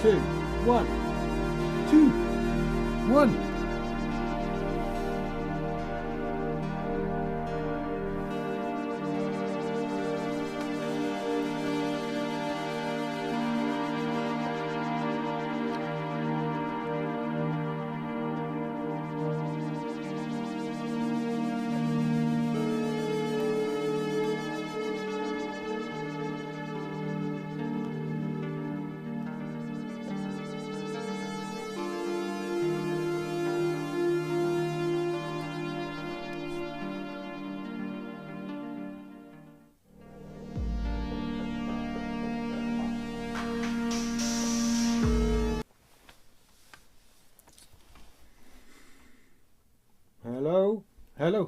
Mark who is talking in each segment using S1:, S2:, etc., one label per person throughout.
S1: 2, 1, 2, 1.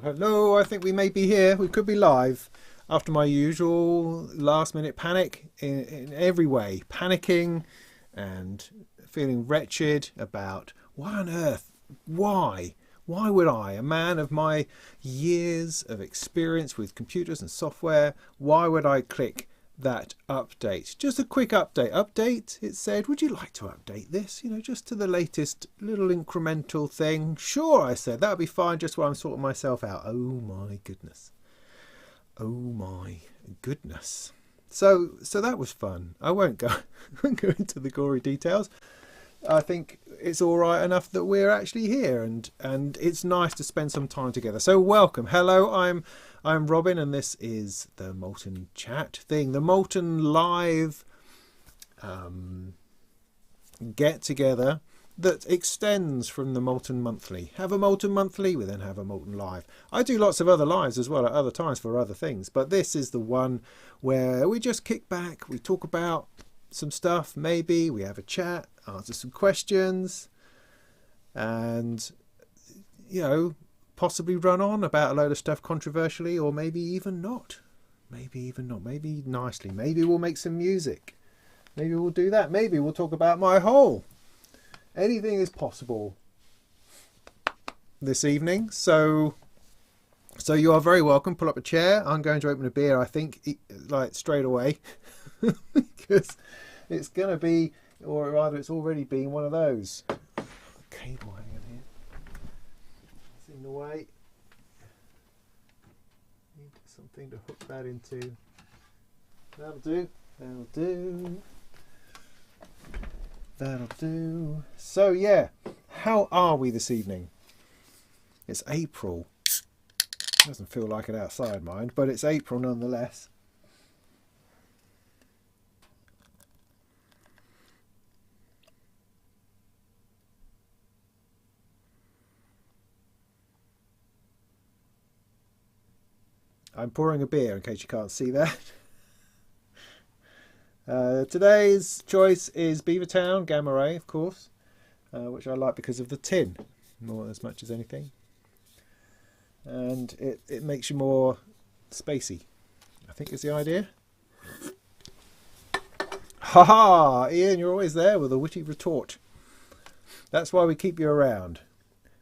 S1: Hello, I think we may be here. We could be live after my usual last minute panic in every way. Panicking and feeling wretched about what on earth, why would I, a man of my years of experience with computers and software, why would I click that update? Just a quick update, it said, would you like to update this, just to the latest little incremental thing? Sure, I said, that would be fine, just while I'm sorting myself out. Oh my goodness, so that was fun. I won't go into the gory details. I think it's all right enough that we're actually here, and it's nice to spend some time together. So welcome. Hello, I'm Robin, and this is the Molten chat thing, the Molten live get together that extends from the Molten Monthly. Have a Molten Monthly, we then have a Molten Live. I do lots of other lives as well at other times for other things, but this is the one where we just kick back, we talk about some stuff, maybe we have a chat, answer some questions, and possibly run on about a load of stuff controversially, or maybe even not, maybe nicely. Maybe we'll make some music, maybe we'll do that, maybe we'll talk about my hole. Anything is possible this evening, so you are very welcome. Pull up a chair. I'm going to open a beer, I think, like straight away, because it's going to be, or rather it's already been one of those. Cable hanging here. It's in the way. Need something to hook that into. That'll do. So yeah, how are we this evening? It's April. Doesn't feel like it outside, mind, but it's April nonetheless. I'm pouring a beer in case you can't see that. Today's choice is Beavertown Gamma Ray, of course, which I like because of the tin, more as much as anything. And it makes you more spacey, I think is the idea. Ha! Ian, you're always there with a witty retort. That's why we keep you around.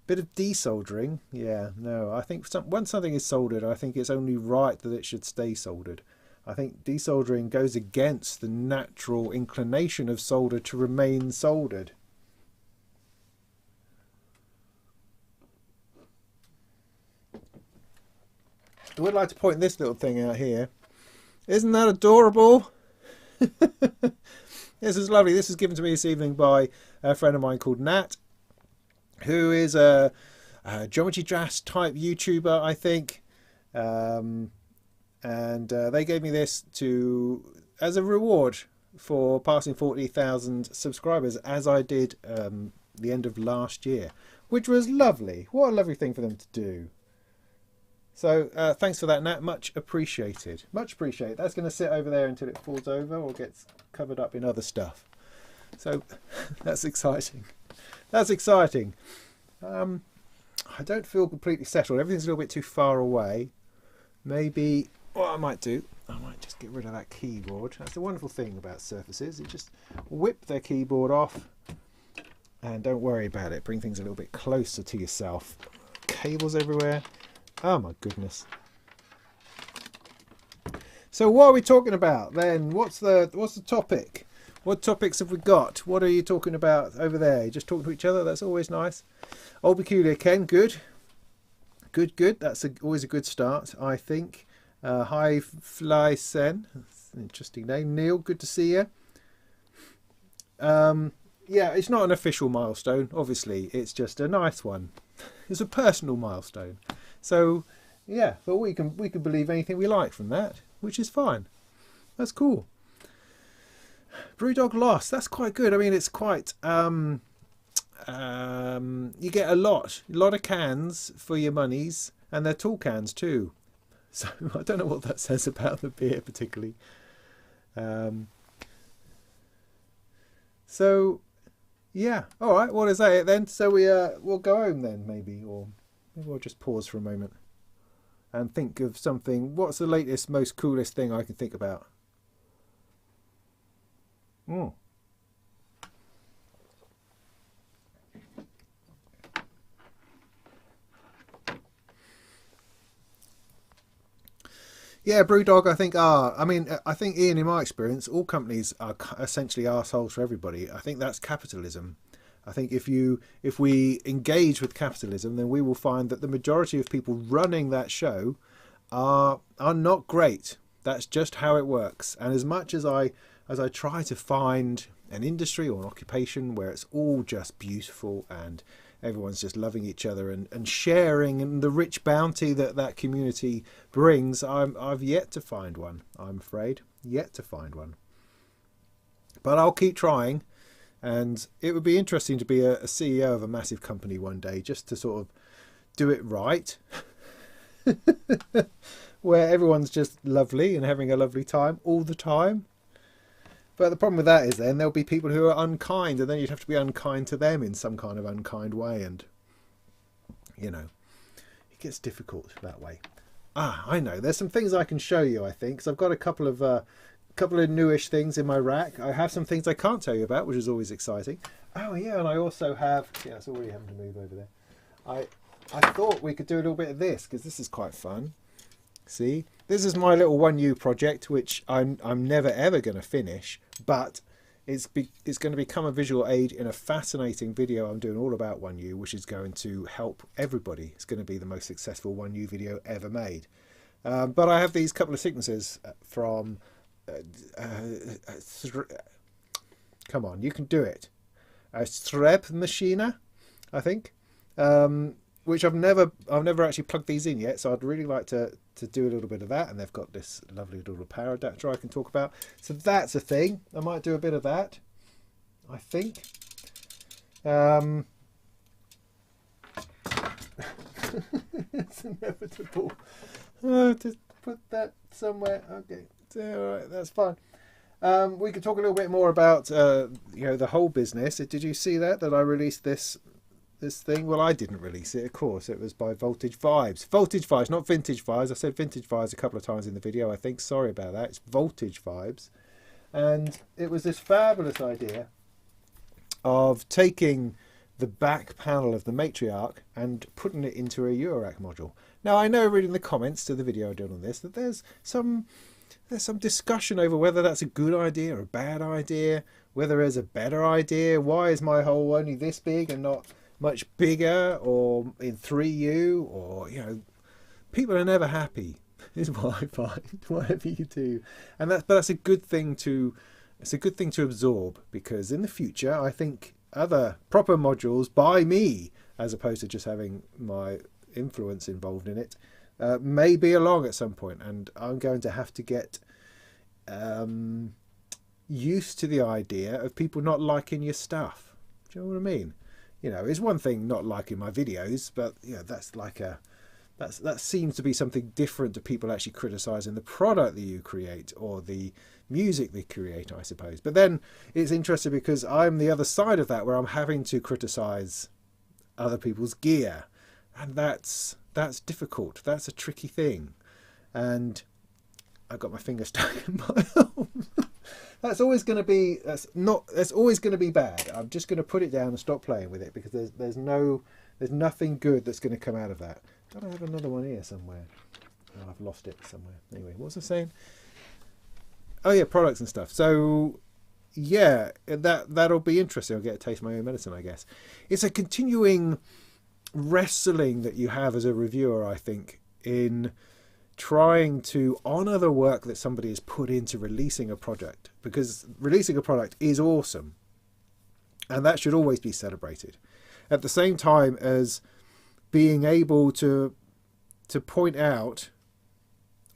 S1: Bit of desoldering. Yeah, no, I think once something is soldered, I think it's only right that it should stay soldered. I think desoldering goes against the natural inclination of solder to remain soldered. I would like to point this little thing out here. Isn't that adorable? This is lovely. This is given to me this evening by a friend of mine called Nat, who is a Geometry Dash type YouTuber, I think. And they gave me this as a reward for passing 40,000 subscribers, as I did the end of last year, which was lovely. What a lovely thing for them to do. So thanks for that, Nat. Much appreciated. Much appreciated. That's going to sit over there until it falls over or gets covered up in other stuff. So that's exciting. That's exciting. I don't feel completely settled. Everything's a little bit too far away. Maybe what I might do, I might just get rid of that keyboard. That's the wonderful thing about Surfaces. You just whip their keyboard off and don't worry about it. Bring things a little bit closer to yourself. Cables everywhere. Oh my goodness. So what are we talking about then? What's the topic? What topics have we got? What are you talking about over there? You just talking to each other? That's always nice. Old Peculiar Ken, good. Good. That's always a good start, I think. Hi Fly Sen. That's an interesting name. Neil, good to see you. Yeah, it's not an official milestone, obviously. It's just a nice one. It's a personal milestone. So, yeah, but we can believe anything we like from that, which is fine. That's cool. Brewdog Lost, that's quite good. I mean, it's quite... you get a lot of cans for your monies, and they're tall cans too. So, I don't know what that says about the beer particularly. So... yeah, all right. Well, is that it then? So we'll go home then, maybe, or maybe we'll just pause for a moment and think of something. What's the latest, most coolest thing I can think about? Yeah, Brewdog, I think I think, Ian, in my experience, all companies are essentially arseholes for everybody. I think that's capitalism. I think if we engage with capitalism, then we will find that the majority of people running that show are not great. That's just how it works. And as much as I try to find an industry or an occupation where it's all just beautiful and everyone's just loving each other and sharing in the rich bounty that community brings, I've yet to find one, I'm afraid. Yet to find one. But I'll keep trying, and it would be interesting to be a CEO of a massive company one day, just to sort of do it right. Where everyone's just lovely and having a lovely time all the time. But the problem with that is then there'll be people who are unkind, and then you'd have to be unkind to them in some kind of unkind way, and you know, it gets difficult that way. I know there's some things I can show you, I think, because I've got a couple of newish things in my rack. I have some things I can't tell you about, which is always exciting. Oh yeah, and I also have, yeah, it's already having to move over there. I thought we could do a little bit of this, because this is quite fun. See, this is my little 1U project, which I'm never ever going to finish, but it's going to become a visual aid in a fascinating video I'm doing all about 1U, which is going to help everybody. It's going to be the most successful 1U video ever made. But I have these couple of sequences from come on, you can do it. Streb Machina, I think. Which I've never actually plugged these in yet, so I'd really like to do a little bit of that. And they've got this lovely little power adapter I can talk about. So that's a thing. I might do a bit of that, I think. It's inevitable. Just put that somewhere. Okay, all right, that's fine. We could talk a little bit more about the whole business. Did you see that I released this thing? Well, I didn't release it, of course. It was by Voltage Vibes. Voltage Vibes, not Vintage Vibes. I said Vintage Vibes a couple of times in the video, I think. Sorry about that. It's Voltage Vibes. And it was this fabulous idea of taking the back panel of the Matriarch and putting it into a Eurorack module. Now, I know reading the comments to the video I did on this that there's some discussion over whether that's a good idea or a bad idea, whether there's a better idea. Why is my hole only this big and not much bigger, or in 3U, or people are never happy is what I find, whatever you do. And that's a good thing to absorb, because in the future I think other proper modules by me, as opposed to just having my influence involved in it, may be along at some point, and I'm going to have to get used to the idea of people not liking your stuff. Do you know what I mean? It's one thing not liking my videos, but that's like that seems to be something different to people actually criticizing the product that you create or the music they create, I suppose. But then it's interesting because I'm the other side of that, where I'm having to criticize other people's gear, and that's difficult. That's a tricky thing, and I've got my finger stuck in my arm. That's always going to be bad. I'm just going to put it down and stop playing with it, because there's nothing good that's going to come out of that. Don't I have another one here somewhere? Oh, I've lost it somewhere. Anyway, what was I saying? Oh yeah, products and stuff. So yeah, that'll be interesting. I'll get a taste of my own medicine, I guess. It's a continuing wrestling that you have as a reviewer, I think, in trying to honour the work that somebody has put into releasing a project, because releasing a product is awesome, and that should always be celebrated. At the same time as being able to point out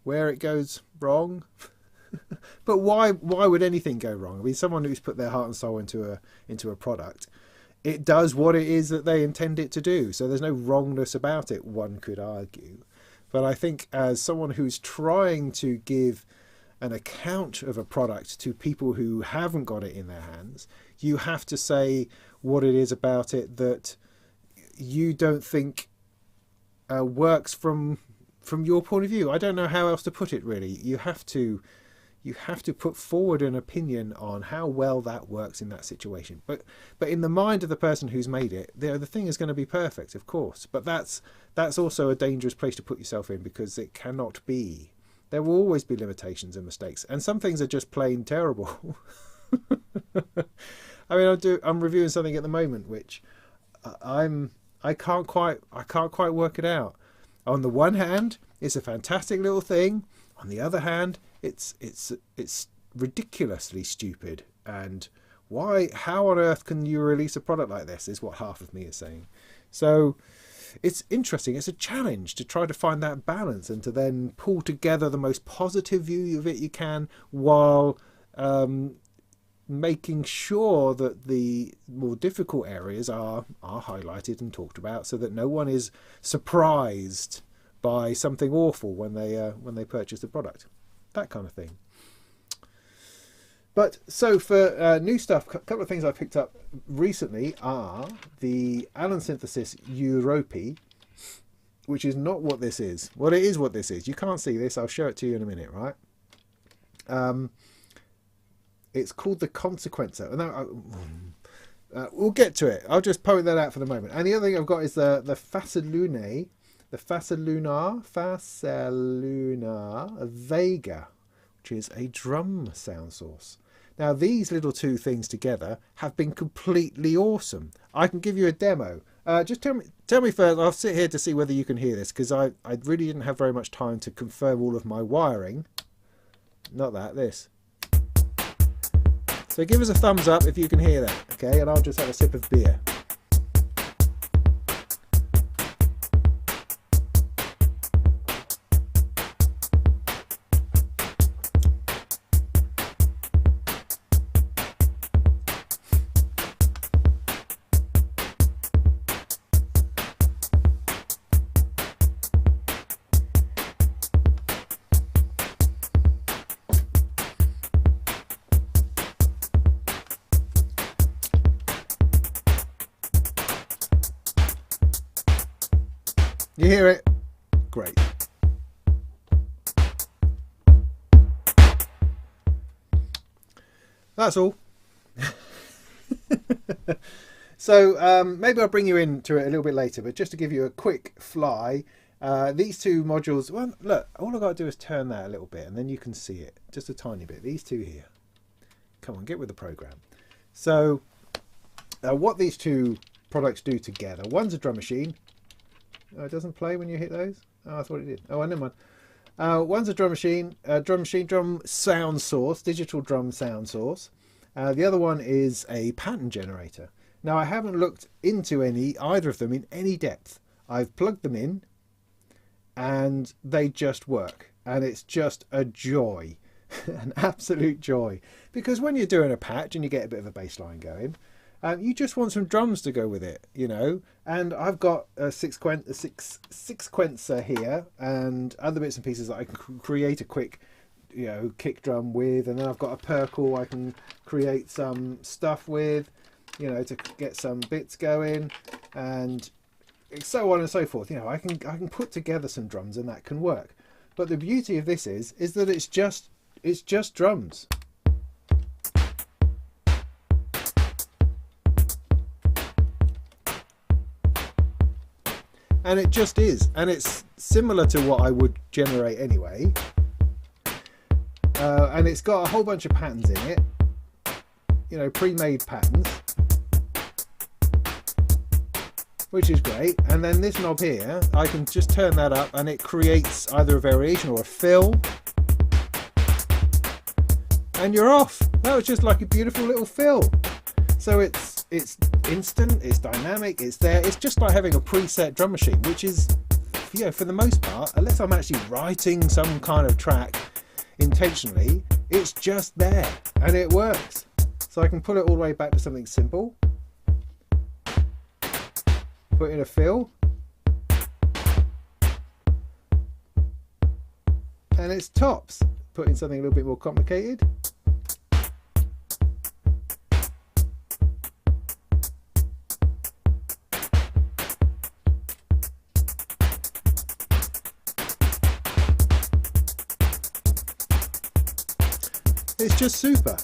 S1: where it goes wrong. But why would anything go wrong? I mean, someone who's put their heart and soul into a product, it does what it is that they intend it to do. So there's no wrongness about it, one could argue. But I think as someone who's trying to give an account of a product to people who haven't got it in their hands, you have to say what it is about it that you don't think works from your point of view. I don't know how else to put it, really. You have to put forward an opinion on how well that works in that situation. But in the mind of the person who's made it, the thing is going to be perfect, of course. But that's also a dangerous place to put yourself in, because it cannot be. There will always be limitations and mistakes, and some things are just plain terrible. I mean, I'm reviewing something at the moment which I can't quite work it out. On the one hand, it's a fantastic little thing. On the other hand, it's ridiculously stupid. And how on earth can you release a product like this, is what half of me is saying. So it's interesting. It's a challenge to try to find that balance and to then pull together the most positive view of it you can, while making sure that the more difficult areas are highlighted and talked about, so that no one is surprised by something awful when they purchase the product, that kind of thing. But so for new stuff, a couple of things I picked up recently are the Allen synthesis Eurorack, which is not what this is. Well, it is what this is. You can't see this. I'll show it to you in a minute, right? It's called the Consequencer. Now, we'll get to it. I'll just point that out for the moment. And the other thing I've got is the Fasaluna Vega, which is a drum sound source. Now, these little two things together have been completely awesome. I can give you a demo. Just tell me first. I'll sit here to see whether you can hear this, because I really didn't have very much time to confirm all of my wiring. Not that, this. So give us a thumbs up if you can hear that, okay? And I'll just have a sip of beer. You hear it? Great. That's all. So maybe I'll bring you into it a little bit later, but just to give you a quick fly, these two modules, well, look, all I've got to do is turn that a little bit and then you can see it, just a tiny bit. These two here. Come on, get with the program. So what these two products do together, one's a drum machine. Oh, it doesn't play when you hit those? Oh, I thought it did. Oh, never mind. One's a drum machine, drum sound source, digital drum sound source. The other one is a pattern generator. Now, I haven't looked into either of them in any depth. I've plugged them in and they just work. And it's just a joy, an absolute joy. Because when you're doing a patch and you get a bit of a bass line going, you just want some drums to go with it, you know. And I've got a sixquencer here and other bits and pieces that I can create a quick, you know, kick drum with. And then I've got a Percle I can create some stuff with, you know, to get some bits going, and so on and so forth. You know, I can put together some drums and that can work. But the beauty of this is that it's just drums. And it just is, and it's similar to what I would generate anyway, and it's got a whole bunch of patterns in it, you know, pre-made patterns, which is great. And then this knob here, I can just turn that up and it creates either a variation or a fill, and you're off. That was just like a beautiful little fill. So it's instant, it's dynamic, it's there. It's just like having a preset drum machine, which is, you know, for the most part, unless I'm actually writing some kind of track intentionally, it's just there and it works. So I can pull it all the way back to something simple, put in a fill, and it's tops. Put in something a little bit more complicated. It's just super.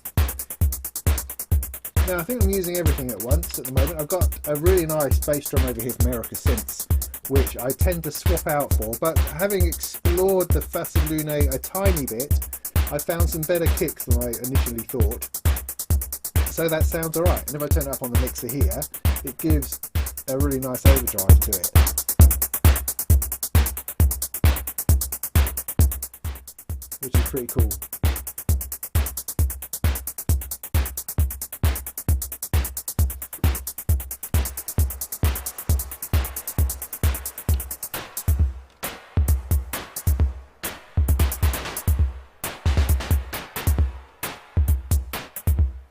S1: Now I think I'm using everything at once at the moment. I've got a really nice bass drum over here from Synths, which I tend to swap out for, but having explored the Fasalune a tiny bit, I found some better kicks than I initially thought. So that sounds alright. And if I turn it up on the mixer here, it gives a really nice overdrive to it. Which is pretty cool.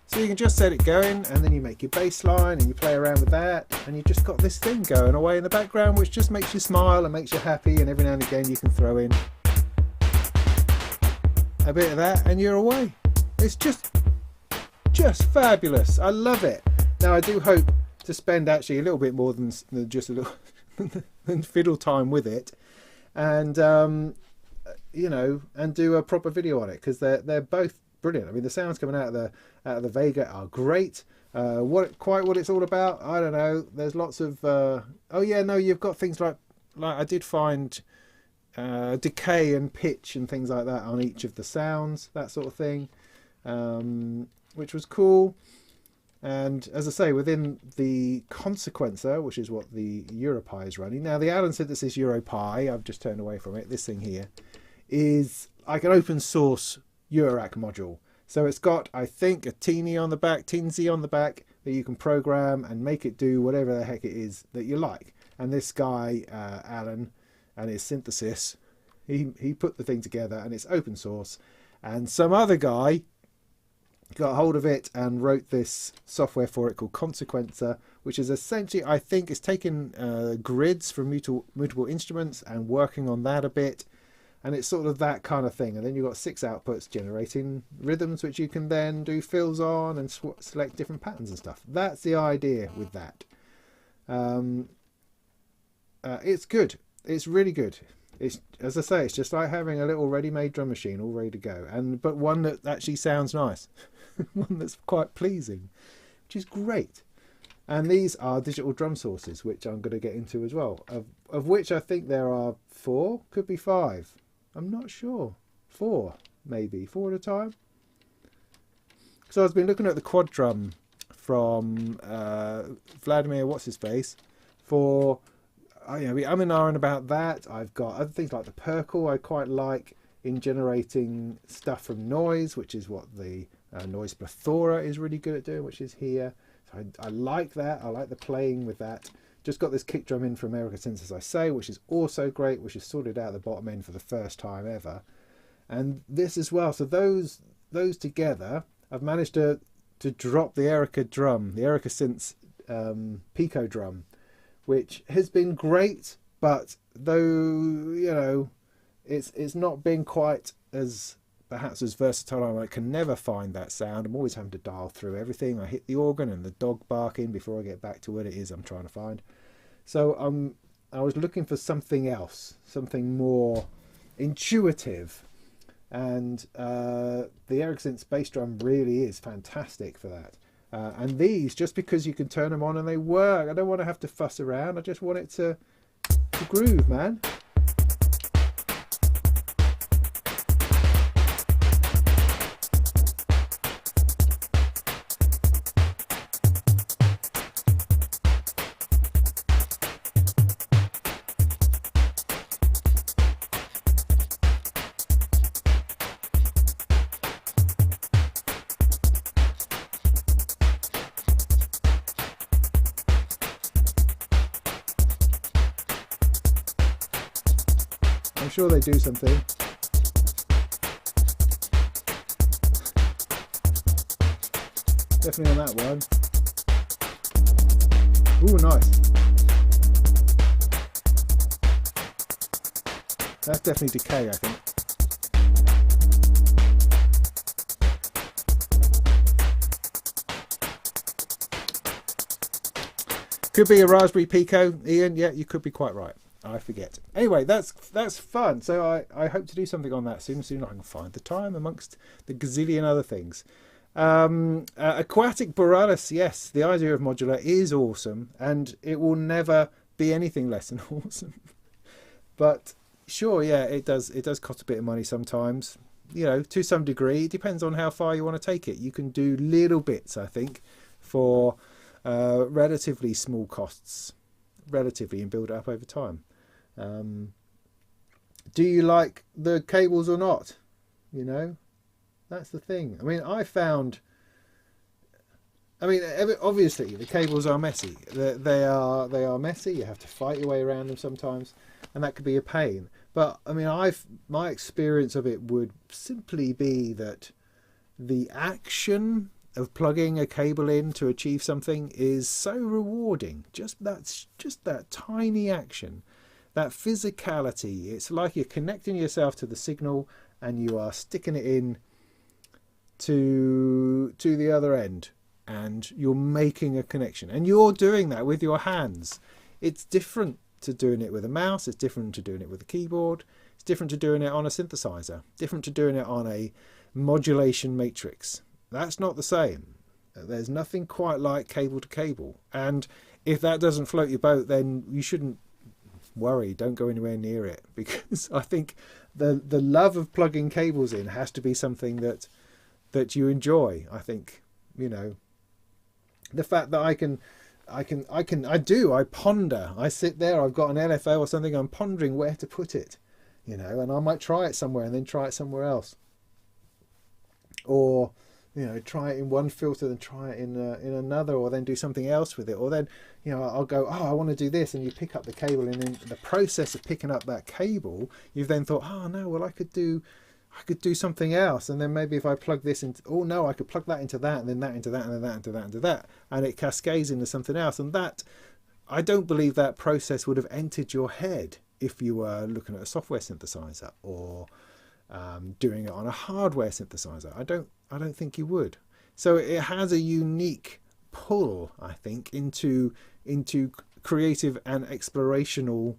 S1: So you can just set it going, and then you make your bass line and you play around with that, and you just got this thing going away in the background, which just makes you smile and makes you happy, and every now and again you can throw in a bit of that and you're away. It's just fabulous. I love it. Now I do hope to spend actually a little bit more than just a little than fiddle time with it, and you know, and do a proper video on it, because they're both brilliant. I mean, the sounds coming out of the Vega are great. What it's all about, I don't know. There's lots of oh yeah, no, you've got things like I did find decay and pitch and things like that on each of the sounds, that sort of thing, which was cool. And as I say, within the consequencer, which is what the Europi is running now, the Allen Synthesis Europi, I've just turned away from it, this thing here is like an open source Eurorack module. So it's got, I think, a teensy on the back that you can program and make it do whatever the heck it is that you like. And this guy, Alan, and his synthesis, he put the thing together, and it's open source. And some other guy got hold of it and wrote this software for it called Consequencer, which is essentially, I think, is taking grids from mutable instruments and working on that a bit. And it's sort of that kind of thing. And then you've got 6 outputs generating rhythms, which you can then do fills on and select different patterns and stuff. That's the idea with that. It's good. It's really good. It's, as I say, it's just like having a little ready-made drum machine all ready to go. But one that actually sounds nice. One that's quite pleasing, which is great. And these are digital drum sources, which I'm going to get into as well. Of which I think there are 4, could be 5. I'm not sure. 4, maybe. 4 at a time. So I've been looking at the quad drum from Vladimir, what's his face, for, you know, I'm and ahhing about that. I've got other things like the Perkle I quite like in generating stuff from noise, which is what the Noise Plethora is really good at doing, which is here. So I like that. I like the playing with that. Just got this kick drum in from Synth, as I say, which is also great, which is sorted out the bottom end for the first time ever. And this as well. So those together, I've managed to drop the Erica drum, the Erica Synths Pico drum, which has been great, but though, you know, it's not been quite as perhaps as versatile. I can never find that sound. I'm always having to dial through everything. I hit the organ and the dog barking before I get back to what it is I'm trying to find. So I was looking for something else, something more intuitive, and the Erica Synths bass drum really is fantastic for that. And these, just because you can turn them on and they work, I don't want to have to fuss around. I just want it to groove, man. I'm sure they do something. Definitely on that one. Ooh, nice. That's definitely decay, I think. Could be a Raspberry Pico, Ian. Yeah, you could be quite right. I forget. Anyway, that's fun. So I hope to do something on that soon as I can find the time amongst the gazillion other things. Aquatic Borealis, yes, the idea of modular is awesome, and it will never be anything less than awesome. But sure, yeah, it does cost a bit of money sometimes, you know, to some degree. It depends on how far you want to take it. You can do little bits, I think, for relatively small costs, and build it up over time. Do you like the cables or not? You know, that's the thing. I mean, obviously the cables are messy. They are messy. You have to fight your way around them sometimes, and that could be a pain. But I mean, my experience of it would simply be that the action of plugging a cable in to achieve something is so rewarding. Just that tiny action, that physicality. It's like you're connecting yourself to the signal and you are sticking it in to the other end, and you're making a connection, and you're doing that with your hands. It's different to doing it with a mouse. It's different to doing it with a keyboard. It's different to doing it on a synthesizer, different to doing it on a modulation matrix. That's not the same. There's nothing quite like cable to cable. And if that doesn't float your boat, then you shouldn't worry. Don't go anywhere near it, because I think the love of plugging cables in has to be something that you enjoy. I think, you know, the fact that I ponder. I sit there, I've got an LFO or something, I'm pondering where to put it, you know, and I might try it somewhere and then try it somewhere else. Or, you know, try it in one filter, then try it in another, or then do something else with it. Or then, you know, I'll go, oh, I want to do this, and you pick up the cable, and in the process of picking up that cable, you've then thought, oh no, well I could do something else, and then maybe if I plug this into, oh no, I could plug that into that, and then that into that, and then that into that, into that, and it cascades into something else. And that, I don't believe that process would have entered your head if you were looking at a software synthesizer or doing it on a hardware synthesizer. I don't think you would. So it has a unique pull, I think, into creative and explorational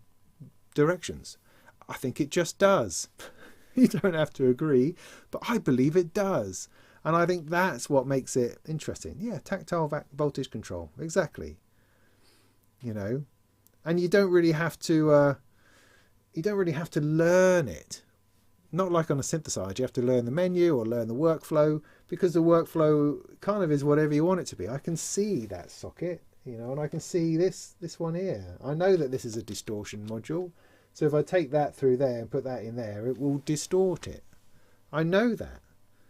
S1: directions. I think it just does. You don't have to agree, but I believe it does. And I think that's what makes it interesting. Yeah, tactile voltage control, exactly. You know, and you don't really have to learn it. Not like on a synthesizer, you have to learn the menu or learn the workflow, because the workflow kind of is whatever you want it to be. I can see that socket, you know, and I can see this one here. I know that this is a distortion module. So if I take that through there and put that in there, it will distort it. I know that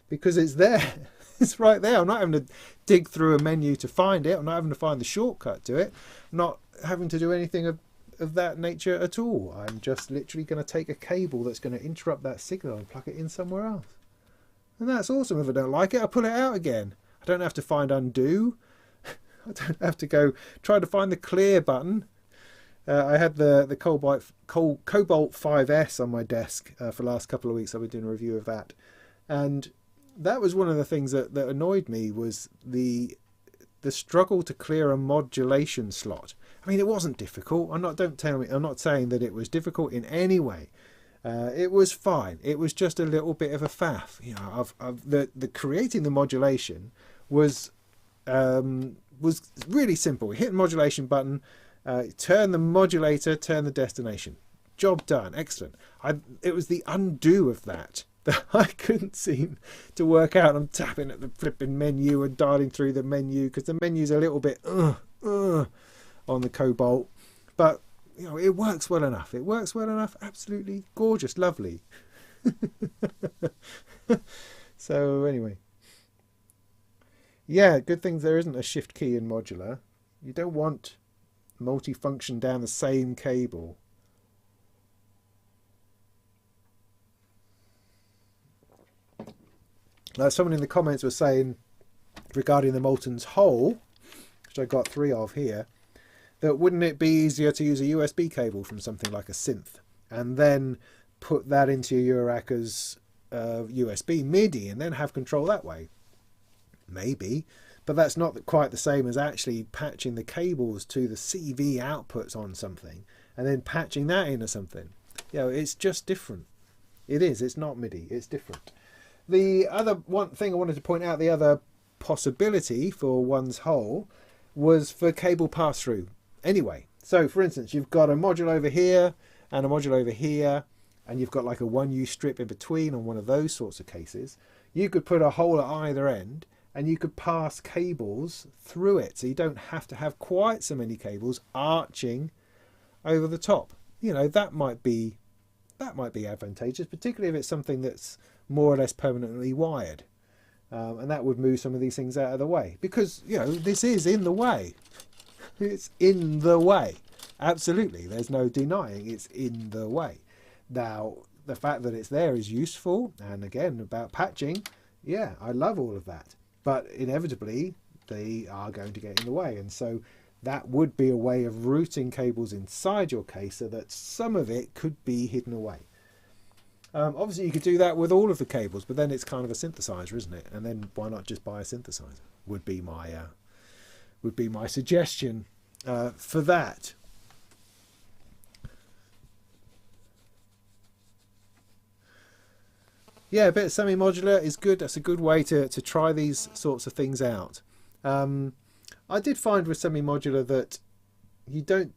S1: because it's there. It's right there. I'm not having to dig through a menu to find it. I'm not having to find the shortcut to it. I'm not having to do anything of that nature at all. I'm just literally going to take a cable that's going to interrupt that signal and plug it in somewhere else. And that's awesome. If I don't like it, I pull it out again. I don't have to find undo. I don't have to go try to find the clear button. I had the Cobalt 5S on my desk for the last couple of weeks. I've been doing a review of that, and that was one of the things that annoyed me, was the struggle to clear a modulation slot. I mean, it wasn't difficult. I'm not saying that it was difficult in any way. It was fine. It was just a little bit of a faff. You know, the creating the modulation was really simple. You hit the modulation button. Turn the modulator, turn the destination. Job done. Excellent. It was the undo of that I couldn't seem to work out. I'm tapping at the flipping menu and dialing through the menu, because the menu's a little bit on the Cobalt. But, you know, it works well enough. It works well enough. Absolutely gorgeous. Lovely. So, anyway. Yeah, good thing there isn't a shift key in modular. You don't want multifunction down the same cable. Like someone in the comments was saying regarding the Molten's hole, which I got 3 of here, that wouldn't it be easier to use a USB cable from something like a synth and then put that into your Eurorack as USB MIDI and then have control that way? Maybe, but that's not quite the same as actually patching the cables to the CV outputs on something and then patching that into something. You know, it's just different. It is. It's not MIDI. It's different. The other one thing I wanted to point out, the other possibility for one's hole was for cable pass-through. Anyway, so for instance, you've got a module over here and a module over here, and you've got like a 1U strip in between on one of those sorts of cases. You could put a hole at either end and you could pass cables through it, so you don't have to have quite so many cables arching over the top. You know, that might be advantageous, particularly if it's something that's more or less permanently wired, and that would move some of these things out of the way, because, you know, this is in the way. It's in the way. Absolutely, there's no denying it's in the way. Now, the fact that it's there is useful, and again, about patching, yeah, I love all of that, but inevitably they are going to get in the way, and so that would be a way of routing cables inside your case so that some of it could be hidden away. Obviously you could do that with all of the cables, but then it's kind of a synthesizer, isn't it? And then why not just buy a synthesizer, would be my suggestion for that. Yeah, a bit of semi-modular is good. That's a good way to try these sorts of things out. I did find with semi-modular that you don't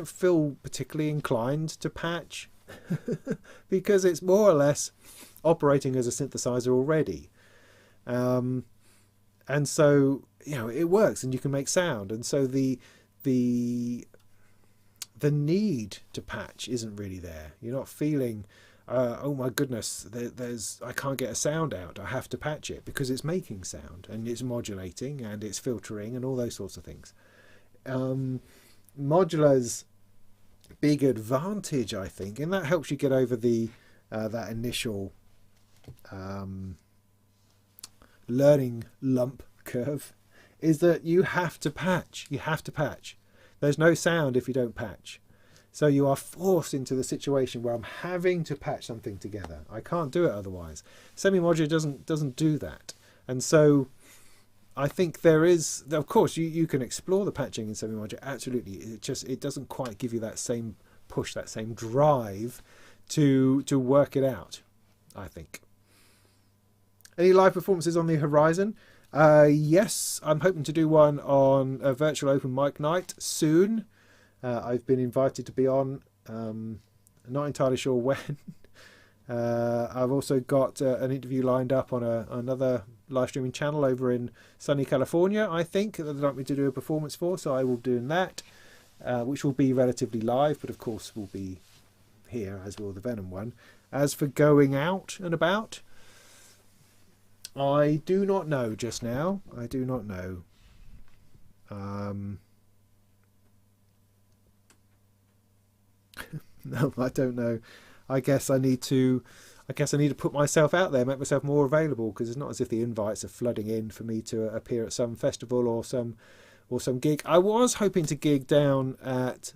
S1: feel particularly inclined to patch because it's more or less operating as a synthesizer already, and so, you know, it works and you can make sound, and so the need to patch isn't really there. You're not feeling oh my goodness, I can't get a sound out, I have to patch it, because it's making sound and it's modulating and it's filtering and all those sorts of things. Modular's big advantage, I think, and that helps you get over the that initial learning lump curve, is that you have to patch. There's no sound if you don't patch. So you are forced into the situation where I'm having to patch something together. I can't do it otherwise. Semi-modular doesn't do that. And so I think there is, of course, you can explore the patching in semi-modular, absolutely. It doesn't quite give you that same push, that same drive to work it out, I think. Any live performances on the horizon? Yes, I'm hoping to do one on a virtual open mic night soon. I've been invited to be on, not entirely sure when. I've also got an interview lined up on another live streaming channel over in sunny California, I think, that they'd like me to do a performance for, so I will be doing that, which will be relatively live, but of course will be here, as will the Venom one. As for going out and about, I do not know just now. I do not know. No, I don't know. I guess I need to put myself out there, make myself more available, because it's not as if the invites are flooding in for me to appear at some festival or some gig. I was hoping to gig down at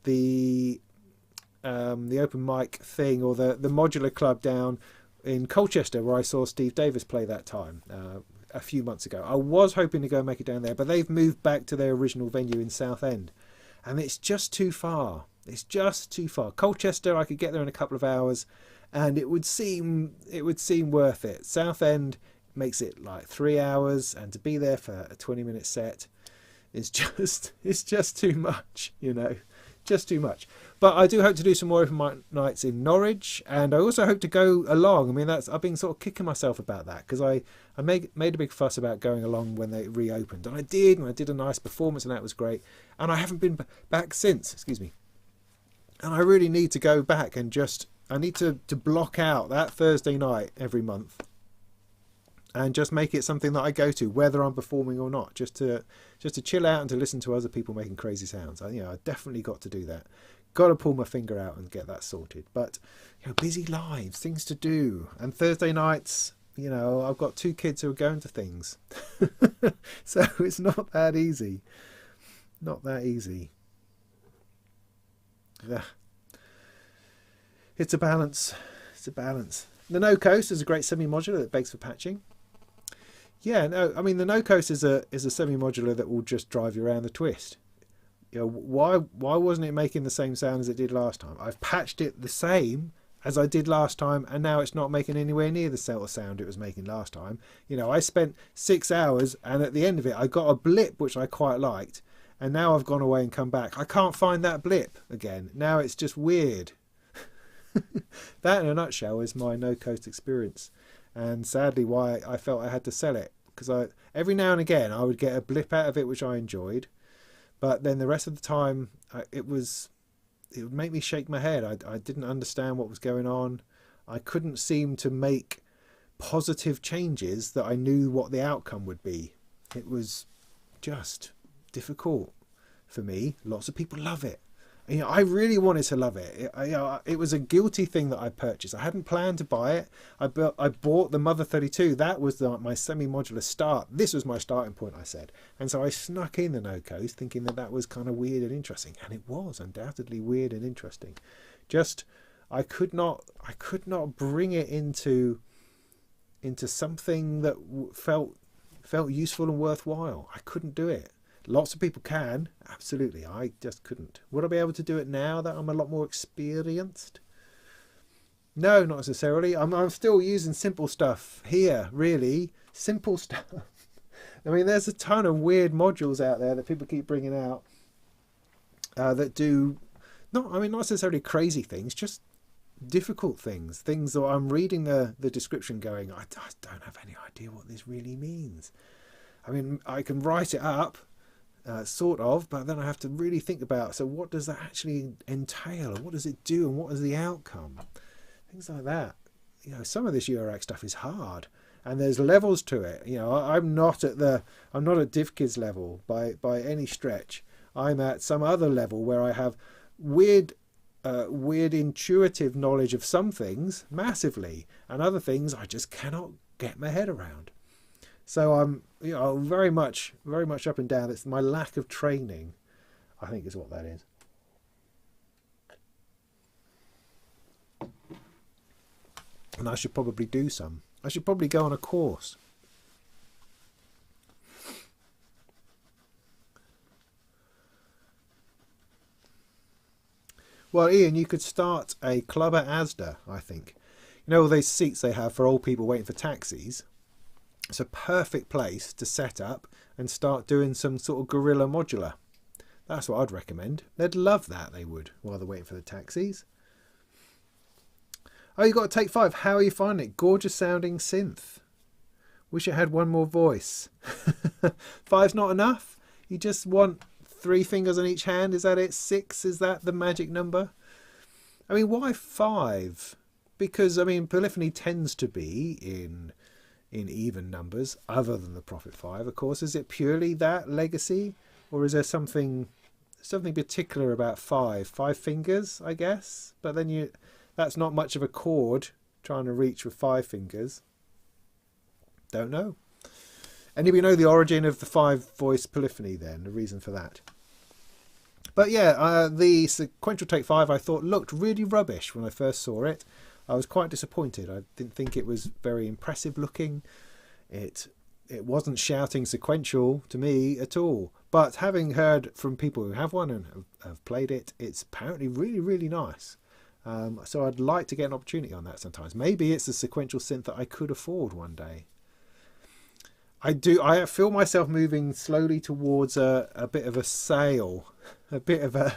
S1: the open mic thing, or the modular club down in Colchester, where I saw Steve Davis play that time a few months ago. I was hoping to go and make it down there, but they've moved back to their original venue in Southend, and it's just too far. It's just too far. Colchester, I could get there in a couple of hours, and it would seem worth it. Southend makes it like 3 hours, and to be there for a 20-minute set is just too much, you know, just too much. But I do hope to do some more open mic nights in Norwich, and I also hope to go along. I mean, I've been sort of kicking myself about that, because I made a big fuss about going along when they reopened, and I did a nice performance, and that was great. And I haven't been back since. Excuse me. And I really need to go back and I need to block out that Thursday night every month and just make it something that I go to, whether I'm performing or not, just to chill out and to listen to other people making crazy sounds. I definitely got to do that. Got to pull my finger out and get that sorted. But busy lives, things to do, and Thursday nights you know, I've got 2 kids who are going to things. So it's not that easy. Not that easy. Yeah. It's a balance. It's a balance. The No Coast is a great semi-modular that begs for patching. Yeah, no, I mean the No Coast is a semi-modular that will just drive you around the twist. You know, why wasn't it making the same sound as it did last time? I've patched it the same as I did last time, and now it's not making anywhere near the sort of sound it was making last time. You know, I spent 6 hours, and at the end of it, I got a blip which I quite liked, and now I've gone away and come back. I can't find that blip again. Now it's just weird. That, in a nutshell, is my No Coast experience, and sadly, why I felt I had to sell it, because every now and again I would get a blip out of it which I enjoyed. But then the rest of the time, it would make me shake my head. I didn't understand what was going on. I couldn't seem to make positive changes that I knew what the outcome would be. It was just difficult for me. Lots of people love it. You know, I really wanted to love it. It was a guilty thing that I purchased. I hadn't planned to buy it. I bought the Mother 32. That was my semi-modular start. This was my starting point, I said. And so I snuck in the No Coast, thinking that was kind of weird and interesting. And it was undoubtedly weird and interesting. Just, I could not bring it into something that felt useful and worthwhile. I couldn't do it. Lots of people can, absolutely. I just couldn't. Would I be able to do it now that I'm a lot more experienced? No, not necessarily. I'm still using simple stuff here, really. Simple stuff. I mean, there's a ton of weird modules out there that people keep bringing out that do, not necessarily crazy things, just difficult things. Things that I'm reading the description going, I don't have any idea what this really means. I mean, I can write it up, sort of, but then I have to really think about, so what does that actually entail, and what does it do, and what is the outcome? Things like that. You know, some of this Eurorack stuff is hard, and there's levels to it. You know, I'm not at DivKids level by any stretch. I'm at some other level where I have weird intuitive knowledge of some things massively, and other things I just cannot get my head around. So I'm, you know, very much up and down. It's my lack of training, I think, is what that is. And I should probably do some. I should probably go on a course. Well, Ian, you could start a club at Asda, I think. You know all those seats they have for old people waiting for taxis? It's a perfect place to set up and start doing some sort of guerrilla modular. That's what I'd recommend. They'd love that, they would, while they're waiting for the taxis. Oh, you got to take 5. How are you finding it? Gorgeous sounding synth. Wish it had one more voice. 5's not enough? You just want 3 fingers on each hand? Is that it? 6? Is that the magic number? I mean, why 5? Because, I mean, polyphony tends to be in even numbers, other than the Prophet 5, of course. Is it purely that legacy, or is there something particular about 5? 5 fingers, I guess, but then that's not much of a chord trying to reach with 5 fingers. Don't know. Anybody know the origin of the 5-voice polyphony then, the reason for that? But yeah, the sequential take 5 I thought looked really rubbish when I first saw it. I was quite disappointed. I didn't think it was very impressive looking. It wasn't shouting sequential to me at all. But having heard from people who have one and have played it, it's apparently really, really nice. So I'd like to get an opportunity on that sometimes. Maybe it's a sequential synth that I could afford one day. I feel myself moving slowly towards a bit of a sale, a bit of an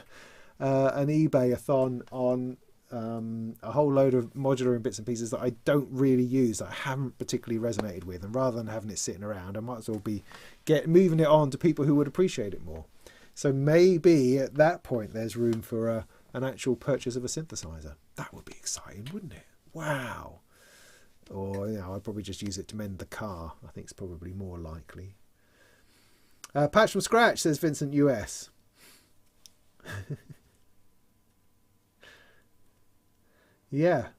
S1: eBay-a-thon on a whole load of modular and bits and pieces that I don't really use, that I haven't particularly resonated with, and rather than having it sitting around, I might as well be moving it on to people who would appreciate it more. So maybe at that point there's room for an actual purchase of a synthesizer. That would be exciting, wouldn't it? Wow. Or, you know, I'd probably just use it to mend the car. I think it's probably more likely. Patch from scratch, says Vincent US. Yeah.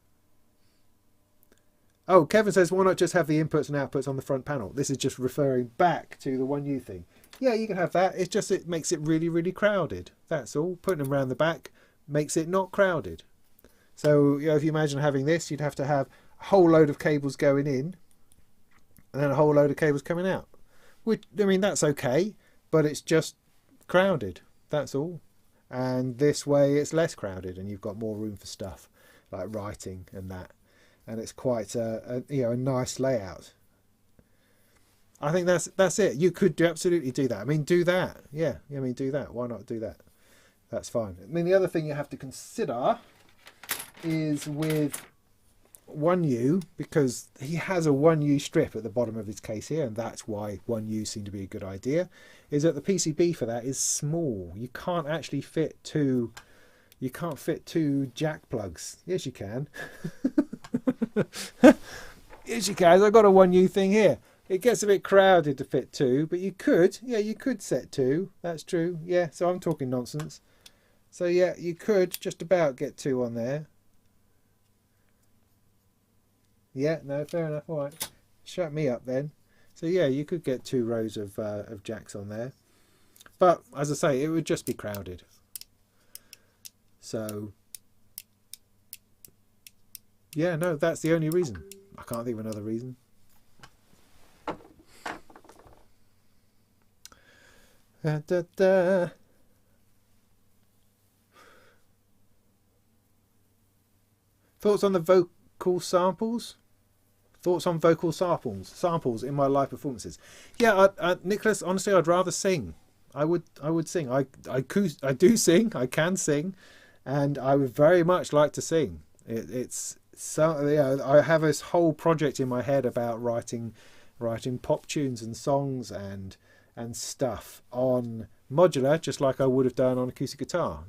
S1: Oh, Kevin says, why not just have the inputs and outputs on the front panel? This is just referring back to the 1U thing. Yeah, you can have that. It's just it makes it really, really crowded. That's all. Putting them around the back makes it not crowded. So, if you imagine having this, you'd have to have a whole load of cables going in and then a whole load of cables coming out. Which, I mean, that's okay, but it's just crowded. That's all. And this way it's less crowded and you've got more room for stuff like writing and that. And it's quite a nice layout. I think that's it. You could absolutely do that. I mean, do that. Yeah, I mean, do that. Why not do that? That's fine. I mean, the other thing you have to consider is with 1U, because he has a 1U strip at the bottom of his case here, and that's why 1U seemed to be a good idea, is that the PCB for that is small. You can't actually fit two jack plugs. Yes, you can. Yes, you can. I've got a 1U thing here. It gets a bit crowded to fit two, but you could set two. That's true. Yeah, so I'm talking nonsense. So yeah, you could just about get two on there. Yeah, no, fair enough. All right, shut me up then. So yeah, you could get 2 rows of jacks on there, but as I say, it would just be crowded. So yeah, no, that's the only reason. I can't think of another reason. Da, da, da. Thoughts on the vocal samples? Thoughts on vocal samples in my live performances? Yeah, Nicholas, honestly, I'd rather sing. I would sing. I do sing. I can sing, and I would very much like to sing. It's so, yeah. I have this whole project in my head about writing pop tunes and songs and stuff on modular, just like I would have done on acoustic guitar.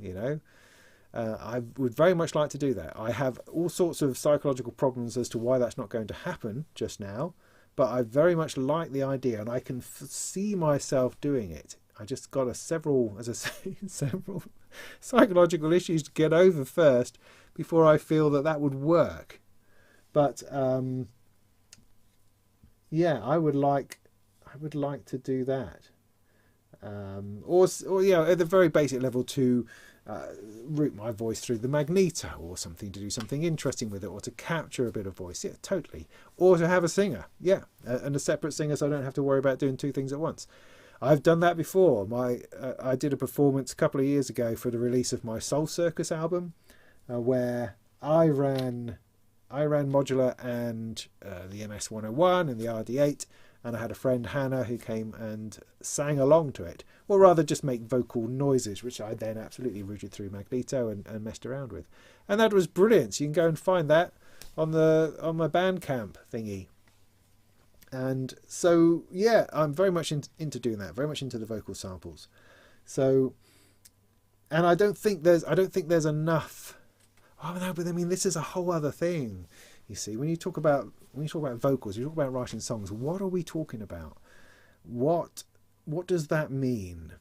S1: I would very much like to do that. I have all sorts of psychological problems as to why that's not going to happen just now, but I very much like the idea, and I can see myself doing it. I just got several psychological issues to get over first before I feel that would work. But yeah, I would like to do that. Or at the very basic level to route my voice through the magneto or something, to do something interesting with it, or to capture a bit of voice. Yeah, totally. Or to have a singer. Yeah, and a separate singer, so I don't have to worry about doing 2 things at once. I've done that before. I did a performance a couple of years ago for the release of my Soul Circus album, where I ran modular and the MS-101 and the RD8, and I had a friend, Hannah, who came and sang along to it, or rather just make vocal noises, which I then absolutely routed through Magneto and messed around with. And that was brilliant. So you can go and find that on my Bandcamp thingy. And so, yeah, I'm very much into doing that, very much into the vocal samples. So, and I don't think there's enough. Oh no, but I mean, this is a whole other thing. You see, when you talk about vocals, you talk about writing songs. What are we talking about? What does that mean?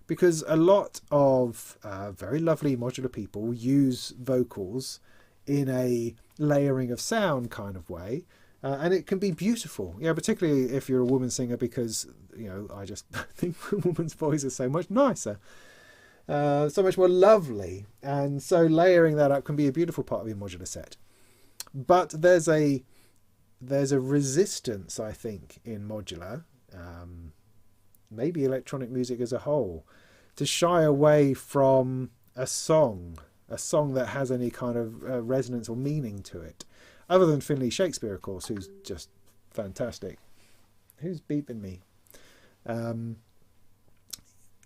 S1: Because a lot of very lovely modular people use vocals in a layering of sound kind of way, and it can be beautiful. Yeah, particularly if you're a woman singer, because I just think a woman's voice is so much nicer. So much more lovely, and so layering that up can be a beautiful part of your modular set. But there's a resistance, I think, in modular, maybe electronic music as a whole, to shy away from a song that has any kind of resonance or meaning to it, other than Finlay Shakespeare, of course, who's just fantastic. Who's beeping me?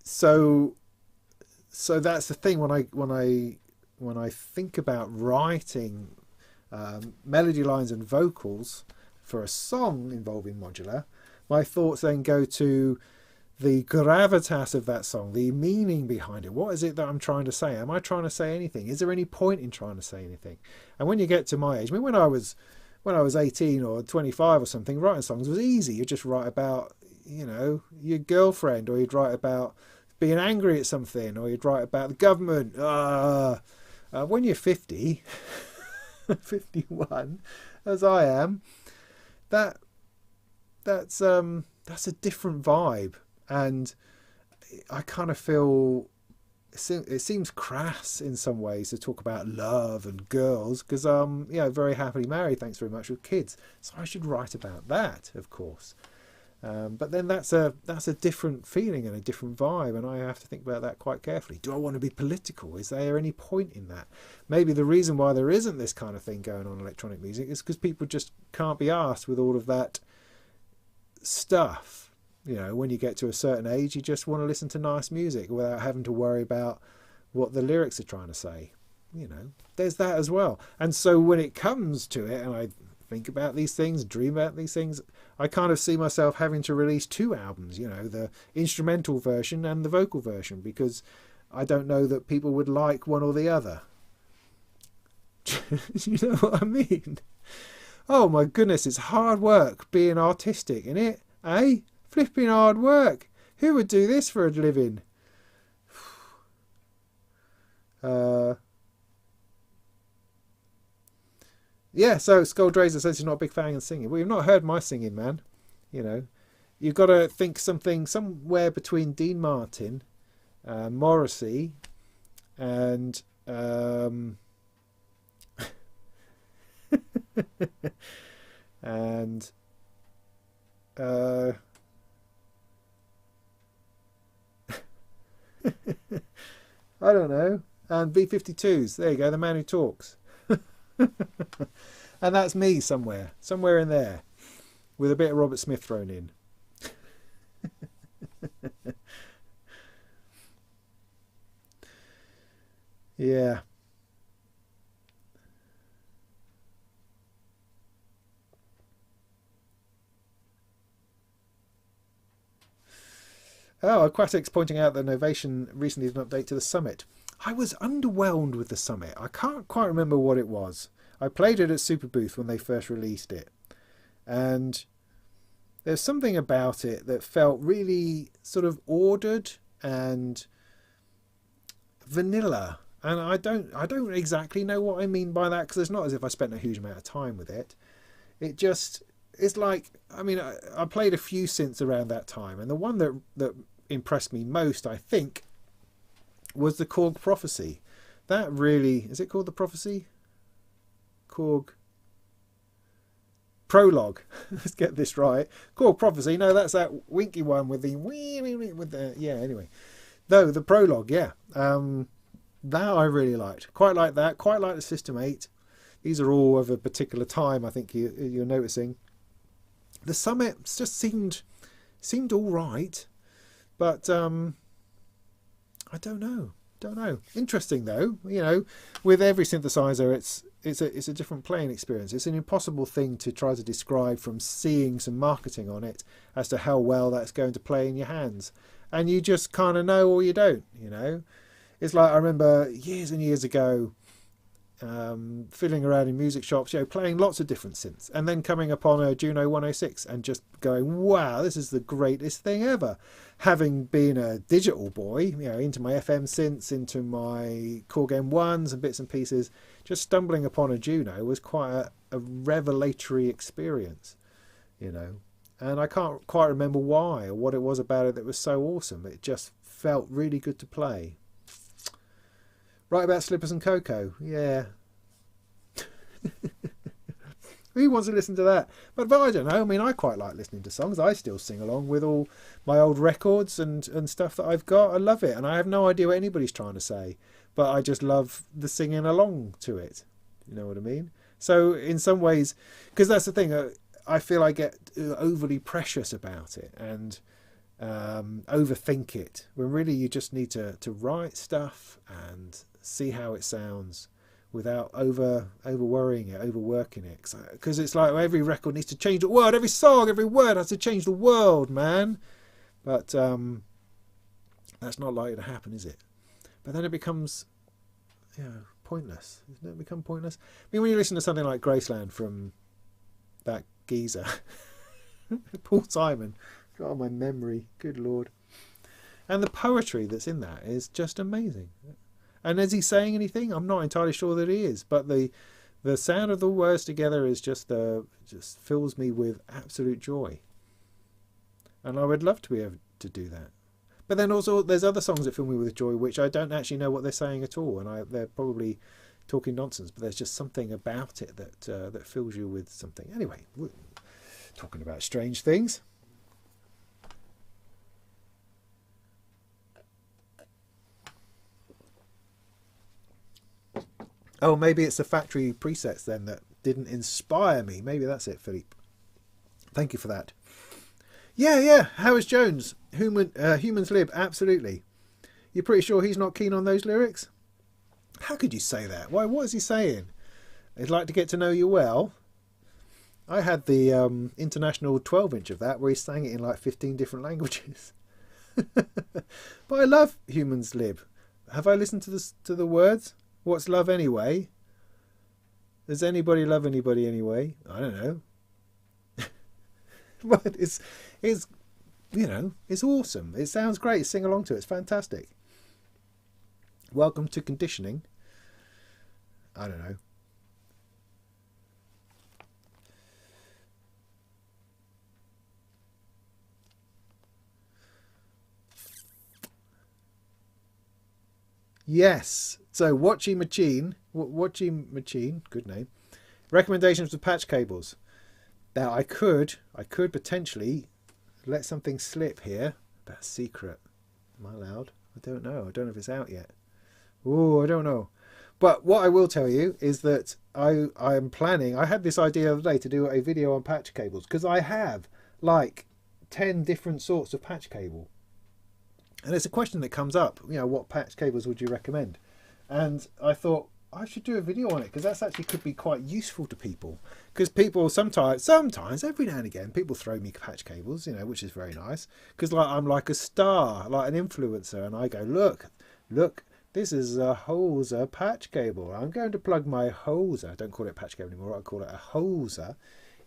S1: So that's the thing when I think about writing melody lines and vocals for a song involving modular, my thoughts then go to the gravitas of that song, the meaning behind it. What is it that I'm trying to say? Am I trying to say anything? Is there any point in trying to say anything? And when you get to my age, I mean, when I was 18 or 25 or something, writing songs was easy. You just write about, your girlfriend, or you'd write about being angry at something, or you'd write about the government. When you're 50, 51 as I am, that's a different vibe, and I kind of feel it seems crass in some ways to talk about love and girls, because very happily married, thanks very much, with kids. So I should write about that, of course. But then that's a different feeling and a different vibe, and I have to think about that quite carefully. Do I want to be political? Is there any point in that? Maybe the reason why there isn't this kind of thing going on in electronic music is because people just can't be asked with all of that stuff. When you get to a certain age, you just want to listen to nice music without having to worry about what the lyrics are trying to say. There's that as well. And so when it comes to it, and I think about these things, dream about these things, I kind of see myself having to release 2 albums, the instrumental version and the vocal version, because I don't know that people would like one or the other. You know what I mean? Oh my goodness, it's hard work being artistic, isn't it? Eh? Flipping hard work. Who would do this for a living? Yeah, so Skulldrazer says he's not a big fan of singing. Well, you've not heard my singing, man. You've got to think something somewhere between Dean Martin, Morrissey, and and I don't know, and B-52s. There you go, the man who talks. And that's me somewhere in there, with a bit of Robert Smith thrown in. Yeah. Oh, Aquatics pointing out that Novation recently did an update to the Summit. I was underwhelmed with the Summit. I can't quite remember what it was. I played it at Superbooth when they first released it, and there's something about it that felt really sort of ordered and vanilla, and I don't exactly know what I mean by that, because it's not as if I spent a huge amount of time with it. It's like, I played a few synths around that time, and the one that impressed me most, I think, was the Korg Prophecy. That really, is it called the Prophecy? Korg Prologue. Let's get this right. Korg Prophecy. No, that's that winky one with the yeah. Anyway, though the Prologue, yeah, that I really liked. Quite like that. Quite like the System 8. These are all of a particular time, I think you're noticing. The Summit just seemed all right, but I don't know. Interesting though, with every synthesizer, it's a different playing experience. It's an impossible thing to try to describe from seeing some marketing on it as to how well that's going to play in your hands, and you just kind of know or you don't. It's like, I remember years and years ago, fiddling around in music shops, playing lots of different synths, and then coming upon a Juno 106 and just going, wow, this is the greatest thing ever. Having been a digital boy, into my FM synths, into my Korg M1s and bits and pieces, just stumbling upon a Juno was quite a revelatory experience, and I can't quite remember why or what it was about it that was so awesome. It just felt really good to play. Right about Slippers and Cocoa, yeah. Who wants to listen to that? But I don't know. I quite like listening to songs. I still sing along with all my old records and stuff that I've got. I love it, and I have no idea what anybody's trying to say, but I just love the singing along to it. You know what I mean? So in some ways, because that's the thing, I feel I get overly precious about it and overthink it, when really you just need to write stuff and see how it sounds without over worrying it, overworking it, because it's like every record needs to change the world, every song, every word has to change the world, man. But that's not likely to happen, is it? But then it becomes pointless. Doesn't it become pointless? When you listen to something like Graceland from that geezer Paul Simon, God, my memory, good lord, and the poetry that's in that is just amazing. And is he saying anything? I'm not entirely sure that he is, but the The sound of the words together is just fills me with absolute joy. And I would love to be able to do that. But then also there's other songs that fill me with joy which I don't actually know what they're saying at all, and they're probably talking nonsense, but there's just something about it that fills you with something. Anyway, we're talking about strange things. Oh, maybe it's the factory presets then that didn't inspire me. Maybe that's it, Philippe. Thank you for that. Yeah. Howard Jones, Humans Lib, absolutely. You're pretty sure he's not keen on those lyrics? How could you say that? Why? What is he saying? He'd like to get to know you well. I had the international 12-inch of that where he sang it in like 15 different languages. But I love Humans Lib. Have I listened to the words? What's love anyway? Does anybody love anybody anyway? I don't know. But it's it's awesome. It sounds great. Sing along to it. It's fantastic. Welcome to conditioning. I don't know. Yes. So Watching Machine, good name. Recommendations for patch cables. Now I could potentially let something slip here. That's secret. Am I allowed? I don't know. I don't know if it's out yet. Oh, I don't know. But what I will tell you is that I am planning. I had this idea the other day to do a video on patch cables because I have like 10 different sorts of patch cable. And it's a question that comes up, what patch cables would you recommend? And I thought I should do a video on it because that's actually could be quite useful to people. Because people sometimes, every now and again, people throw me patch cables, which is very nice. Because I'm like a star, like an influencer, and I go, look, this is a Hoser patch cable. I'm going to plug my Hoser. I don't call it patch cable anymore. I call it a Hoser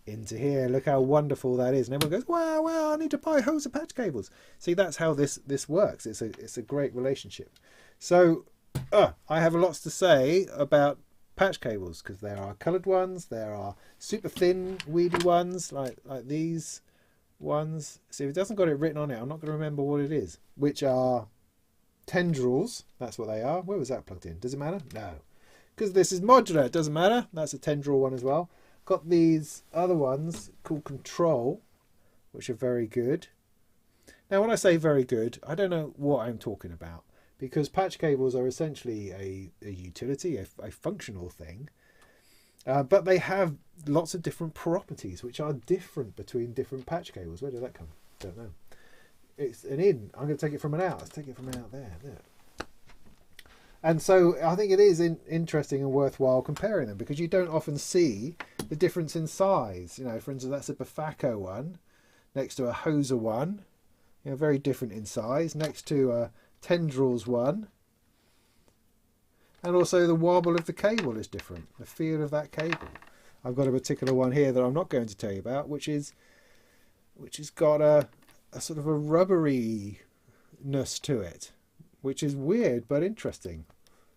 S1: into here. Look how wonderful that is. And everyone goes, wow, I need to buy Hoser patch cables. See, that's how this works. It's a great relationship. So I have lots to say about patch cables because there are coloured ones, there are super thin, weedy ones like these ones. See, if it doesn't got it written on it, I'm not going to remember what it is. Which are tendrils. That's what they are. Where was that plugged in? Does it matter? No, because this is modular. It doesn't matter. That's a tendril one as well. Got these other ones called control, which are very good. Now, when I say very good, I don't know what I'm talking about. Because patch cables are essentially a utility, a functional thing. But they have lots of different properties, which are different between different patch cables. Where did that come? Don't know. It's an in. I'm going to take it from an out. Let's take it from an out there. And so I think it is interesting and worthwhile comparing them because you don't often see the difference in size. For instance, that's a Bafako one next to a Hoser one. Very different in size. Next to a tendrils one, and also the wobble of the cable is different, the feel of that cable. I've got a particular one here that I'm not going to tell you about, which has got a sort of a rubberiness to it, which is weird but interesting.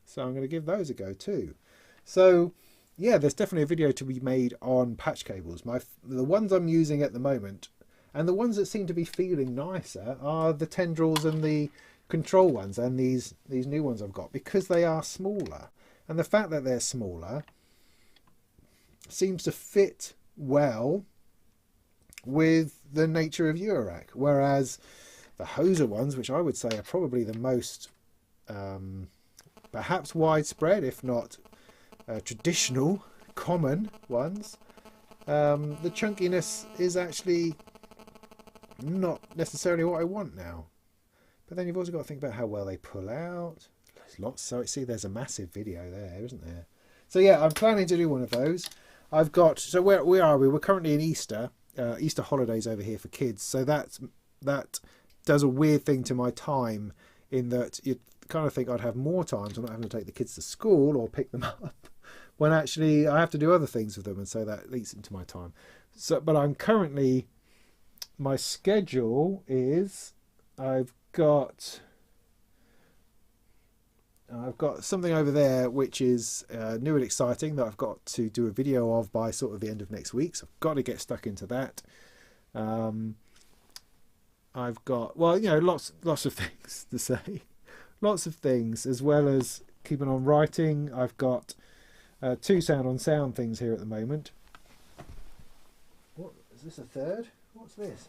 S1: So I'm going to give those a go too. So yeah, there's definitely a video to be made on patch cables. The ones I'm using at the moment, and the ones that seem to be feeling nicer, are the tendrils and the control ones, and these new ones I've got, because they are smaller, and the fact that they're smaller seems to fit well with the nature of Eurorack, whereas the Hoser ones, which I would say are probably the most perhaps widespread, if not traditional, common ones, the chunkiness is actually not necessarily what I want now. But then you've also got to think about how well they pull out. There's lots. So see, there's a massive video there, isn't there? So yeah, I'm planning to do one of those. I've got. So where are we? We're currently in Easter holidays over here for kids. So that does a weird thing to my time, in that you kind of think I'd have more time, so I'm not having to take the kids to school or pick them up, when actually I have to do other things with them, and so that eats into my time. So, but I'm currently, my schedule is, I've got I've got something over there which is new and exciting that I've got to do a video of by sort of the end of next week. So I've got to get stuck into that. I've got, well, you know, lots of things to say. Lots of things, as well as keeping on writing. I've got 2 sound on sound things here at the moment. What is this, a third? What's this?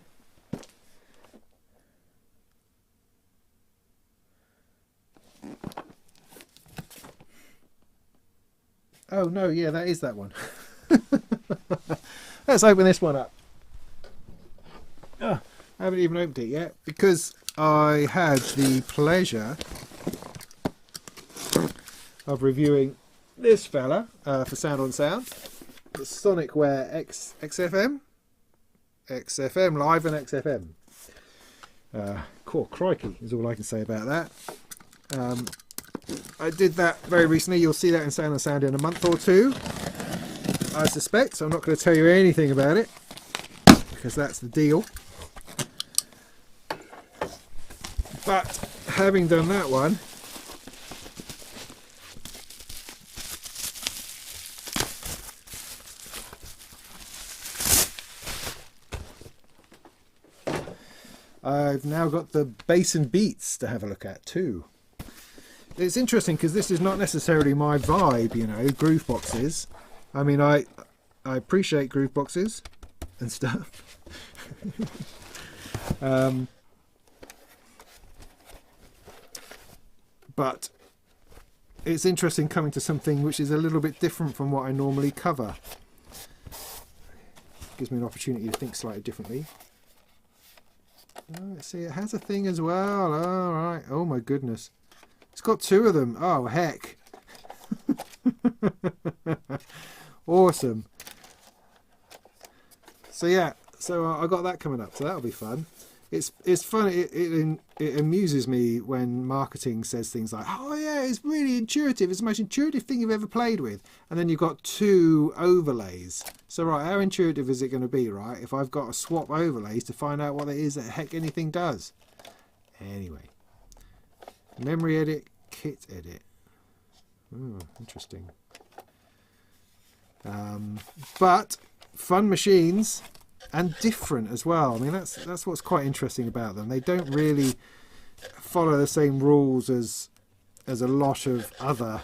S1: Oh no, yeah, that is that one. Let's open this one up. Oh, I haven't even opened it yet because I had the pleasure of reviewing this fella for Sound on Sound, the Sonicware XFM Live and XFM. Cool, crikey is all I can say about that. I did that very recently. You'll see that in Sound on Sound in a month or two, I suspect. So I'm not going to tell you anything about it because that's the deal. But having done that one, I've now got the bass and beats to have a look at too. It's interesting because this is not necessarily my vibe, you know, groove boxes. I mean, I appreciate groove boxes and stuff. But it's interesting coming to something which is a little bit different from what I normally cover. Gives me an opportunity to think slightly differently. Oh, let's see, it has a thing as well. All right. Oh my goodness. It's got 2 of them. Oh, heck. Awesome. So yeah, so I got that coming up. So that'll be fun. It's fun. It amuses me when marketing says things like, oh yeah, it's really intuitive. It's the most intuitive thing you've ever played with. And then you've got 2 overlays. So right, how intuitive is it going to be, right? If I've got to swap overlays to find out what it is that heck anything does. Anyway. Memory edit, kit edit. Oh, interesting. But fun machines and different as well. I mean, that's what's quite interesting about them. They don't really follow the same rules as a lot of other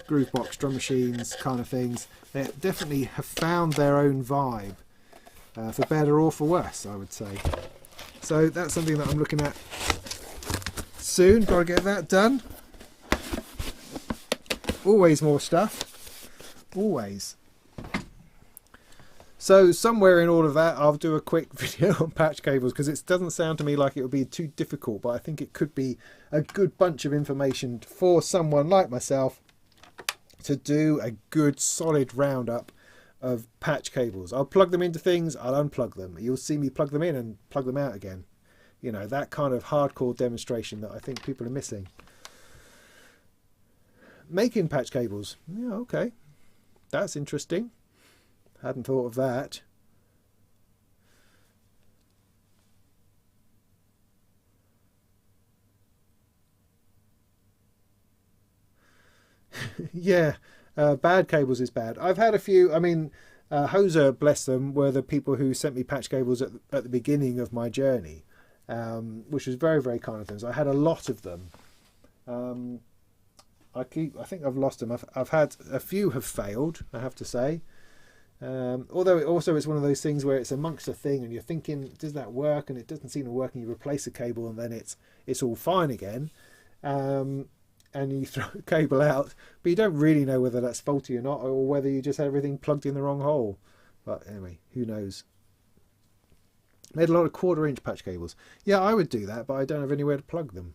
S1: groovebox drum machines kind of things. They definitely have found their own vibe, for better or for worse, I would say. So that's something that I'm looking at soon. Got to get that done. Always more stuff. Always. So somewhere in all of that, I'll do a quick video on patch cables because it doesn't sound to me like it would be too difficult, but I think it could be a good bunch of information for someone like myself to do a good solid roundup of patch cables. I'll plug them into things, I'll unplug them. You'll see me plug them in and plug them out again. You know, that kind of hardcore demonstration that I think people are missing. Making patch cables. Yeah, okay. That's interesting. Hadn't thought of that. Yeah, bad cables is bad. I've had a few. I mean, Hoser, bless them, were the people who sent me patch cables at the beginning of my journey, which was very, very kind of them. So I had a lot of them. I think I've lost them. I've had a few have failed, I have to say. Although it also is one of those things where it's amongst a thing and you're thinking, does that work? And it doesn't seem to work, and you replace the cable and then it's all fine again. And you throw the cable out, but you don't really know whether that's faulty or not, or whether you just had everything plugged in the wrong hole. But anyway, who knows? Made a lot of 1/4 inch patch cables. Yeah, I would do that, but I don't have anywhere to plug them.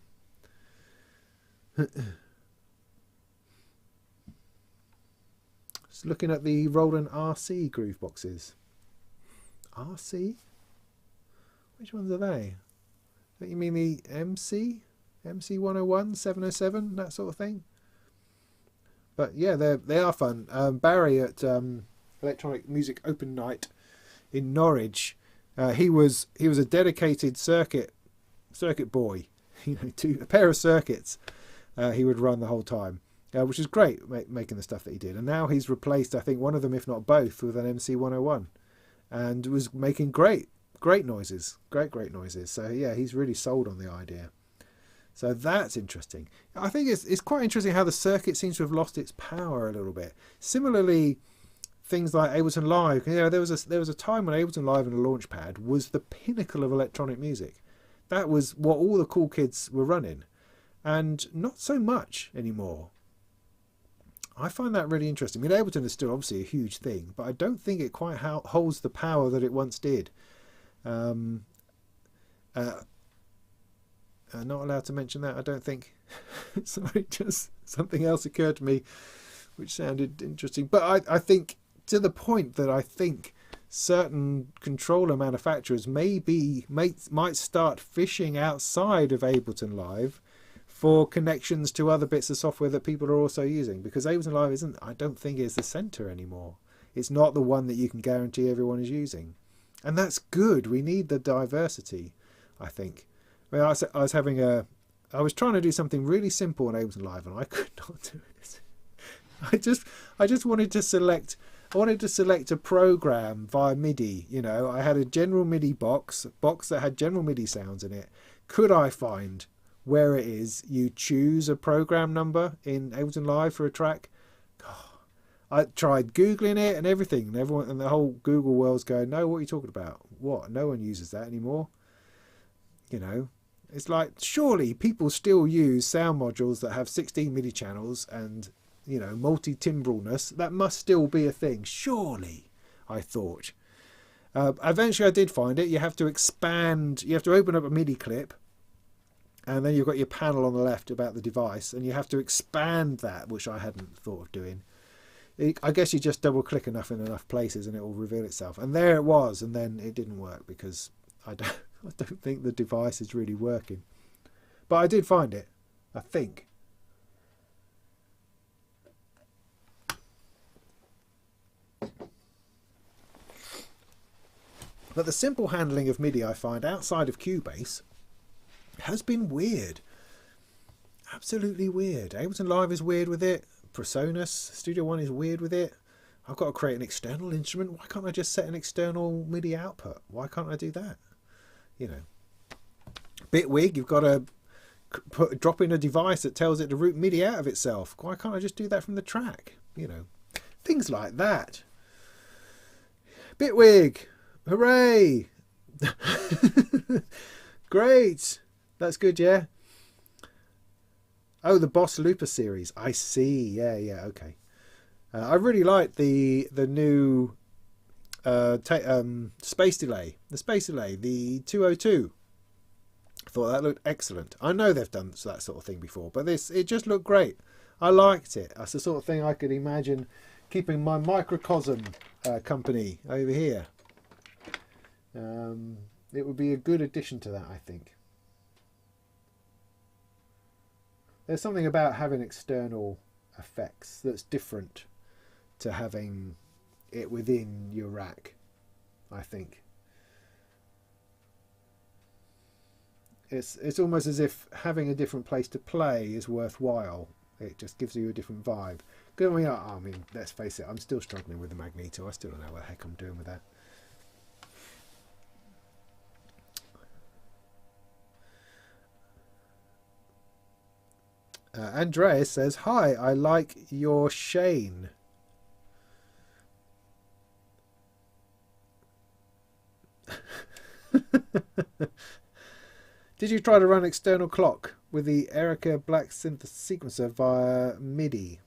S1: Just looking at the Roland RC groove boxes. RC? Which ones are they? Don't you mean the MC? MC 101, 707, that sort of thing? But yeah, they are fun. Barry at Electronic Music Open Night in Norwich, he was a dedicated circuit boy. You know, to a pair of circuits. he would run the whole time, which is great, making the stuff that he did. And now he's replaced, I think, one of them, if not both, with an MC101, and was making great noises, great noises. So yeah, he's really sold on the idea. So that's interesting. I think it's quite interesting how the circuit seems to have lost its power a little bit. Similarly, things like Ableton Live. You know, there was a time when Ableton Live and a Launchpad was the pinnacle of electronic music. That was what all the cool kids were running, and not so much anymore. I find that really interesting. I mean, Ableton is still obviously a huge thing, but I don't think it quite holds the power that it once did. Not allowed to mention that, I don't think. Sorry, just something else occurred to me which sounded interesting. But I think, to the point that I think certain controller manufacturers might start fishing outside of Ableton Live for connections to other bits of software that people are also using, because Ableton Live I don't think is the center anymore. It's not the one that you can guarantee everyone is using, and that's good. We need the diversity, I think. I mean, I was trying to do something really simple in Ableton Live, and I could not do it. I just wanted to select. I wanted to select a program via Midi. You know, I had a general Midi box that had general Midi sounds in it. Could I find where it is you choose a program number in Ableton Live for a track? Oh, I tried Googling it and everything, and the whole Google world's going, no, what are you talking about? What? No one uses that anymore. You know, it's like, surely people still use sound modules that have 16 MIDI channels and, you know, multi-timbralness. That must still be a thing, surely, I thought. Eventually I did find it. You have to expand, you have to open up a MIDI clip, and then you've got your panel on the left about the device, and you have to expand that, which I hadn't thought of doing. I guess you just double click enough in enough places and it will reveal itself. And there it was, and then it didn't work because I don't think the device is really working. But I did find it, I think. But the simple handling of MIDI, I find, outside of Cubase, has been weird. Absolutely weird. Ableton Live is weird with it. PreSonus Studio One is weird with it. I've got to create an external instrument. Why can't I just set an external MIDI output? Why can't I do that? You know, Bitwig, you've got to drop in a device that tells it to route MIDI out of itself. Why can't I just do that from the track? You know, things like that. Bitwig, hooray! Great, that's good, yeah. Oh, the Boss Looper series. I see. Yeah, okay. I really like the new space delay. The space delay, the 202. I thought that looked excellent. I know they've done that sort of thing before, but it just looked great. I liked it. That's the sort of thing I could imagine keeping my microcosm company over here. It would be a good addition to that, I think. There's something about having external effects that's different to having it within your rack, I think. It's almost as if having a different place to play is worthwhile. It just gives you a different vibe. I mean, let's face it, I'm still struggling with the Magneto. I still don't know what the heck I'm doing with that. Andreas says, hi, I like your Shane. Did you try to run external clock with the Erica Black Synth sequencer via Midi?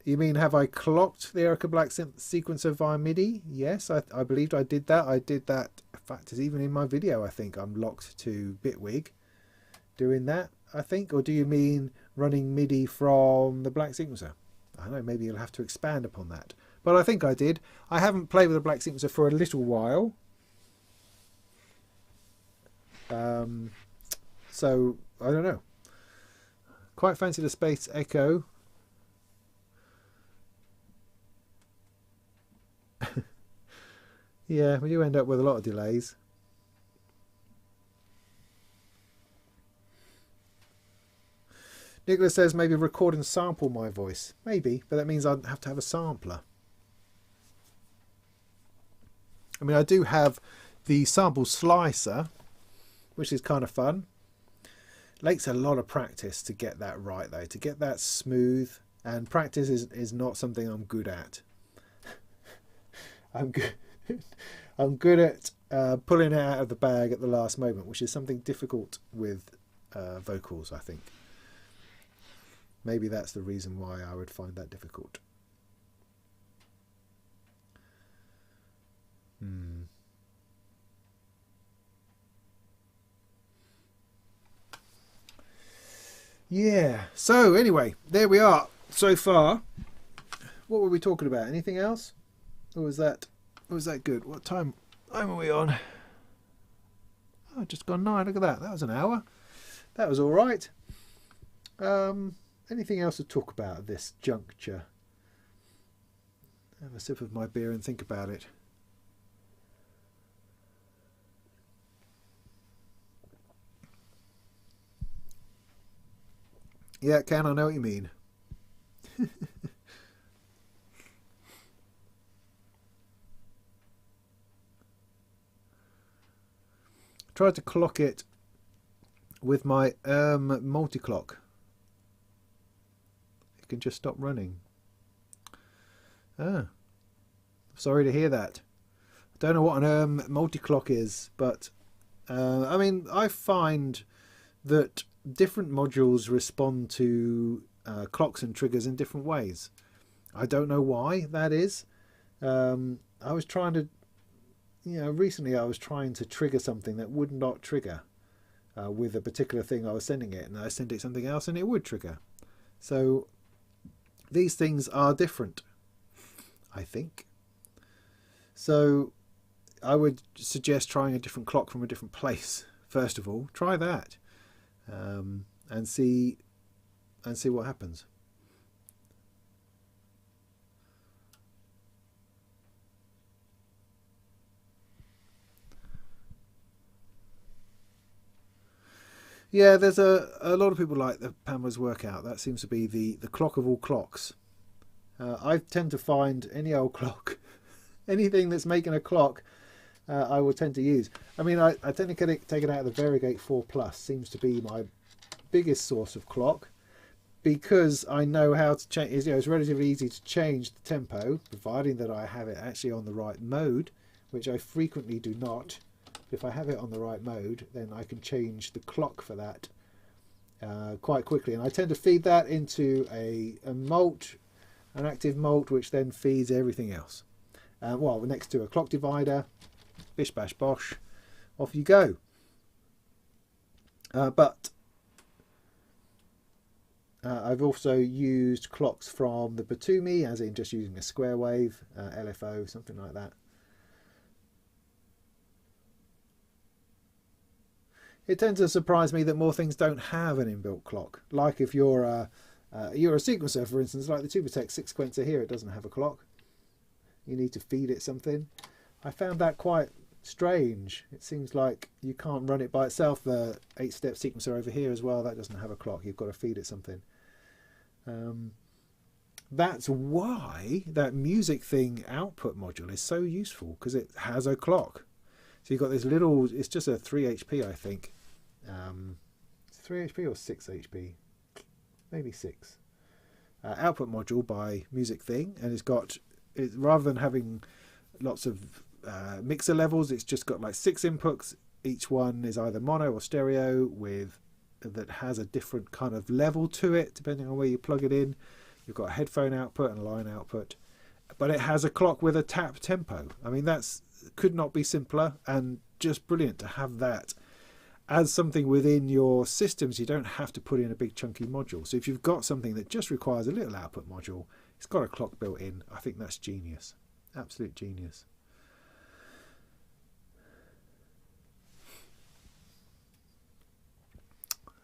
S1: You mean, have I clocked the Erica Black Synth sequencer via Midi? Yes, I believed I did that. I did that. In fact, it's even in my video, I think I'm locked to Bitwig doing that, I think. Or do you mean running Midi from the Black sequencer? I don't know, maybe you'll have to expand upon that. But I think I did. I haven't played with the Black sequencer for a little while. So, I don't know. Quite fancy the Space Echo. Yeah, well, you end up with a lot of delays. Nicholas says maybe record and sample my voice. Maybe, but that means I'd have to have a sampler. I mean, I do have the sample slicer, which is kind of fun. Takes a lot of practice to get that right, though, to get that smooth. And practice is not something I'm good at. I'm good at pulling it out of the bag at the last moment, which is something difficult with vocals, I think. Maybe that's the reason why I would find that difficult. Yeah, so anyway, there we are so far. What were we talking about? Anything else? Or was that good? What time are we on? Oh, just gone 9. Look at that. That was an hour. That was all right. Anything else to talk about at this juncture? Have a sip of my beer and think about it. Yeah, Ken, I know what you mean. Tried to clock it with my multi-clock. It can just stop running. Ah, sorry to hear that. I don't know what an multi-clock is, but I mean, I find that different modules respond to clocks and triggers in different ways. I don't know why that is. I was trying to, recently I was trying to trigger something that would not trigger with a particular thing I was sending it, and I sent it something else and it would trigger. So these things are different, I think. So I would suggest trying a different clock from a different place. First of all, try that. And see what happens. Yeah, there's a lot of people like the Pamela's workout. That seems to be the clock of all clocks. I tend to find any old clock, anything that's making a clock, I will tend to use. I mean, I tend to take it out of the Behringer 4 Plus. Seems to be my biggest source of clock, because I know how to change. It's relatively easy to change the tempo, providing that I have it actually on the right mode, which I frequently do not. If I have it on the right mode, then I can change the clock for that quite quickly, and I tend to feed that into an active mult, which then feeds everything else. Well, next to a clock divider, bish bash bosh, off you go. But I've also used clocks from the Batumi, as in just using a square wave, LFO, something like that. It tends to surprise me that more things don't have an inbuilt clock. Like if you're a sequencer, for instance, like the Tubatech sequencer here, it doesn't have a clock. You need to feed it something. I found that quite strange. It seems like you can't run it by itself. The 8-step sequencer over here as well, that doesn't have a clock. You've got to feed it something. That's why that music thing output module is so useful, because it has a clock. So you've got this little, it's just a 3 HP, I think. 3 HP or 6 HP? Maybe 6. Output module by Music Thing, and it's got, rather than having lots of mixer levels, it's just got like 6 inputs. Each one is either mono or stereo, that has a different kind of level to it depending on where you plug it in. You've got a headphone output and a line output, but it has a clock with a tap tempo. I mean, could not be simpler, and just brilliant to have that as something within your systems. You don't have to put in a big chunky module. So if you've got something that just requires a little output module, it's got a clock built in. I think that's genius. Absolute genius.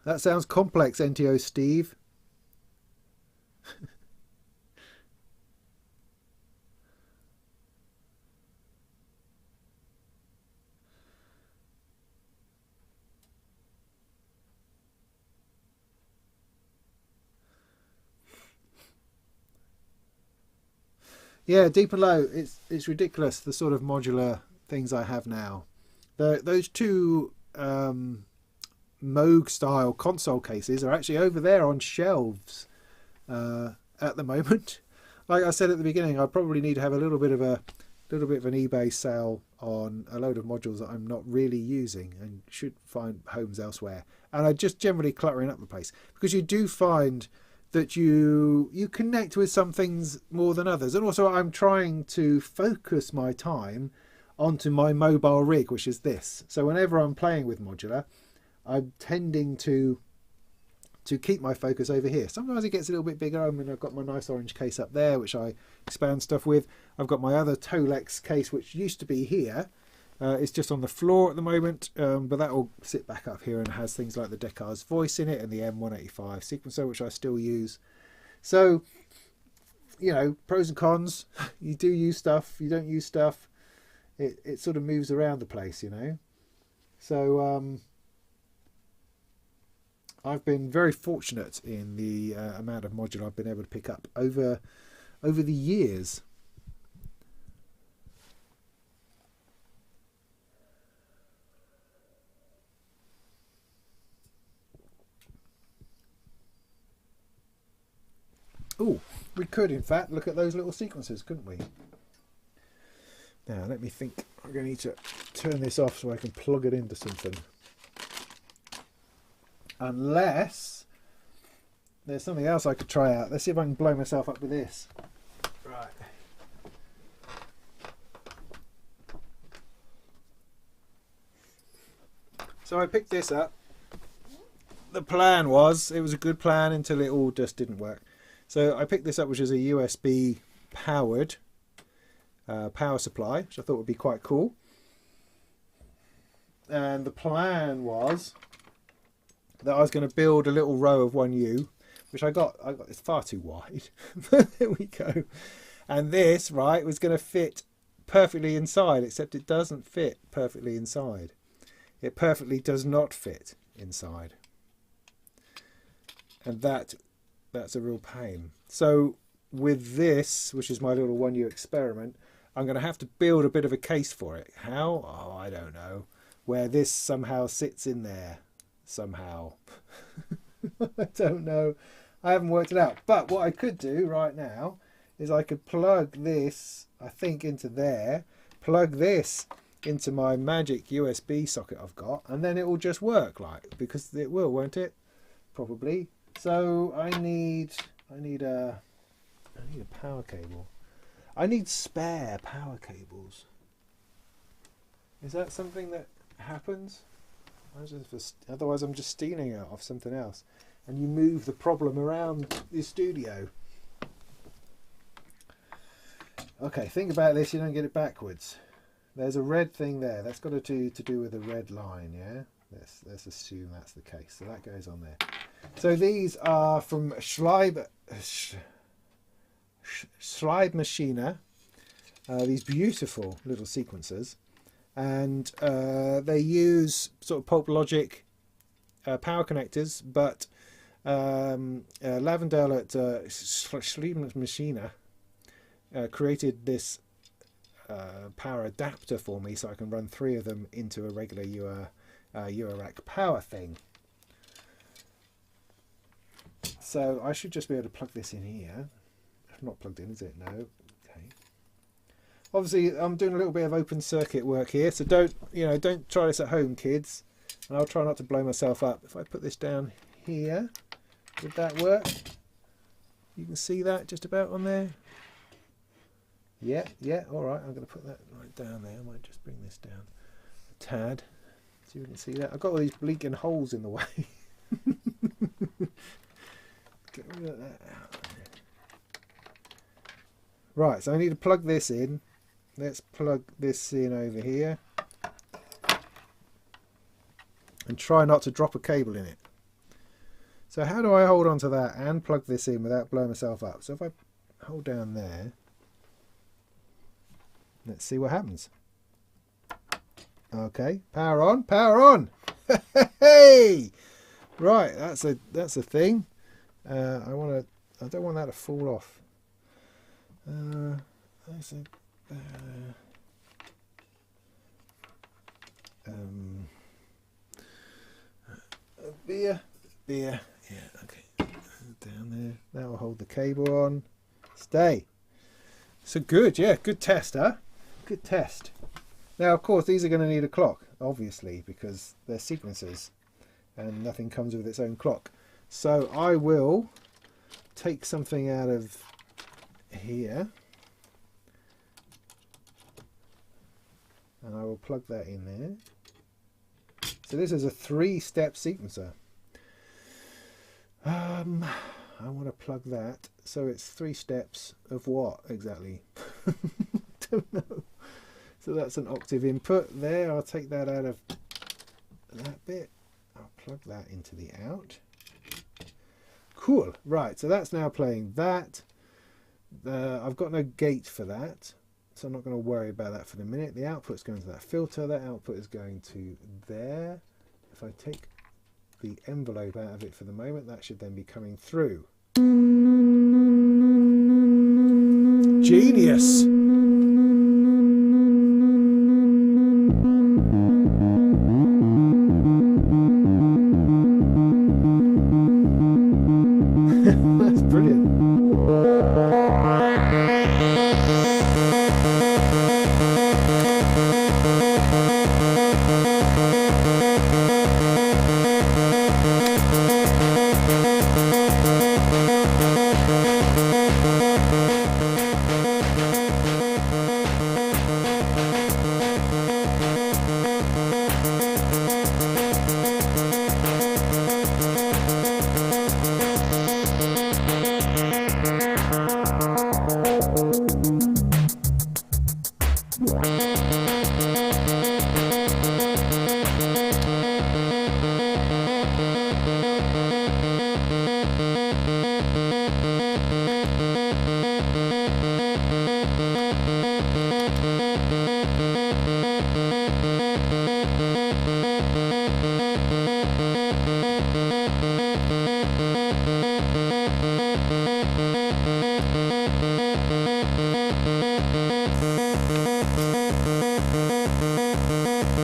S1: That sounds complex, NTO Steve. Yeah, deep and low. It's ridiculous the sort of modular things I have now. Those two Moog style console cases are actually over there on shelves at the moment. Like I said at the beginning, I probably need to have a little bit of an eBay sale on a load of modules that I'm not really using and should find homes elsewhere. And I just generally cluttering up the place, because you do find that you connect with some things more than others. And also I'm trying to focus my time onto my mobile rig, which is this. So whenever I'm playing with modular, I'm tending to keep my focus over here. Sometimes it gets a little bit bigger. I mean, I've got my nice orange case up there, which I expand stuff with. I've got my other Tolex case, which used to be here. It's just on the floor at the moment, but that will sit back up here and has things like the Decars voice in it and the M185 sequencer, which I still use. So, you know, pros and cons. You do use stuff, you don't use stuff. It sort of moves around the place, you know. So I've been very fortunate in the amount of modular I've been able to pick up over the years. Oh, we could in fact look at those little sequences, couldn't we? Now let me think. I'm going to need to turn this off so I can plug it into something. Unless there's something else I could try out. Let's see if I can blow myself up with this. Right. So I picked this up. The plan was, it was a good plan until it all just didn't work. So I picked this up, which is a USB powered power supply, which I thought would be quite cool. And the plan was that I was going to build a little row of 1U, which I got it's far too wide. There we go. And this, right, was going to fit perfectly inside, except it doesn't fit perfectly inside. It perfectly does not fit inside. And that's a real pain. So with this, which is my little 1U experiment, I'm going to have to build a bit of a case for it. How? Oh, I don't know. Where this somehow sits in there. Somehow. I don't know. I haven't worked it out. But what I could do right now is I could plug this, I think, into there. Plug this into my magic USB socket I've got. And then it will just work, like, because it will, won't it? Probably. So I need a power cable. I need spare power cables. Is that something that happens? Otherwise I'm just stealing it off something else. And you move the problem around the studio. Okay, think about this, you don't get it backwards. There's a red thing there. That's got to do with a red line, yeah? Let's assume that's the case. So that goes on there. So these are from Schleibmaschine. These beautiful little sequencers. And they use sort of Pulp Logic power connectors, but Lavendale at Schleibmaschine created this power adapter for me, so I can run 3 of them into a regular Eurorack power thing. So I should just be able to plug this in here. Not plugged in, is it? No. Okay. Obviously, I'm doing a little bit of open circuit work here, so don't try this at home, kids. And I'll try not to blow myself up. If I put this down here, would that work? You can see that just about on there. Yeah. All right. I'm going to put that right down there. I might just bring this down a tad, so you can see that. I've got all these blinking holes in the way. Get rid of that out. Right, so I need to plug this in. Let's plug this in over here. And try not to drop a cable in it. So how do I hold on to that and plug this in without blowing myself up? So if I hold down there, let's see what happens. Okay, power on, power on. Hey! Right, that's a thing. I don't want that to fall off. That's a, beer, yeah, okay, down there. That will hold the cable on. Stay. So good, yeah, good test, huh? Good test. Now, of course, these are going to need a clock, obviously, because they're sequencers, and nothing comes with its own clock. So I will take something out of here, and I will plug that in there. So this is a 3-step sequencer. I want to plug that. So it's 3 steps of what exactly? Don't know. So that's an octave input there. I'll take that out of that bit. I'll plug that into the out. Cool. Right. So that's now playing that. I've got no gate for that, so I'm not going to worry about that for the minute. The output's going to that filter. That output is going to there. If I take the envelope out of it for the moment, that should then be coming through. Genius! That's brilliant.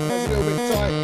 S1: That's a little bit tight.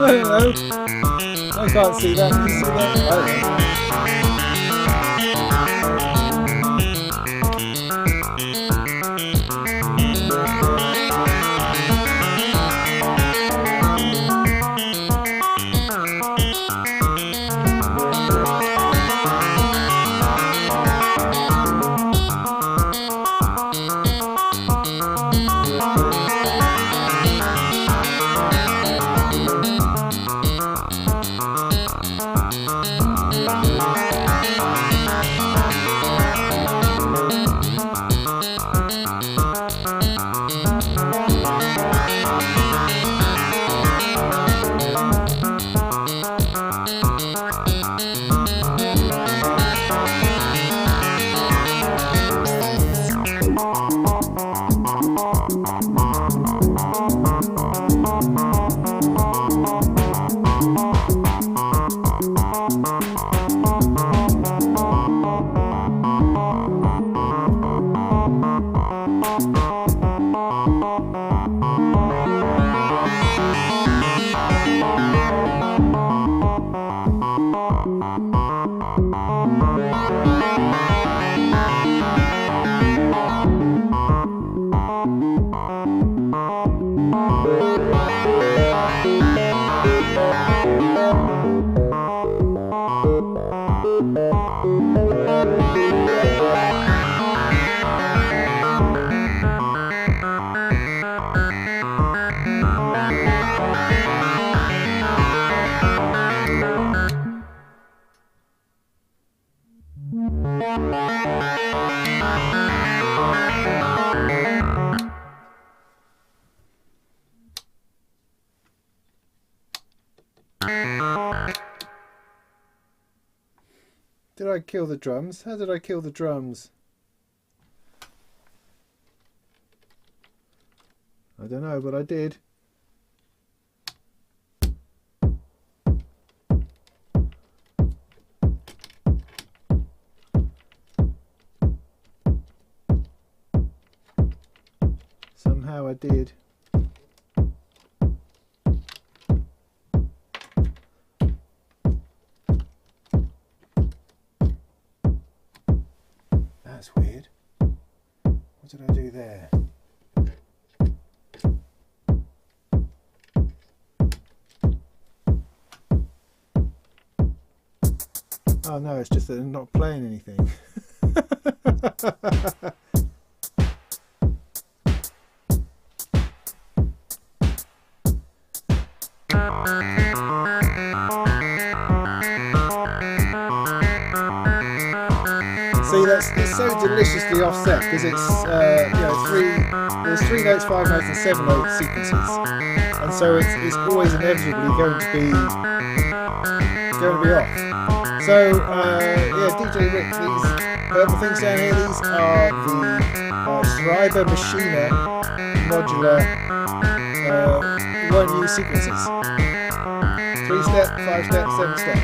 S1: I don't know. I can't see that. Can you see that? I don't know. Did I kill the drums? How did I kill the drums? I don't know, but I did. Somehow I did. That's weird. What did I do there? Oh no, it's just that I'm not playing anything. See, it's so deliciously offset because it's you know, there's 3 notes, 5 notes, and 7 note sequences, and so it's always inevitably going to be off. So yeah, DJ Rick, these purple things down here, these are the Schreiber Machina modular 1U sequences. 3-step, 5-step, 7-step.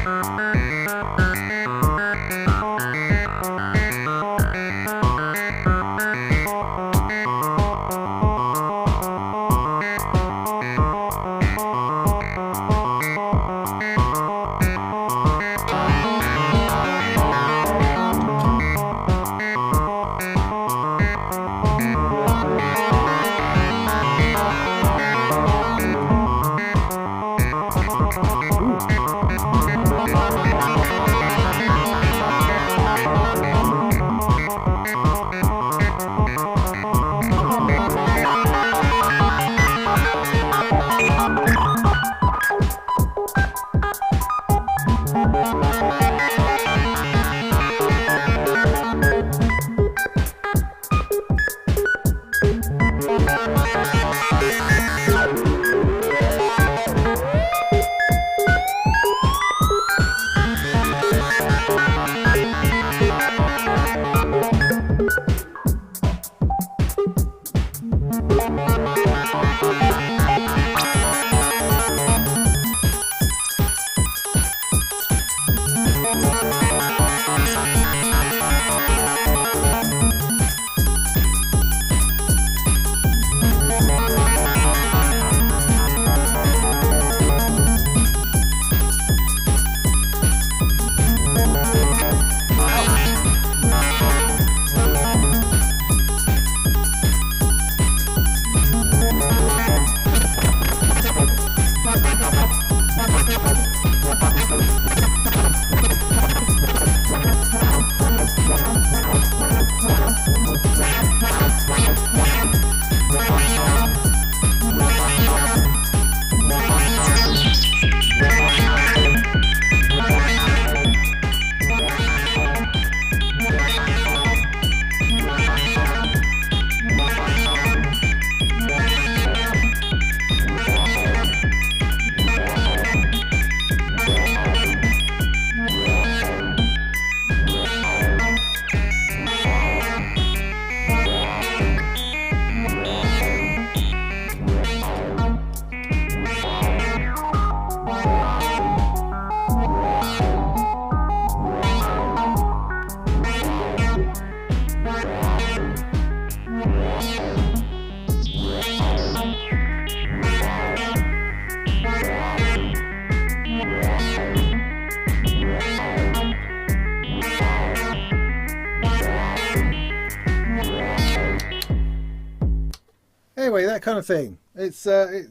S1: Anyway, that kind of thing. It's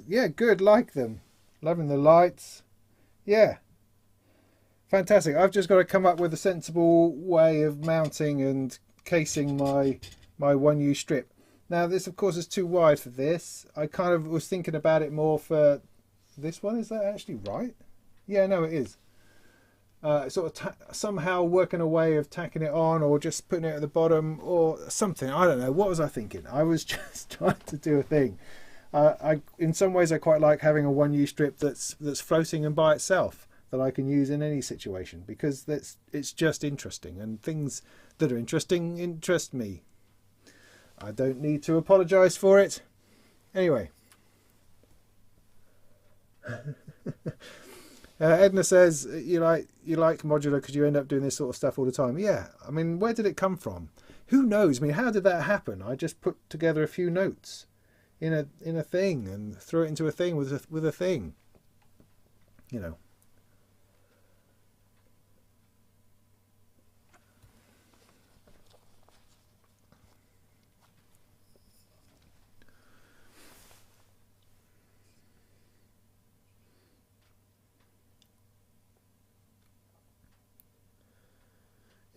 S1: yeah, good. Like them, loving the lights. Yeah, fantastic. I've just got to come up with a sensible way of mounting and casing my 1U strip. Now this, of course, is too wide for this. I kind of was thinking about it more for this one. Is that actually right? Yeah, no, it is. Sort of somehow working a way of tacking it on, or just putting it at the bottom, or something. I don't know. What was I thinking? I was just trying to do a thing. In some ways, I quite like having a 1U strip that's floating and by itself, that I can use in any situation, because it's just interesting, and things that are interesting interest me. I don't need to apologise for it. Anyway. Edna says you like modular because you end up doing this sort of stuff all the time. Yeah, I mean, where did it come from? Who knows? I mean, how did that happen? I just put together a few notes in a thing and threw it into a thing with a thing. You know.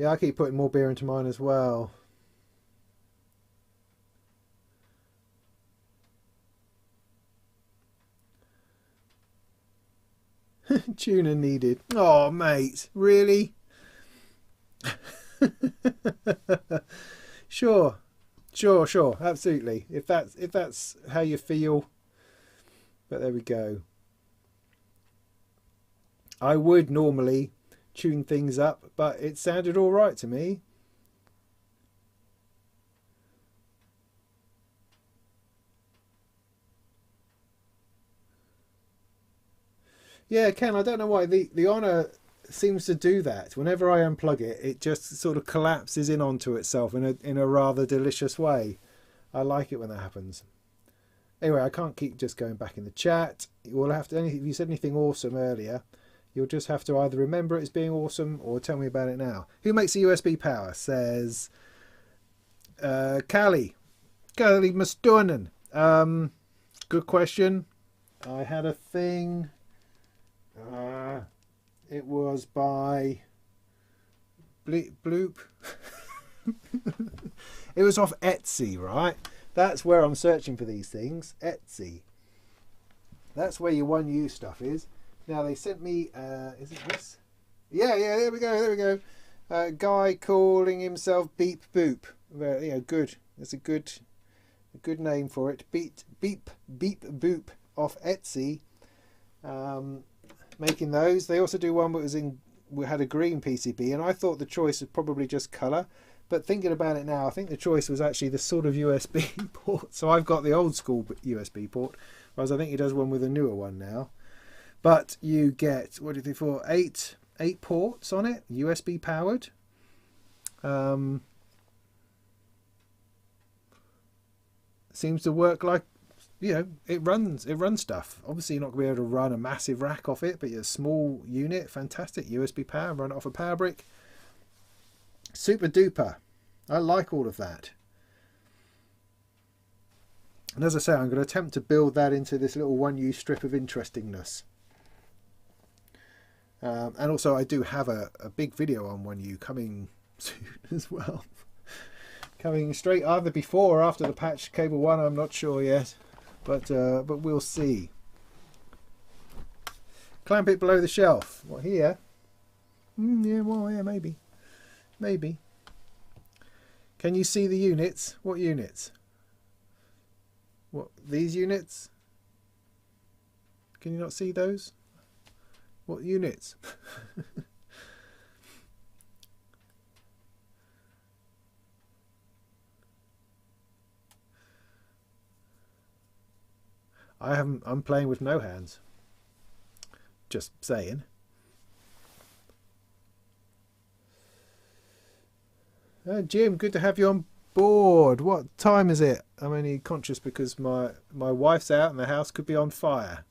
S1: Yeah, I keep putting more beer into mine as well. Tuner needed. Oh, mate, really? Sure, absolutely. If that's how you feel. But there we go. I would normally tune things up, but it sounded all right to me. Yeah, Ken, I don't know why the Honor seems to do that. Whenever I unplug it, it just sort of collapses in onto itself in a rather delicious way. I like it when that happens. Anyway, I can't keep just going back in the chat. You'll have to, if you said anything awesome earlier, you'll just have to either remember it as being awesome or tell me about it now. Who makes a USB power? Says Callie Mustonen. Good question. I had a thing. It was by Bloop. It was off Etsy, right? That's where I'm searching for these things. Etsy. That's where your 1U stuff is. Now they sent me, is it this? Yeah, there we go. Guy calling himself Beep Boop. Good. That's a good name for it. Beep Boop off Etsy. Making those. They also do one that had a green PCB, and I thought the choice was probably just colour. But thinking about it now, I think the choice was actually the sort of USB port. So I've got the old school USB port, whereas I think he does one with a newer one now. But you get, what do you think for, eight ports on it, USB powered. Seems to work like, it runs stuff. Obviously you're not going to be able to run a massive rack off it, but a small unit, fantastic USB power, run it off a power brick. Super duper. I like all of that. And as I say, I'm going to attempt to build that into this little 1U strip of interestingness. And also I do have a big video on 1U coming soon as well. Coming straight either before or after the patch cable 1, I'm not sure yet. But we'll see. Clamp it below the shelf. What, here? Yeah, well, yeah, maybe. Can you see the units? What units? What, these units? Can you not see those? What units? I'm playing with no hands. Just saying. Jim, good to have you on board. What time is it? I'm only conscious because my wife's out and the house could be on fire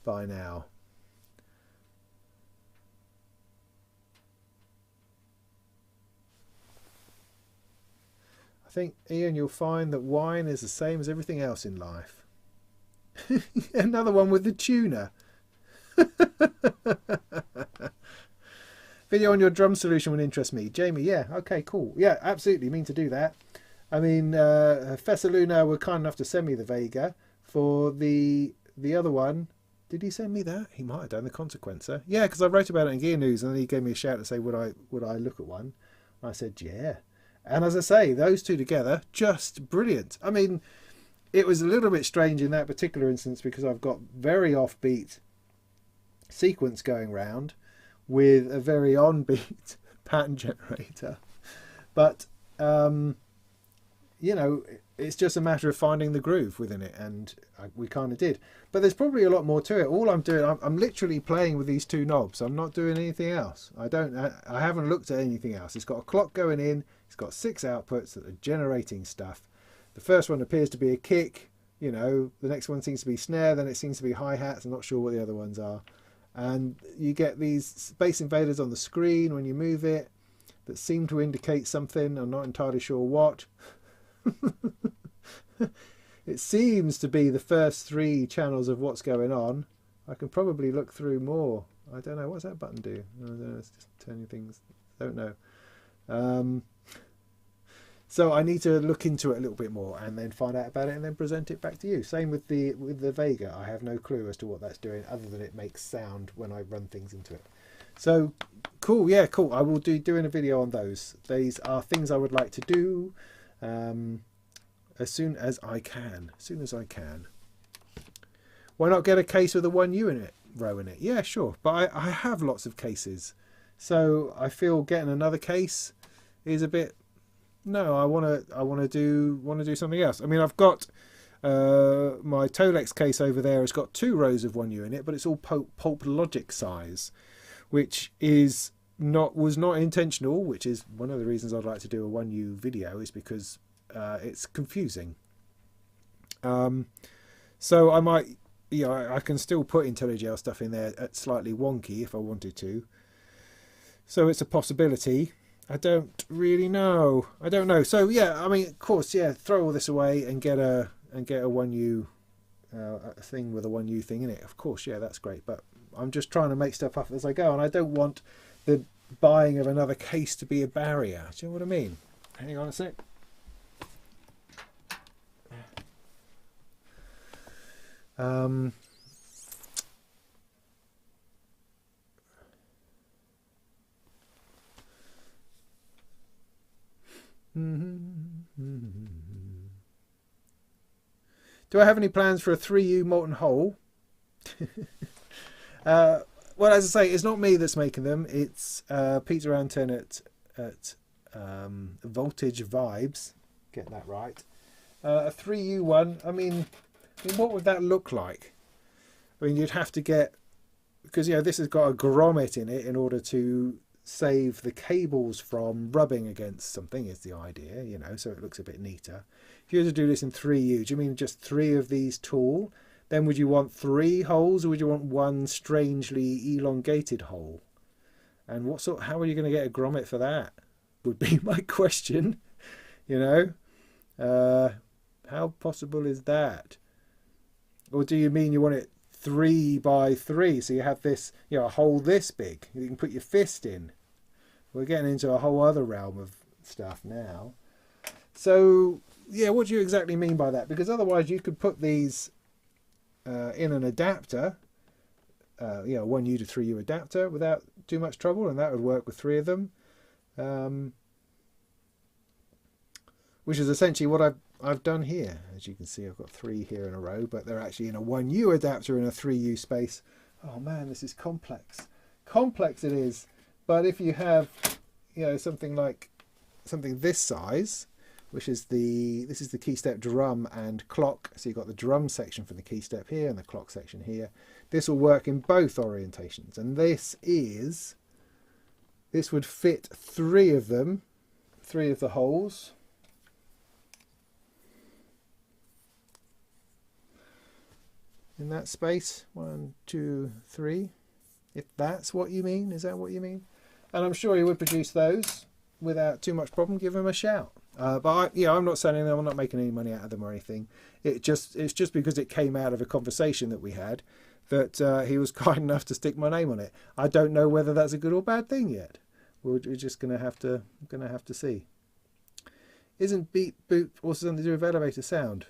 S1: by now. I think, Ian, you'll find that wine is the same as everything else in life. Another one with the tuner. Video on your drum solution would interest me. Jamie, yeah, okay, cool. Yeah, absolutely, mean to do that. I mean, Fessaluna were kind enough to send me the Vega. For the other one, did he send me that? He might have done, the Consequencer. Yeah, because I wrote about it in Gear News, and then he gave me a shout to say, would I look at one? And I said, yeah. And as I say, those two together, just brilliant. I mean, it was a little bit strange in that particular instance because I've got very offbeat sequence going round with a very onbeat pattern generator. But, you know, it's just a matter of finding the groove within it, and we kind of did. But there's probably a lot more to it. All I'm doing, I'm literally playing with these two knobs. I'm not doing anything else. I haven't looked at anything else. It's got a clock going in. It's got 6 outputs that are generating stuff. The first one appears to be a kick. You know, the next one seems to be snare. Then it seems to be hi-hats. I'm not sure what the other ones are. And you get these Space Invaders on the screen when you move it that seem to indicate something. I'm not entirely sure what. It seems to be the first 3 channels of what's going on. I can probably look through more. I don't know. What's that button do? I don't know. It's just turning things. I don't know. So I need to look into it a little bit more and then find out about it and then present it back to you. Same with the Vega. I have no clue as to what that's doing other than it makes sound when I run things into it. So cool. Yeah, cool. I will be doing a video on those. These are things I would like to do as soon as I can. As soon as I can. Why not get a case with a 1U in it, row in it? Yeah, sure. But I have lots of cases. So I feel getting another case is a bit... No, I want to do something else. I mean, I've got my Tolex case over there has got 2 rows of 1U in it, but it's all Pulp Logic size, which was not intentional, which is one of the reasons I'd like to do a 1U video, is because it's confusing. So I might, you know, I can still put IntelliGel stuff in there at slightly wonky if I wanted to. So it's a possibility. I don't really know. I don't know. So yeah, I mean, of course, yeah, throw all this away and get a 1U thing with a 1U thing in it. Of course, yeah, that's great. But I'm just trying to make stuff up as I go, and I don't want the buying of another case to be a barrier. Do you know what I mean? Hang on a sec. Do I have any plans for a 3U molten hole? Well, as I say, it's not me that's making them. It's Peter Anton at Voltage Vibes. Get that right. A 3U one. I mean, what would that look like? I mean, you'd have to get, because, you know, this has got a grommet in it in order to save the cables from rubbing against something, is the idea, you know, so it looks a bit neater. If you were to do this in 3U, do you mean just 3 of these tall? Then would you want 3 holes, or would you want 1 strangely elongated hole? And how are you going to get a grommet for that? Would be my question, you know. How possible is that? Or do you mean you want it 3 by 3, so you have this, you know, a hole this big you can put your fist in? We're getting into a whole other realm of stuff now. So yeah, what do you exactly mean by that? Because otherwise you could put these in an adapter, you know, 1U to 3U adapter without too much trouble, and that would work with 3 of them, which is essentially what I've done here. As you can see, I've got 3 here in a row, but they're actually in a 1U adapter in a 3U space. Oh man, this is complex. Complex it is. But if you have, you know, something this size, which is this is the key step drum and clock. So you've got the drum section for the key step here and the clock section here. This will work in both orientations. And this would fit 3 of them, 3 of the holes. In that space, 1, 2, 3. If that's what you mean, is that what you mean? And I'm sure he would produce those without too much problem. Give him a shout. I'm not selling them. I'm not making any money out of them or anything. It's just because it came out of a conversation that we had that he was kind enough to stick my name on it. I don't know whether that's a good or bad thing yet. We're just gonna have to see. Isn't beep boop also something to do with elevator sound?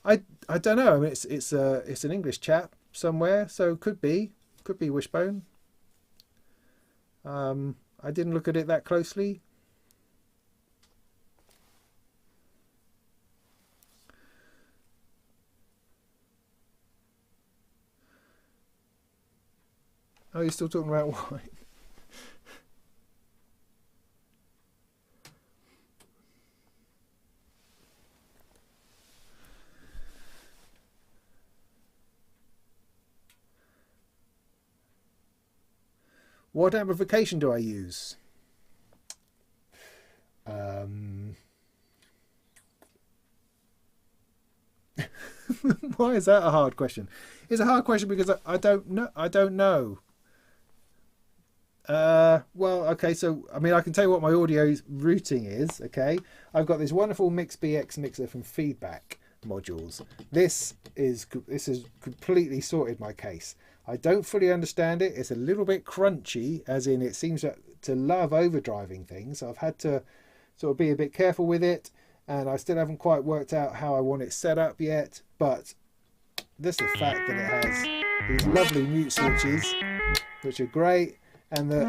S1: I don't know. I mean, it's an English chap somewhere, so could be Wishbone. I didn't look at it that closely. Oh, you're still talking about wine. What amplification do I use? Why is that a hard question? It's a hard question because I don't know. I don't know. Well, okay, so I mean, I can tell you what my audio routing is. Okay, I've got this wonderful Mix BX mixer from Feedback Modules. This has completely sorted my case. I don't fully understand it. It's a little bit crunchy, as in it seems to love overdriving things. So I've had to sort of be a bit careful with it, and I still haven't quite worked out how I want it set up yet. But this is the fact that it has these lovely mute switches, which are great, and that,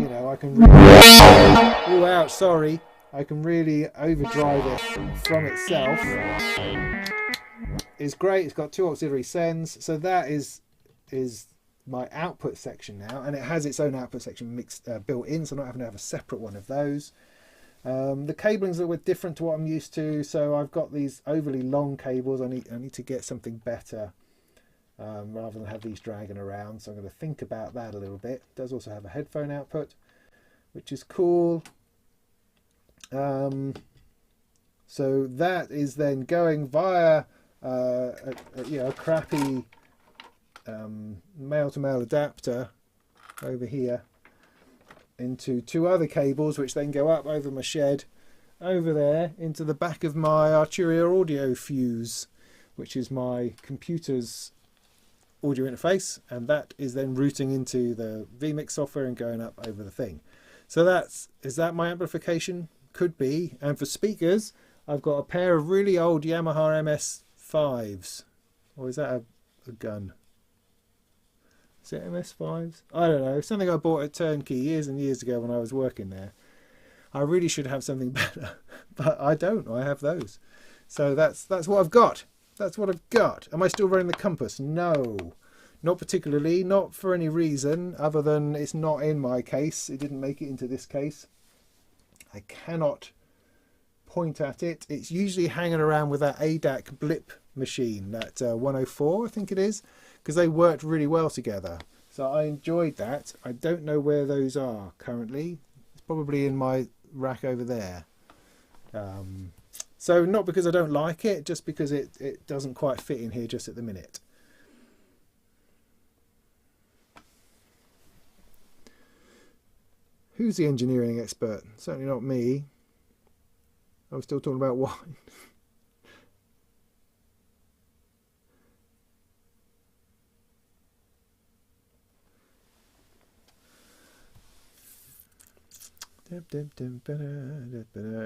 S1: you know, I can really, oh ouch, sorry, I can really overdrive it from itself. It's great. It's got 2 auxiliary sends, so that is my output section now, and it has its own output section built in, so I'm not having to have a separate one of those. The cabling's a little bit different to what I'm used to, so I've got these overly long cables. I need to get something better rather than have these dragging around, so I'm going to think about that a little bit. It does also have a headphone output, which is cool. So that is then going via a crappy male-to-male adapter over here into 2 other cables, which then go up over my shed over there into the back of my Arturia audio fuse, which is my computer's audio interface, and that is then routing into the vMix software and going up over the thing. So is that my amplification? Could be. And for speakers, I've got a pair of really old Yamaha MS5s, or is that a gun? Is it MS5s? I don't know. Something I bought at Turnkey years and years ago when I was working there. I really should have something better, but I don't. I have those. So that's what I've got. That's what I've got. Am I still running the Compass? No, not particularly. Not for any reason other than it's not in my case. It didn't make it into this case. I cannot point at it. It's usually hanging around with that ADAC blip machine, that 104, I think it is, because they worked really well together. So I enjoyed that. I don't know where those are currently. It's probably in my rack over there. So not because I don't like it, just because it doesn't quite fit in here just at the minute. Who's the engineering expert? Certainly not me. I was still talking about wine.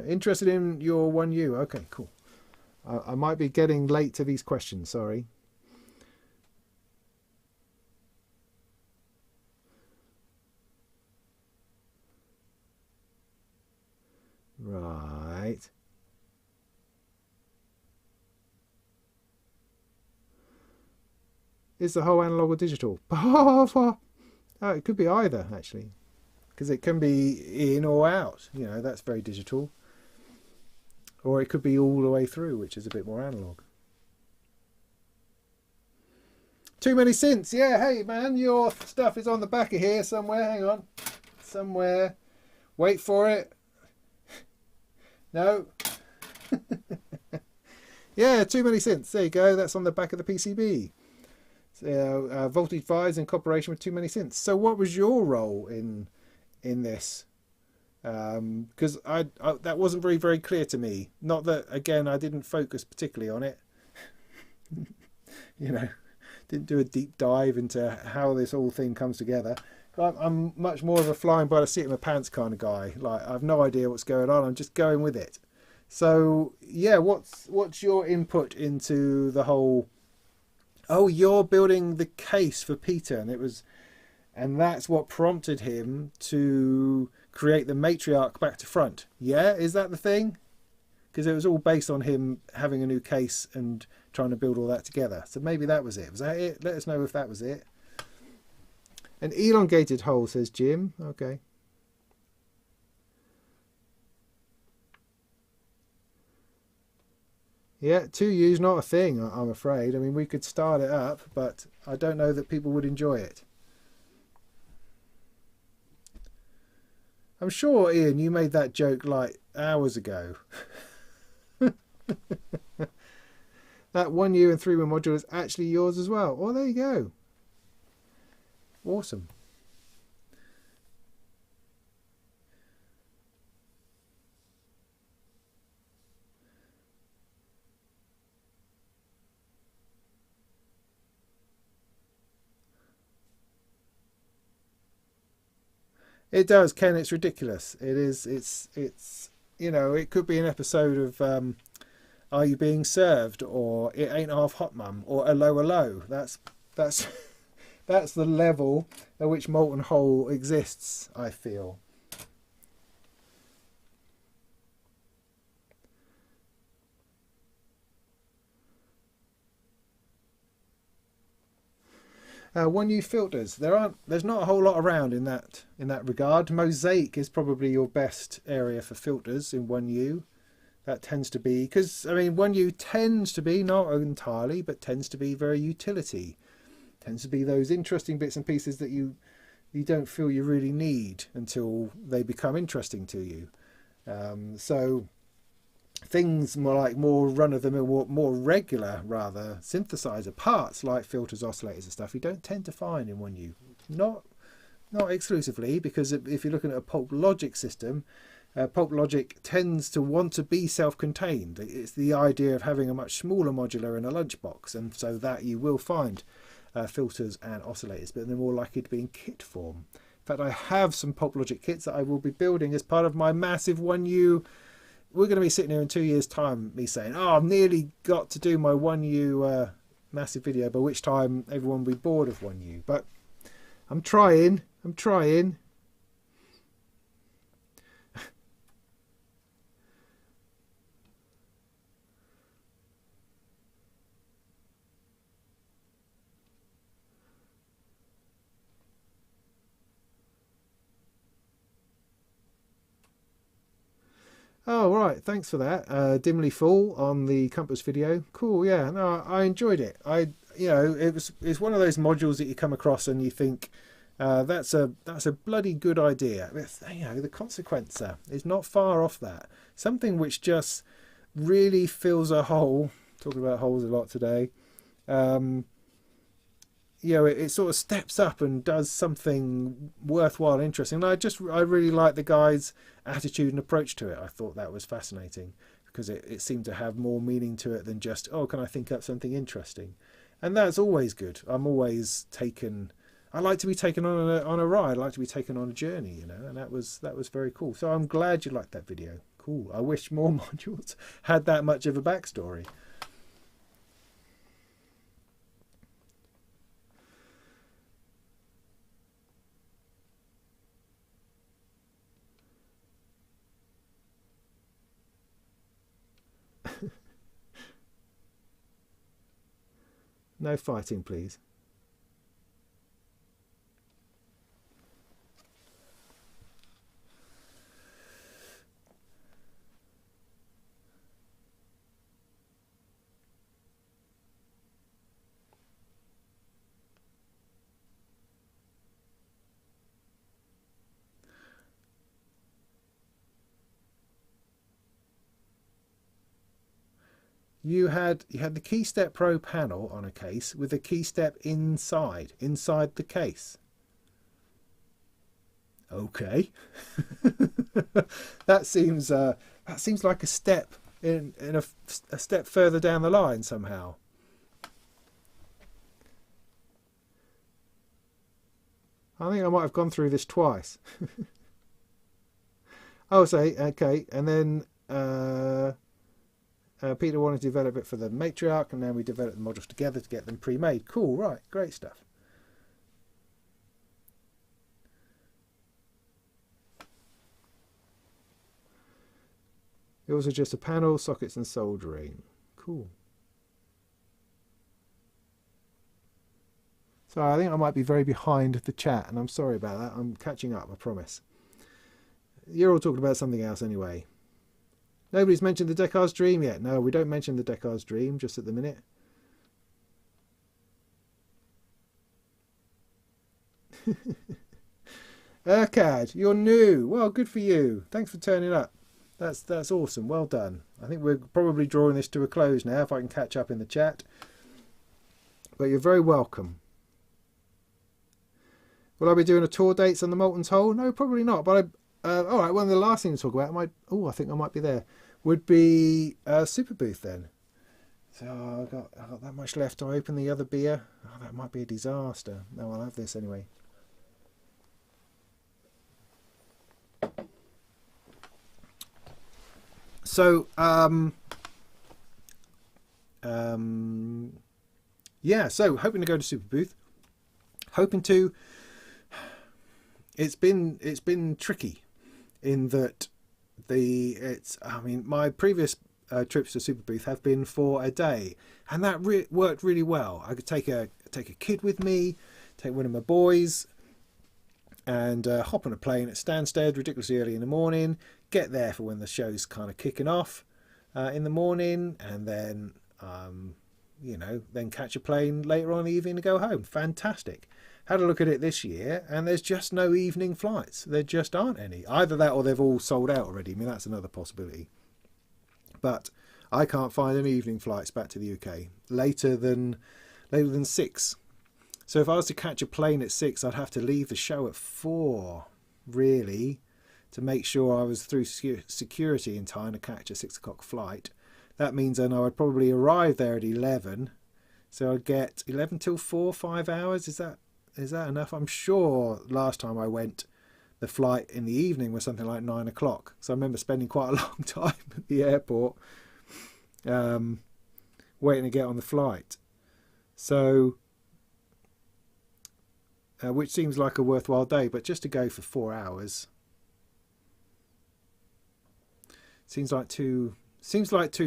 S1: Interested in your 1U? Okay, cool. I might be getting late to these questions, sorry. Right. Is the whole analog or digital? Oh, it could be either, actually. Because it can be in or out, you know, that's very digital. Or it could be all the way through, which is a bit more analog. Too many synths. Yeah, hey man, your stuff is on the back of here somewhere. Hang on. Somewhere. Wait for it. No. Yeah, too many synths. There you go. That's on the back of the PCB. So, voltage vibes in cooperation with too many synths. So what was your role in this? because that wasn't very clear to me. Not that, again, I didn't focus particularly on it. You know, didn't do a deep dive into how this whole thing comes together. I'm much more of a flying by the seat of my pants kind of guy. Like, I've no idea what's going on. I'm just going with it. So yeah, what's your input into the whole? Oh, you're building the case for Peter, and that's what prompted him to create the matriarch back to front. Yeah, is that the thing? Because it was all based on him having a new case and trying to build all that together. So maybe that was it. Was that it? Let us know if that was it. An elongated hole, says Jim. Okay. Yeah, 2U's not a thing, I'm afraid. I mean, we could start it up, but I don't know that people would enjoy it. I'm sure, Ian, you made that joke like hours ago. That 1U and 3-wheel module is actually yours as well. Oh, there you go. Awesome. It does, Ken. It's ridiculous. It is. It's. You know, it could be an episode of Are You Being Served, or It Ain't Half Hot Mum, or A Low a Low. That's that's the level at which Molten Hole exists, I feel. One U filters. There's not a whole lot around in that regard. Mosaic is probably your best area for filters in 1U. That tends to be, because I mean 1U tends to be, not entirely, but tends to be very utility. Tends to be those interesting bits and pieces that you don't feel you really need until they become interesting to you. So things more run of the mill, more regular rather synthesizer parts like filters, oscillators and stuff you don't tend to find in 1U. Not exclusively, because if you're looking at a Pulp Logic system, Pulp Logic tends to want to be self-contained. It's the idea of having a much smaller modular in a lunchbox, and so that you will find filters and oscillators, but they're more likely to be in kit form. In fact, I have some Pulp Logic kits that I will be building as part of my massive 1U. We're going to be sitting here in 2 years' time, me saying, oh, I've nearly got to do my 1U massive video, by which time everyone will be bored of 1U. But I'm trying. Oh, right. Thanks for that. Dimly Full on the Compass video. Cool. Yeah. No, I enjoyed it. It's one of those modules that you come across and you think that's a bloody good idea. The consequencer is not far off that. Something which just really fills a hole. Talking about holes a lot today. It sort of steps up and does something worthwhile, interesting. And I really like the guy's attitude and approach to it. I thought that was fascinating, because it seemed to have more meaning to it than just, oh, can I think up something interesting? And that's always good. I'm always taken. I like to be taken on a ride. I like to be taken on a journey, and that was very cool. So I'm glad you liked that video. Cool. I wish more modules had that much of a backstory. No fighting, please. You had the KeyStep Pro panel on a case with a KeyStep inside the case. Okay. that seems like a step in a step further down the line somehow. I think I might have gone through this twice. Oh, say okay, and then Peter wanted to develop it for the matriarch, and then we developed the modules together to get them pre-made. Cool, right, great stuff. It was just a panel, sockets and soldering. Cool. So I think I might be very behind the chat, and I'm sorry about that. I'm catching up, I promise. You're all talking about something else anyway. Nobody's mentioned the Descartes Dream yet. No, we don't mention the Descartes Dream just at the minute. Urcad, you're new. Well, good for you. Thanks for turning up. That's awesome. Well done. I think we're probably drawing this to a close now, if I can catch up in the chat. But you're very welcome. Will I be doing a tour dates on the Molten Hole? No, probably not. But all right, one of the last things to talk about, I think I might be there, would be Superbooth then. So I've got that much left to open the other beer. Oh, that might be a disaster. No, I'll have this anyway. So, yeah, so hoping to go to Superbooth. Hoping to. It's been tricky in that my previous trips to Superbooth have been for a day, and that worked really well. I could take a kid with me, take one of my boys, and hop on a plane at Stansted ridiculously early in the morning, get there for when the show's kind of kicking off in the morning, and then then catch a plane later on in the evening to go home. Fantastic. Had a look at it this year, and there's just no evening flights. There just aren't any. Either that or they've all sold out already. I mean, that's another possibility. But I can't find any evening flights back to the UK later than 6. So if I was to catch a plane at 6, I'd have to leave the show at 4, really, to make sure I was through security in time to catch a 6 o'clock flight. That means then I would probably arrive there at 11. So I'd get 11 till 4, 5 hours. Is that enough? I'm sure last time I went, the flight in the evening was something like 9 o'clock. So I remember spending quite a long time at the airport waiting to get on the flight. So, which seems like a worthwhile day, but just to go for 4 hours seems like too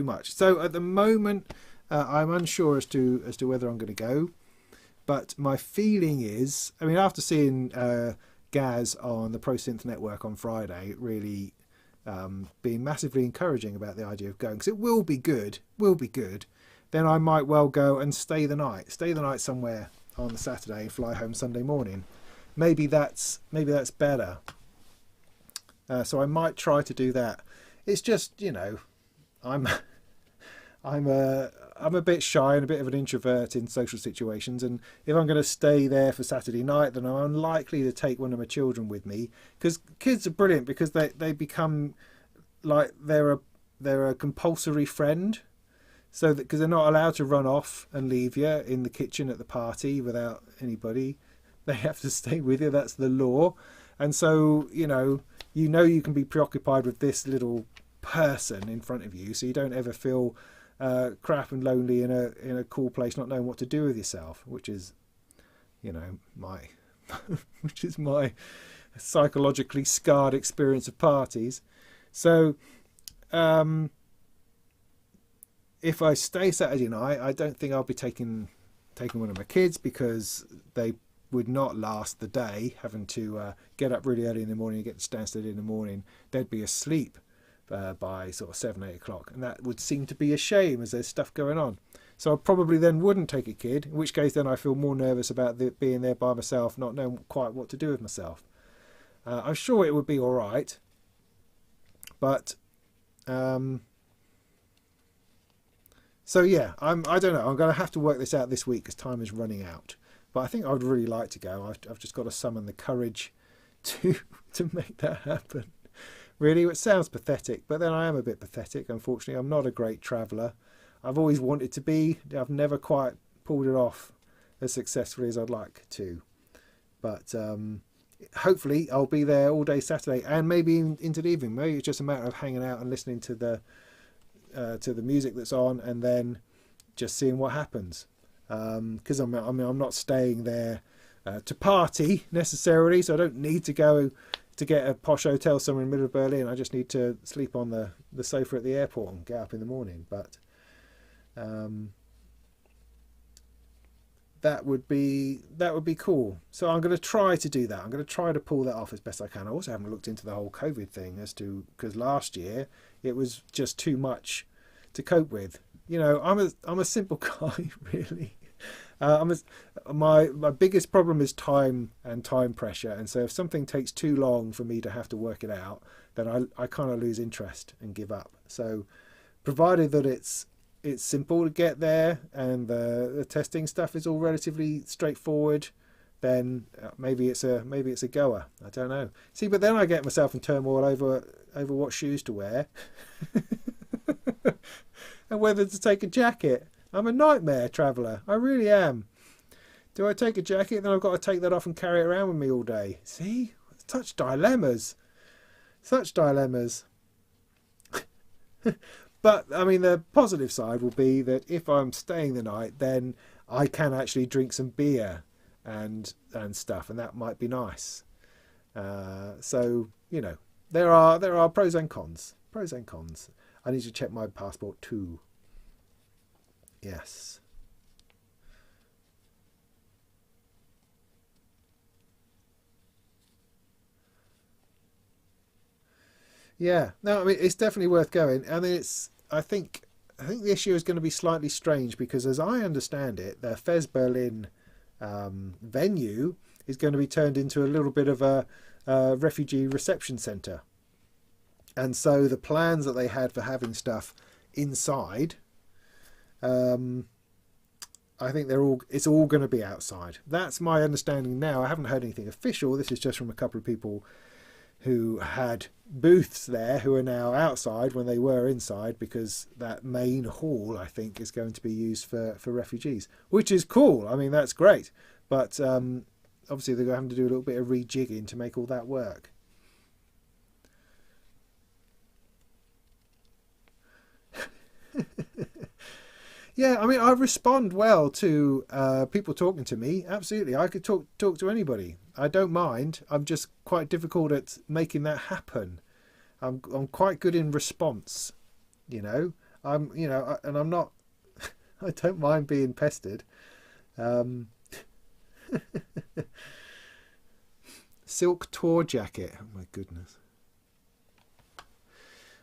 S1: much. So at the moment, I'm unsure as to whether I'm going to go. But my feeling is, I mean, after seeing Gaz on the Pro Synth Network on Friday, really being massively encouraging about the idea of going, because it will be good, then I might well go and stay the night somewhere on the Saturday and fly home Sunday morning. Maybe that's better. So I might try to do that. It's just, I'm a bit shy and a bit of an introvert in social situations, and if I'm going to stay there for Saturday night, then I'm unlikely to take one of my children with me, because kids are brilliant, because they become like they're a compulsory friend, so that because they're not allowed to run off and leave you in the kitchen at the party without anybody, they have to stay with you. That's the law. And so you can be preoccupied with this little person in front of you, so you don't ever feel crap and lonely in a cool place, not knowing what to do with yourself, which is my psychologically scarred experience of parties. So if I stay Saturday night, I don't think I'll be taking one of my kids, because they would not last the day, having to get up really early in the morning and get to Stansted in the morning. They'd be asleep by sort of 7, 8 o'clock, and that would seem to be a shame, as there's stuff going on. So I probably then wouldn't take a kid, in which case then I feel more nervous about being there by myself, not knowing quite what to do with myself. I'm sure it would be all right, but so yeah, I don't know. I'm going to have to work this out this week because time is running out. But I think I would really like to go. I've just got to summon the courage to make that happen. Really, it sounds pathetic, but then I am a bit pathetic. Unfortunately, I'm not a great traveller. I've always wanted to be. I've never quite pulled it off as successfully as I'd like to. But hopefully I'll be there all day Saturday and maybe into the evening. Maybe it's just a matter of hanging out and listening to the music that's on, and then just seeing what happens. Because I'm not staying there to party necessarily, so I don't need to go to get a posh hotel somewhere in the middle of Berlin. I just need to sleep on the sofa at the airport and get up in the morning. But that would be cool. So I'm going to try to do that. I'm going to try to pull that off as best I can. I also haven't looked into the whole COVID thing because last year it was just too much to cope with. You know, I'm a simple guy, really. My biggest problem is time and time pressure, and so if something takes too long for me to have to work it out, then I kind of lose interest and give up. So provided that it's simple to get there and the testing stuff is all relatively straightforward, then maybe it's a goer. I don't know. See, but then I get myself in turmoil over what shoes to wear and whether to take a jacket. I'm a nightmare traveller. I really am. Do I take a jacket? Then I've got to take that off and carry it around with me all day. See? Such dilemmas. Such dilemmas. But, I mean, the positive side will be that if I'm staying the night, then I can actually drink some beer and stuff, and that might be nice. So, you know, there are pros and cons. Pros and cons. I need to check my passport too. Yes. Yeah. No, I mean, it's definitely worth going. I mean, I think the issue is going to be slightly strange because, as I understand it, the Fez Berlin venue is going to be turned into a little bit of a refugee reception centre. And so the plans that they had for having stuff inside, I think it's all going to be outside. That's my understanding now. I haven't heard anything official. This is just from a couple of people who had booths there who are now outside when they were inside, because that main hall, I think, is going to be used for refugees, which is cool. I mean, that's great. But obviously they're going to have to do a little bit of rejigging to make all that work. Yeah, I mean, I respond well to people talking to me. Absolutely, I could talk to anybody. I don't mind. I'm just quite difficult at making that happen. I'm quite good in response, you know. And I'm not. I don't mind being pestered. Silk tour jacket. Oh my goodness.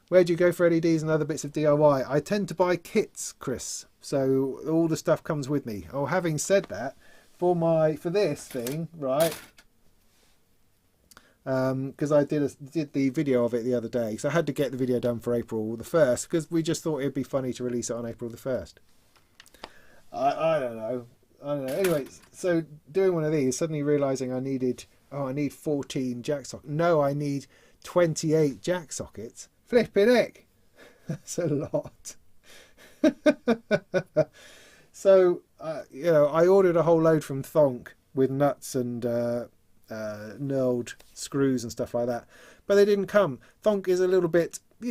S1: Where do you go for LEDs and other bits of DIY? I tend to buy kits, Chris. So all the stuff comes with me. Oh, having said that, for this thing, right? Because I did the video of it the other day. So I had to get the video done for April the 1st because we just thought it'd be funny to release it on April the 1st. I don't know. Anyway, so doing one of these, suddenly realising I need 14 jack sockets. No, I need 28 jack sockets. Flipping heck, that's a lot. So I ordered a whole load from Thonk with nuts and knurled screws and stuff like that, but they didn't come. Thonk is a little bit, they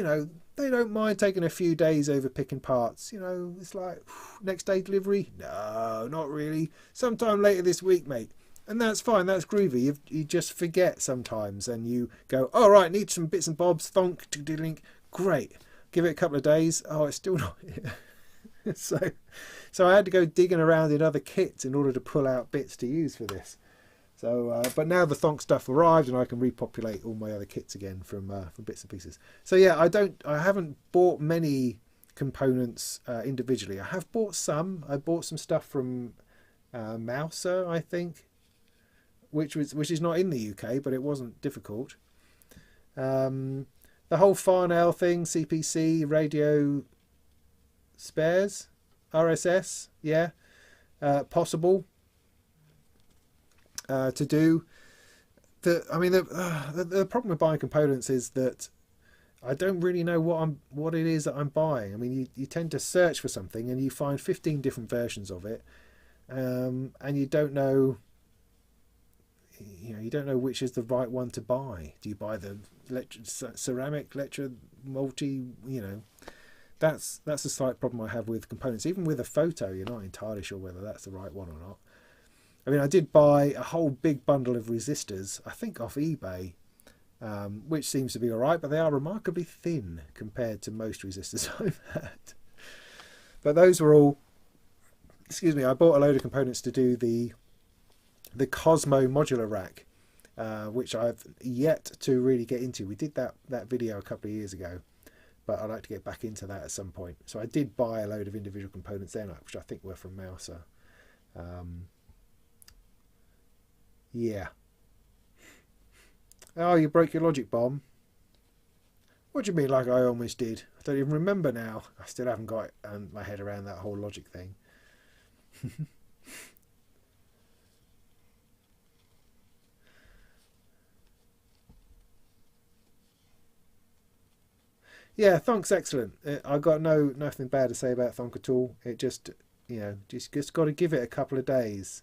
S1: don't mind taking a few days over picking parts. It's like, next day delivery? No, not really. Sometime later this week, mate. And that's fine, that's groovy. You just forget sometimes and you go, oh, right, need some bits and bobs, Thonk, link. Great. Give it a couple of days. Oh, it's still not here. So I had to go digging around in other kits in order to pull out bits to use for this. So, but now the Thonk stuff arrived and I can repopulate all my other kits again from bits and pieces. So yeah, I haven't bought many components individually. I have bought some. I bought some stuff from Mouser, I think, which is not in the UK, but it wasn't difficult. The whole Farnell thing, CPC, radio spares, RSS, yeah, possible to do. the problem with buying components is that I don't really know what it is that I'm buying. I mean, you tend to search for something and you find 15 different versions of it, and you don't know. You don't know which is the right one to buy. Do you buy the ceramic, multi? That's a slight problem I have with components. Even with a photo, you're not entirely sure whether that's the right one or not. I mean, I did buy a whole big bundle of resistors, I think off eBay, which seems to be all right, but they are remarkably thin compared to most resistors I've had. But those were all, excuse me, I bought a load of components to do the Cosmo modular rack, which I've yet to really get into. We did that video a couple of years ago, but I'd like to get back into that at some point. So I did buy a load of individual components then, which I think were from Mouser. Yeah. Oh, you broke your logic bomb. What do you mean, like I almost did? I don't even remember now. I still haven't got my head around that whole logic thing. Yeah, Thonk's excellent. I've got nothing bad to say about Thonk at all. It just, just got to give it a couple of days.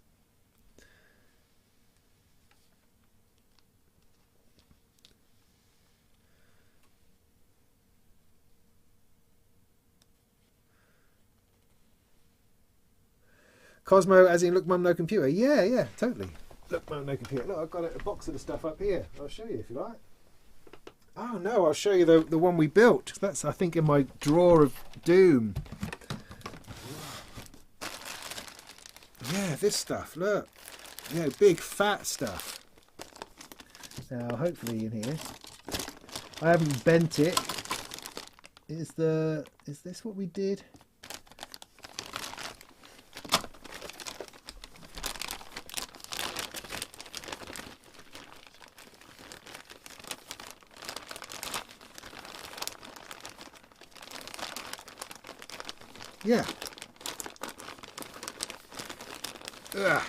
S1: Cosmo, as in look mum no computer. Yeah, totally. Look mum no computer. Look, I've got a box of the stuff up here. I'll show you if you like. Oh no, I'll show you the one we built. That's, I think, in my drawer of doom. Yeah, this stuff. Look, big fat stuff. Now, hopefully in here, I haven't bent it. Is this what we did? Yeah. Ugh.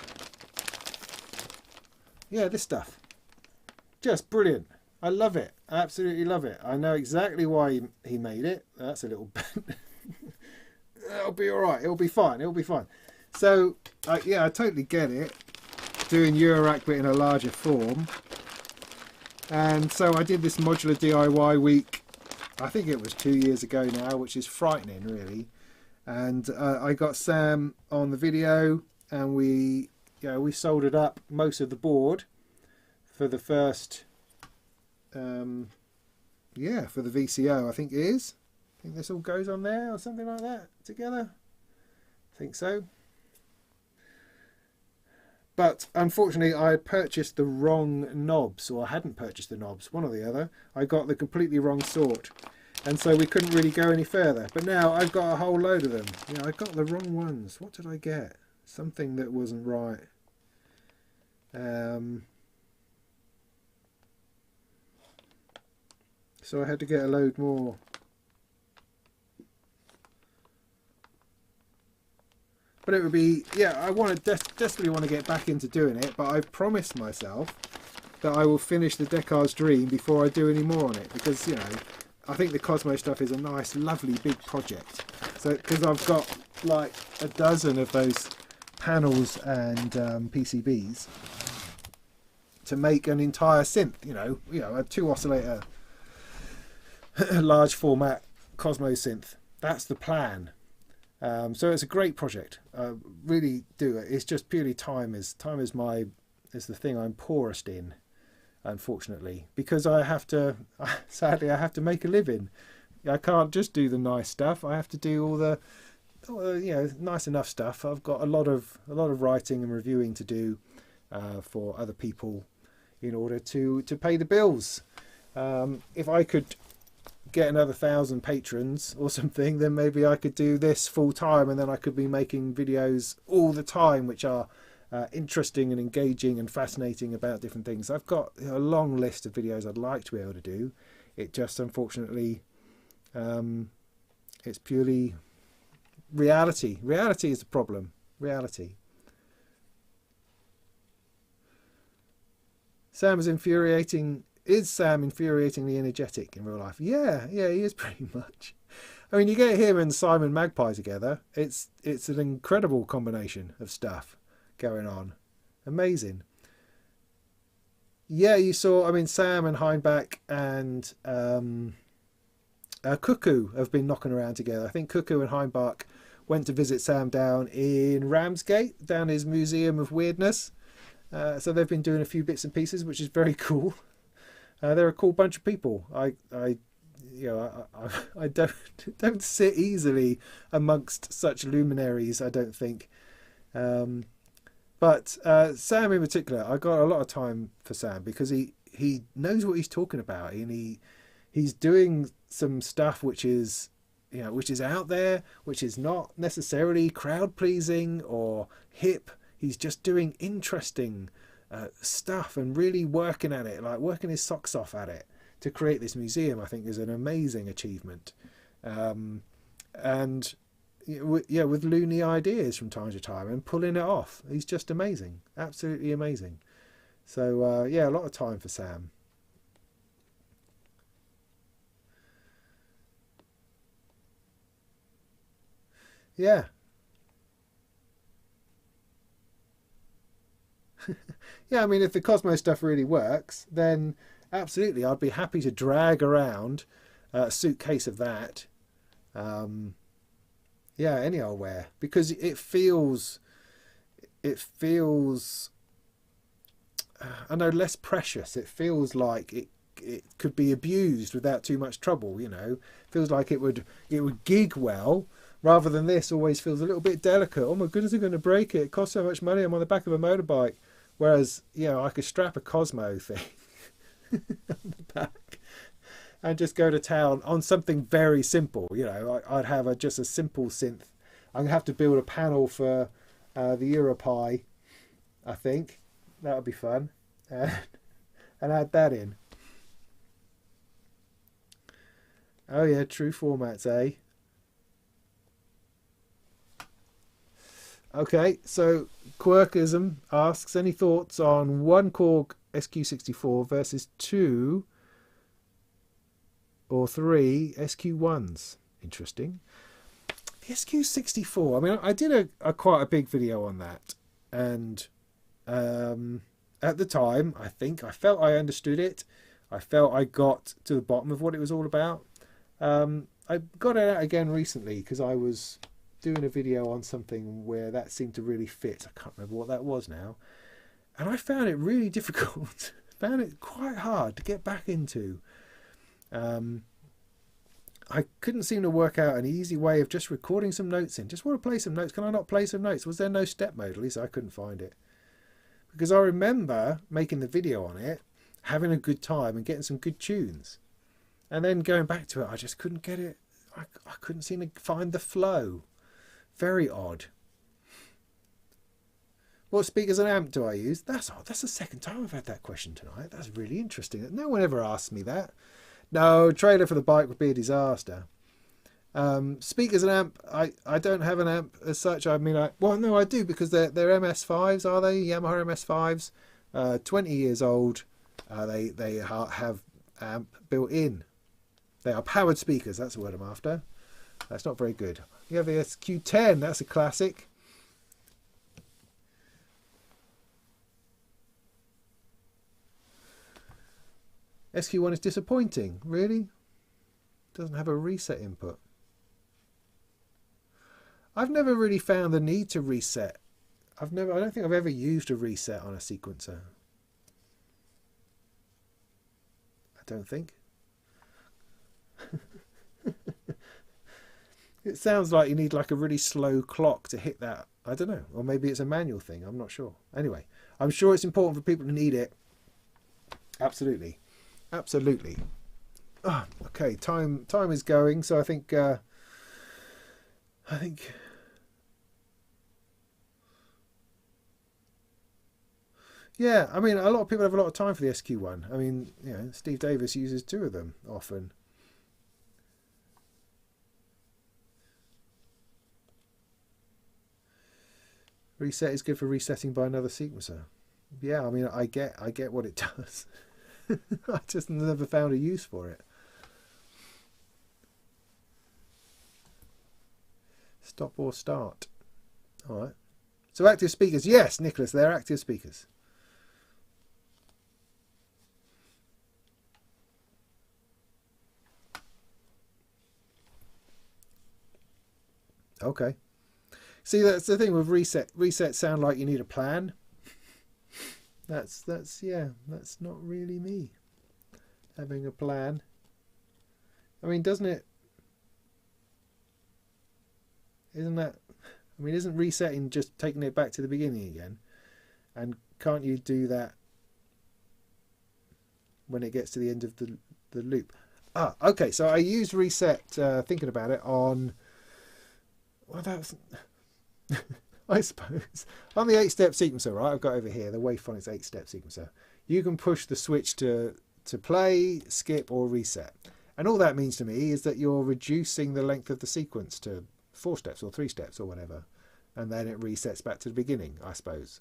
S1: Yeah, this stuff. Just brilliant. I love it. I absolutely love it. I know exactly why he made it. That's a little bit. It'll be all right. It'll be fine. It'll be fine. So, yeah, I totally get it. Doing Eurorack but in a larger form. And so I did this modular DIY week. I think it was 2 years ago now, which is frightening, really. And I got Sam on the video, and we soldered up most of the board for the first, for the VCO, I think it is. I think this all goes on there or something like that together. I think so. But unfortunately, I had purchased the wrong knobs, or I hadn't purchased the knobs, one or the other. I got the completely wrong sort. And so we couldn't really go any further. But now I've got a whole load of them. I got the wrong ones. What did I get? Something that wasn't right. So I had to get a load more. But it would be, I desperately want to get back into doing it. But I've promised myself that I will finish the Descartes Dream before I do any more on it. Because, I think the Cosmo stuff is a nice, lovely, big project. So, because I've got like a dozen of those panels and PCBs to make an entire synth, a 2 oscillator, large format Cosmo synth. That's the plan. So it's a great project. I really do it. It's just purely time is the thing I'm poorest in. Unfortunately, because sadly I have to make a living. I can't just do the nice stuff. I have to do all the nice enough stuff. I've got a lot of writing and reviewing to do for other people in order to pay the bills. If I could get another 1,000 patrons or something, then maybe I could do this full time, and then I could be making videos all the time which are interesting and engaging and fascinating about different things. I've got a long list of videos I'd like to be able to do. It just, unfortunately, it's purely reality. Reality is the problem. Reality. Sam is infuriating. Is Sam infuriatingly energetic in real life? Yeah, he is pretty much. I mean, you get him and Simon Magpie together. It's an incredible combination of stuff going on. Amazing. Yeah, you saw. I mean, Sam and Heinbach and Cuckoo have been knocking around together. I think Cuckoo and Heinbach went to visit Sam down in Ramsgate, down his Museum of Weirdness. So they've been doing a few bits and pieces, which is very cool. They're a cool bunch of people. I don't sit easily amongst such luminaries, I don't think. But Sam in particular, I got a lot of time for Sam because he knows what he's talking about, and he's doing some stuff which is out there, which is not necessarily crowd pleasing or hip. He's just doing interesting stuff and really working at it, like working his socks off at it to create this museum. I think is an amazing achievement, and with loony ideas from time to time and pulling it off. He's just amazing, absolutely amazing. So a lot of time for Sam. Yeah. Yeah, I mean, if the Cosmos stuff really works, then absolutely, I'd be happy to drag around a suitcase of that. Any old wear, because it feels, I know, less precious. It feels like it could be abused without too much trouble. It feels like it would gig well. Rather than this, always feels a little bit delicate. Oh my goodness, I'm going to break it. It costs so much money. I'm on the back of a motorbike. Whereas, I could strap a Cosmo thing on the back and just go to town on something very simple. I'd have just a simple synth. I'm going to have to build a panel for the Eurorack, I think. That would be fun. And add that in. Oh yeah, true formats, eh? Okay, so Quirkism asks, any thoughts on one Korg SQ64 versus 2 or 3 SQ1s? Interesting. The SQ64, I mean, I did a quite a big video on that, and at the time, I think I felt I understood it. I felt I got to the bottom of what it was all about. I got it out again recently because I was doing a video on something where that seemed to really fit. I can't remember what that was now, and I found it really difficult. Found it quite hard to get back into. I couldn't seem to work out an easy way of just recording some notes in. Just want to play some notes. Can I not play some notes? Was there no step mode? At least I couldn't find it, because I remember making the video on it, having a good time and getting some good tunes, and then going back to it, I just couldn't get it. I couldn't seem to find the flow. Very odd. What speakers and amp do I use? That's odd. That's the second time I've had that question tonight. That's really interesting. No one ever asks me that. No, trailer for the bike would be a disaster. Speakers and amp, I don't have an amp as such. I mean, no, I do, because they're MS5s, are they? Yamaha MS5s, 20 years old. They have amp built in. They are powered speakers. That's the word I'm after. That's not very good. You have the SQ10. That's a classic. SQ1 is disappointing. Really? Doesn't have a reset input. I've never really found the need to reset. I don't think I've ever used a reset on a sequencer. I don't think. It sounds like you need like a really slow clock to hit that. I don't know. Or maybe it's a manual thing. I'm not sure. Anyway, I'm sure it's important for people who need it. Absolutely. Absolutely. Oh, okay, time is going, so I think yeah, I mean, a lot of people have a lot of time for the SQ1. I mean, Steve Davis uses 2 of them often. Reset is good for resetting by another sequencer. yeah, I mean, I get what it does. I just never found a use for it. Stop or start. All right. So active speakers, yes, Nicholas, they're active speakers. Okay. See, that's the thing with reset. Resets sound like you need a plan. That's yeah, that's not really me. Having a plan. I mean, doesn't it? Isn't that? I mean, isn't resetting just taking it back to the beginning again? And can't you do that when it gets to the end of the loop? Ah, okay. So I used reset, thinking about it, on. Well, that's. I suppose on the 8-step sequencer, right? I've got over here the Wavephonics 8-step sequencer. You can push the switch to play, skip, or reset, and all that means to me is that you're reducing the length of the sequence to 4 steps or 3 steps or whatever, and then it resets back to the beginning. I suppose.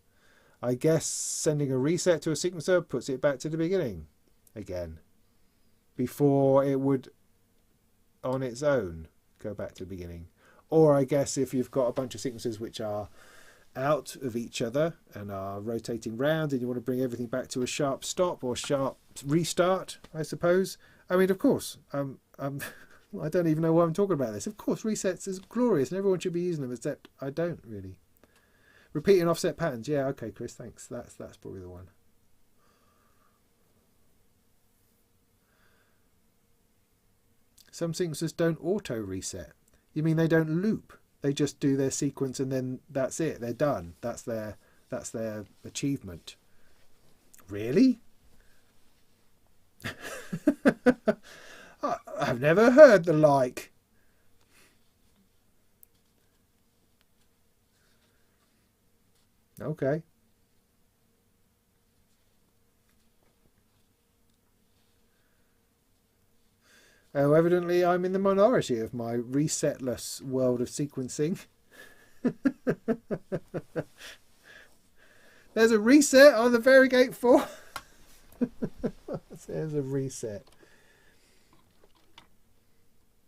S1: I guess sending a reset to a sequencer puts it back to the beginning again, before it would, on its own, go back to the beginning. Or I guess if you've got a bunch of sequences which are out of each other and are rotating round and you want to bring everything back to a sharp stop or sharp restart, I suppose. I mean, of course, I don't even know why I'm talking about this. Of course, resets is glorious and everyone should be using them, except I don't really. Repeat and offset patterns. Yeah, okay, Chris, thanks. That's probably the one. Some sequencers don't auto reset. You mean they don't loop? They just do their sequence and then that's it. They're done. That's their achievement. Really? I've never heard the like. Okay. Oh, evidently I'm in the minority of my resetless world of sequencing. There's a reset on the Varigate 4. There's a reset.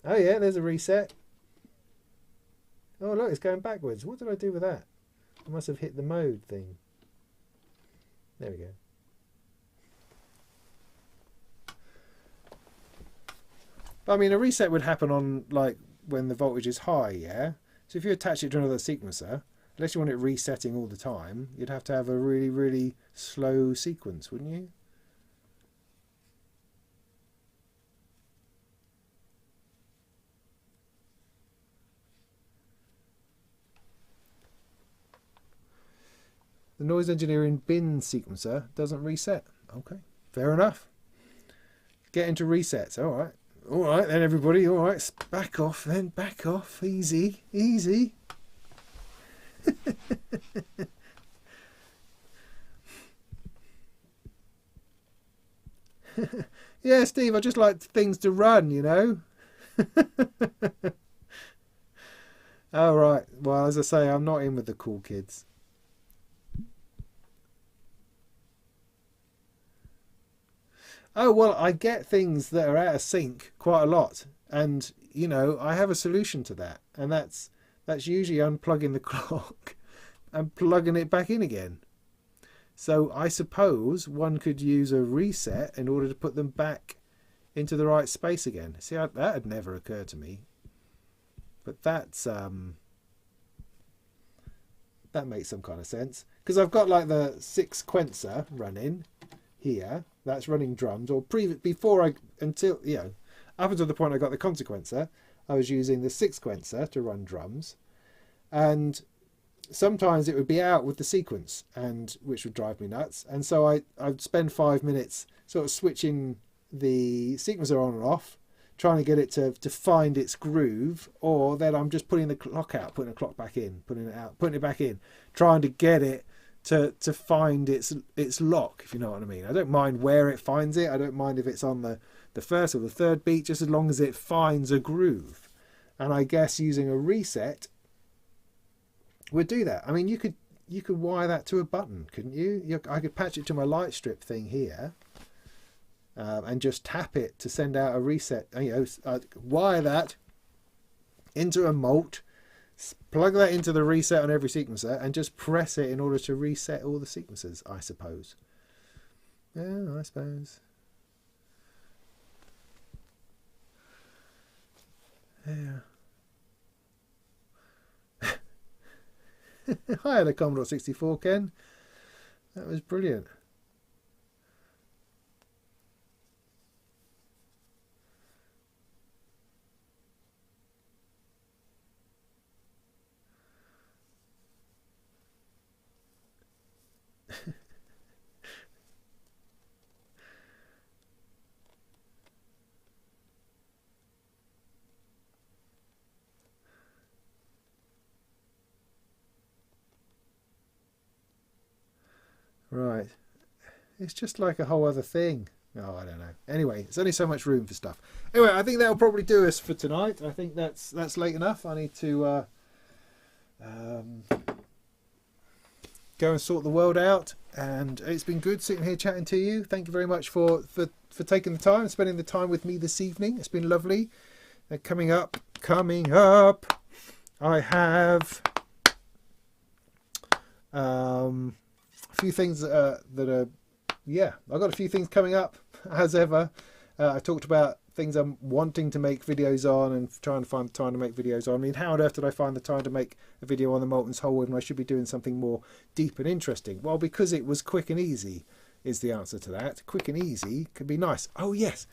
S1: Oh yeah, there's a reset. Oh look, it's going backwards. What did I do with that? I must have hit the mode thing. There we go. I mean, a reset would happen on, like, when the voltage is high, yeah? So if you attach it to another sequencer, unless you want it resetting all the time, you'd have to have a really, really slow sequence, wouldn't you? The noise engineering bin sequencer doesn't reset. Okay, fair enough. Get into resets, all right. All right then, everybody. All right, back off then. Back off. Easy, easy. Yeah, Steve, I just like things to run, you know. All right. Well, as I say, I'm not in with the cool kids. Oh, well, I get things that are out of sync quite a lot. And, you know, I have a solution to that. And that's usually unplugging the clock and plugging it back in again. So I suppose one could use a reset in order to put them back into the right space again. See, that had never occurred to me. But that's that makes some kind of sense. Because I've got like the sequencer running here. That's running drums, or until, you know, up until the point I got the consequencer, I was using the sequencer to run drums, and sometimes it would be out with the sequence, and which would drive me nuts. And so I'd spend 5 minutes sort of switching the sequencer on and off, trying to get it to find its groove, or then I'm just putting the clock out, putting the clock back in, putting it out, putting it back in, trying to get it to find its lock, if you know what I mean. I don't mind where it finds it. I don't mind if it's on the first or the third beat, just as long as it finds a groove. And I guess using a reset would do that. I mean, you could you could wire that to a button, couldn't you? I could patch it to my light strip thing here, and just tap it to send out a reset. You know, wire that into a mult, plug that into the reset on every sequencer, and just press it in order to reset all the sequencers, I suppose. Yeah, I suppose. Yeah. Hi, the Commodore 64, Ken. That was brilliant. Right. It's just like a whole other thing. Oh, I don't know. Anyway, there's only so much room for stuff. Anyway, I think that'll probably do us for tonight. I think that's late enough. I need to go and sort the world out. And it's been good sitting here chatting to you. Thank you very much for taking the time and spending the time with me this evening. It's been lovely. Coming up, I have a few things that are, yeah, I've got a few things coming up as ever. I talked about things I'm wanting to make videos on and trying to find the time to make videos on. I mean, how on earth did I find the time to make a video on the Molten Hole when I should be doing something more deep and interesting? Well, because it was quick and easy is the answer to that. Quick and easy can be nice. Oh yes,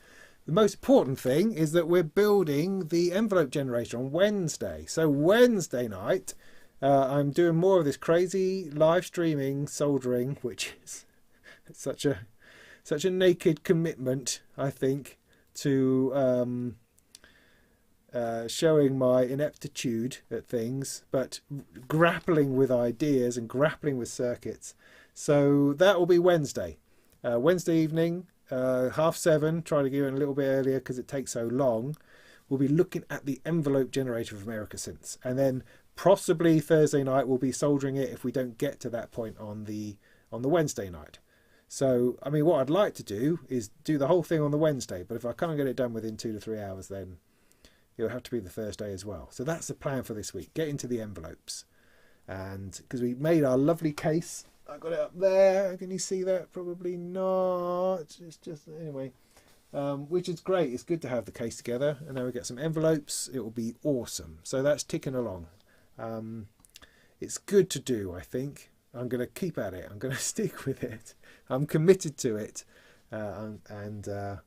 S1: the most important thing is that we're building the envelope generator on Wednesday. So Wednesday night, I'm doing more of this crazy live streaming soldering, which is such a naked commitment, I think, to showing my ineptitude at things, but grappling with ideas and grappling with circuits. So that will be Wednesday. Wednesday evening, 7:30, trying to get in a little bit earlier because it takes so long. We'll be looking at the envelope generator of America Synths, and then possibly Thursday night we'll be soldering it if we don't get to that point on the Wednesday night. So, I mean, what I'd like to do is do the whole thing on the Wednesday, but if I can't get it done within 2 to 3 hours, then it'll have to be the Thursday as well. So that's the plan for this week. Get into the envelopes. And because we made our lovely case, I got it up there. Can you see that? Probably not. It's just, anyway, which is great. It's good to have the case together. And now we get some envelopes. It will be awesome. So that's ticking along. It's good to do, I think. I'm going to keep at it. I'm going to stick with it. I'm committed to it. And I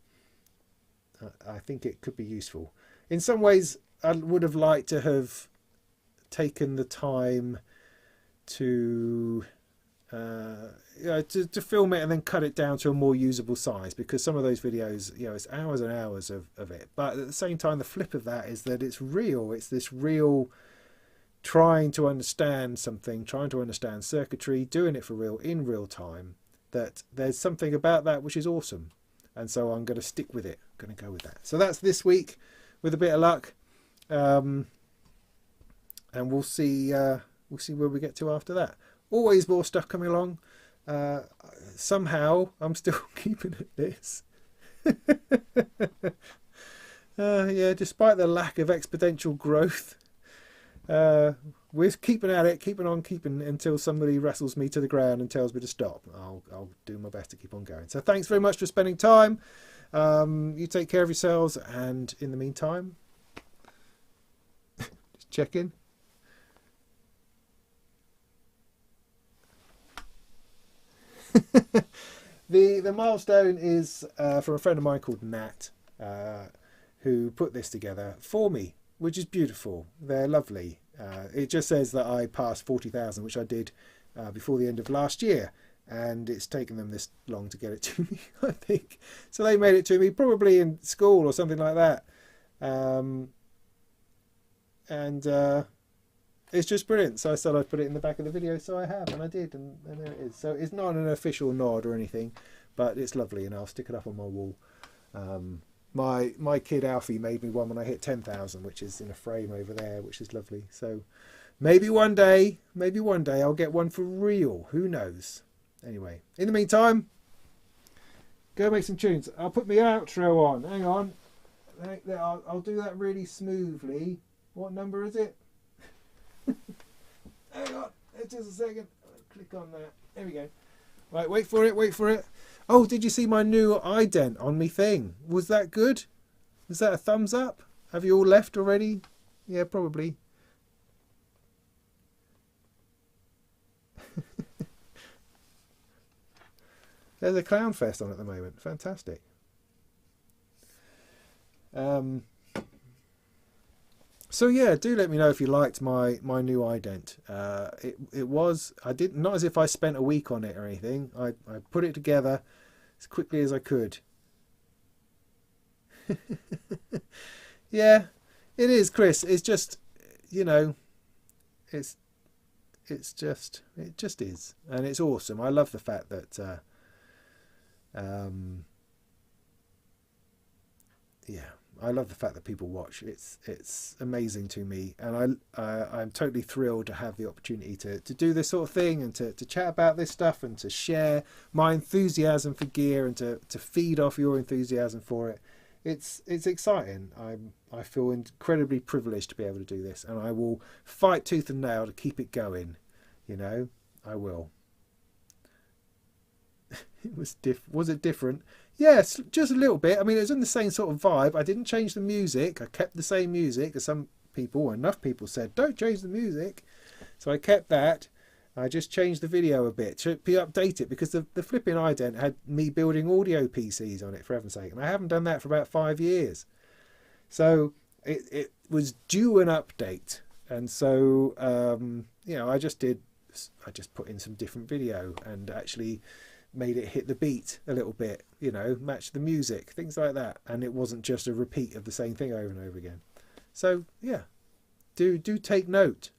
S1: think it could be useful. In some ways, I would have liked to have taken the time to film it and then cut it down to a more usable size, because some of those videos, it's hours and hours of it. But at the same time, the flip of that is that it's real. It's this real trying to understand something, trying to understand circuitry, doing it for real in real time, that there's something about that which is awesome. And so I'm going to stick with it. I'm going to go with that. So that's this week with a bit of luck. And we'll see where we get to after that. Always more stuff coming along. Somehow I'm still keeping at this. Yeah, despite the lack of exponential growth, we're keeping at it, keeping until somebody wrestles me to the ground and tells me to stop. I'll do my best to keep on going. So thanks very much for spending time. You take care of yourselves, and in the meantime, just check in. The milestone is from a friend of mine called Nat, who put this together for me, which is beautiful. They're lovely. It just says that I passed 40,000, which I did before the end of last year, and it's taken them this long to get it to me, I think. So they made it to me probably in school or something like that. It's just brilliant. So I said I'd put it in the back of the video, so I have, and I did, and there it is. So it's not an official nod or anything, but it's lovely, and I'll stick it up on my wall. My kid Alfie made me one when I hit 10,000, which is in a frame over there, which is lovely. So maybe one day I'll get one for real. Who knows? Anyway, in the meantime, go make some tunes. I'll put my outro on. Hang on. I'll do that really smoothly. What number is it? Hang on. Just a second. Click on that. There we go. Right, wait for it. Oh, did you see my new ident on me thing? Was that good? Was that a thumbs up? Have you all left already? Yeah, probably. There's a clown fest on at the moment. Fantastic. So yeah, do let me know if you liked my new ident. It was, I did not as if I spent a week on it or anything. I put it together as quickly as I could. Yeah, it is, Chris. It's just, you know, it just is, and it's awesome. I love the fact that yeah, I love the fact that people watch. It's amazing to me, and I'm totally thrilled to have the opportunity to do this sort of thing and to chat about this stuff and to share my enthusiasm for gear and to feed off your enthusiasm for it. It's exciting. I feel incredibly privileged to be able to do this, and I will fight tooth and nail to keep it going. You know, I will. Was it different? Yes, just a little bit. I mean, it was in the same sort of vibe. I didn't change the music. I kept the same music, as some people, enough people said, don't change the music. So I kept that. I just changed the video a bit to update it, because the flipping ident had me building audio PCs on it, for heaven's sake, and I haven't done that for about 5 years. So it was due an update, and so you know, I just put in some different video and actually made it hit the beat a little bit, you know, match the music, things like that, and it wasn't just a repeat of the same thing over and over again. So yeah, do take note.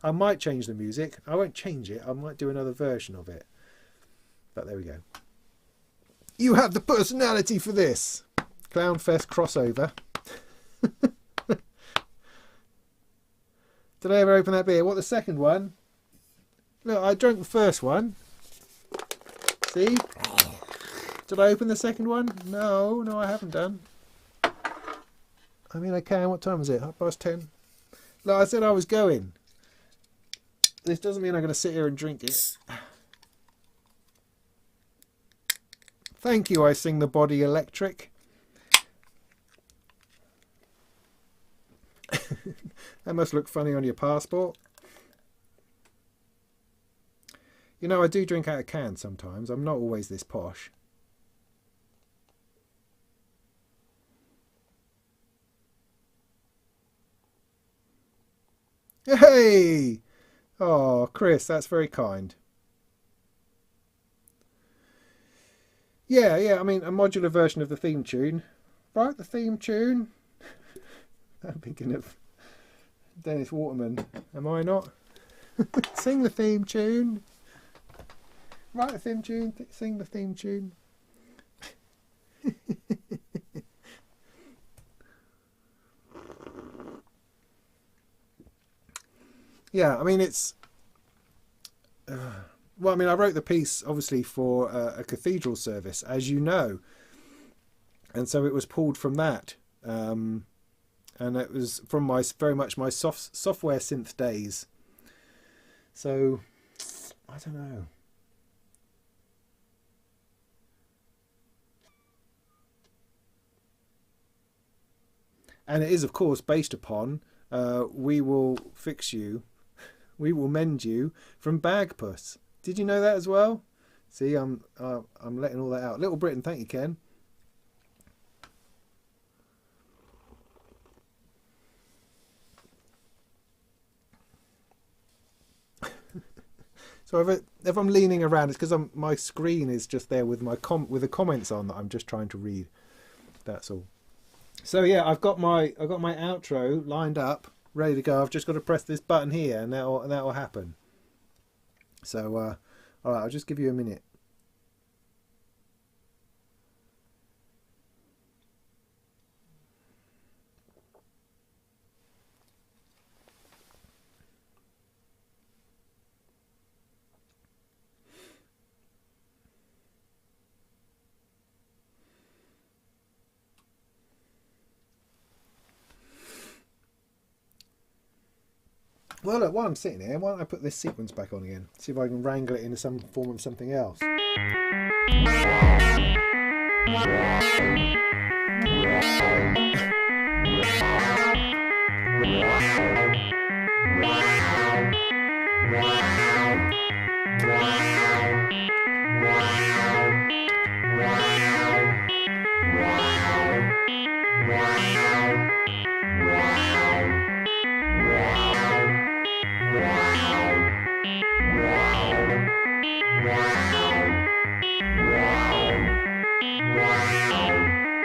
S1: I might change the music. I won't change it. I might do another version of it. But there we go. You have the personality for this. Clownfest crossover. Did I ever open that beer? What, the second one? Look, I drank the first one. See? Did I open the second one? No, I haven't done. I mean, I can. What time is it? 10:30. Look, I said I was going. This doesn't mean I'm going to sit here and drink it. Thank you, I Sing the Body Electric. That must look funny on your passport. You know, I do drink out of cans sometimes. I'm not always this posh. Hey! Oh, Chris, that's very kind. Yeah, I mean, a modular version of the theme tune. Right, the theme tune. I'm thinking of Dennis Waterman. Am I not? Sing the theme tune. Write the theme tune. Sing the theme tune. Yeah, I mean, it's... well, I mean, I wrote the piece, obviously, for a cathedral service, as you know. And so it was pulled from that. And it was from very much my software synth days. So, I don't know. And it is, of course, based upon We Will Fix You, We Will Mend You from Bagpuss. Did you know that as well? See, I'm letting all that out. Little Britain, thank you, Ken. So if I'm leaning around, it's because my screen is just there with with the comments on that I'm just trying to read. That's all. So yeah, I've got my outro lined up, ready to go. I've just got to press this button here, and that will happen. So all right, I'll just give you a minute. Well, look, while I'm sitting here, why don't I put this sequence back on again? See if I can wrangle it into some form of something else.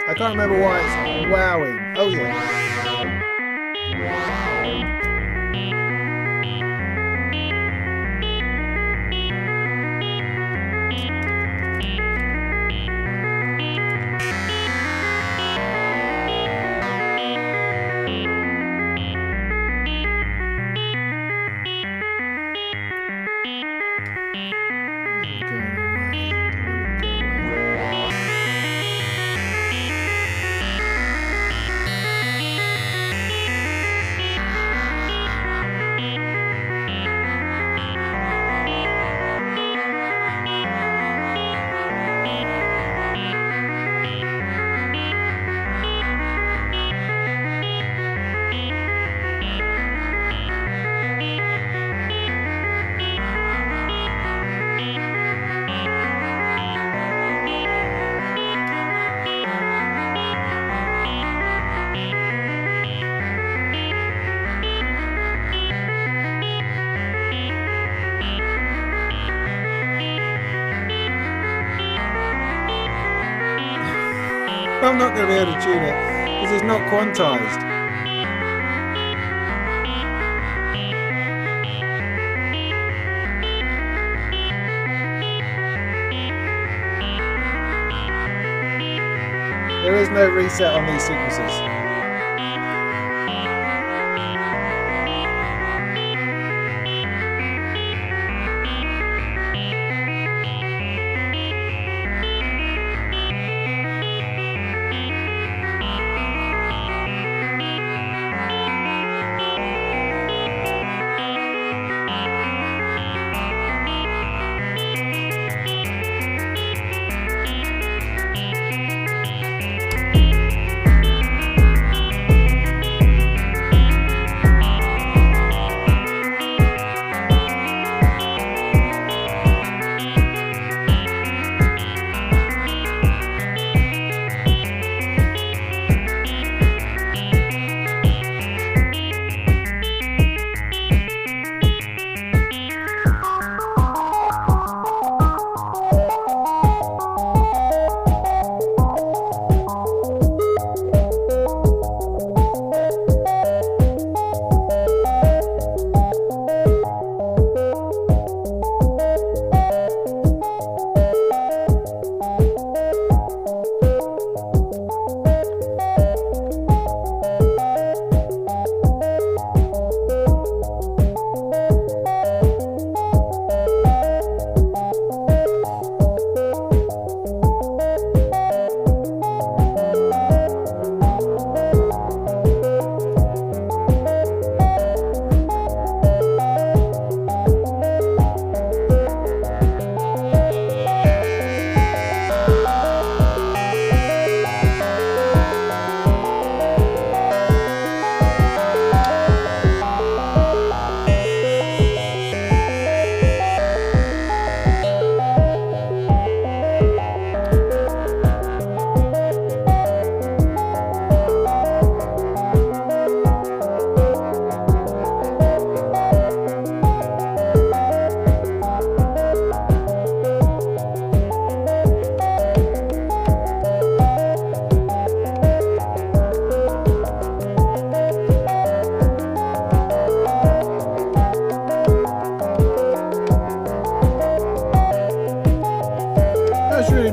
S1: I can't remember why it's wowing. Oh yeah. I'm not going to be able to tune it because it's not quantized. There is no reset on these sequences.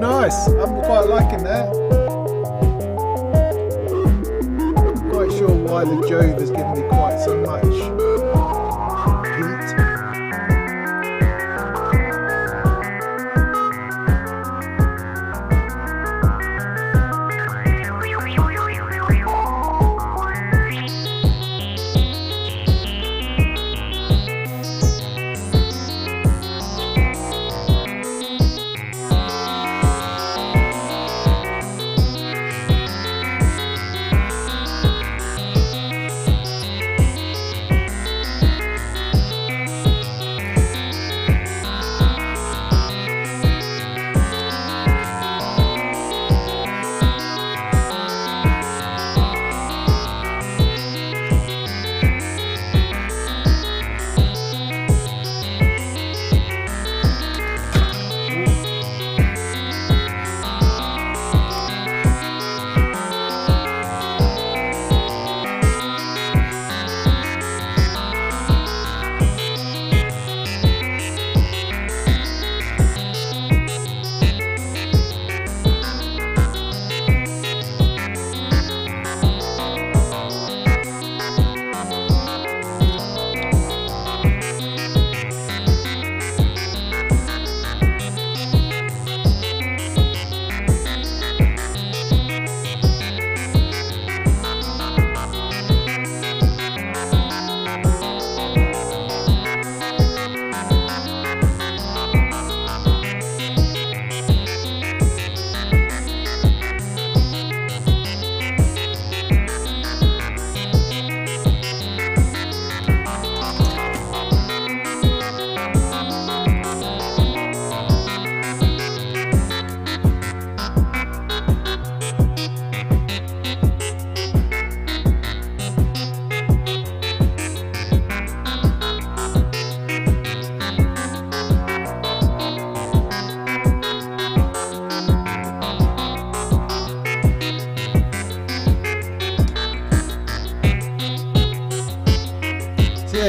S1: Nice, I'm quite liking that. Not quite sure why the Jove has given me quite so much heat.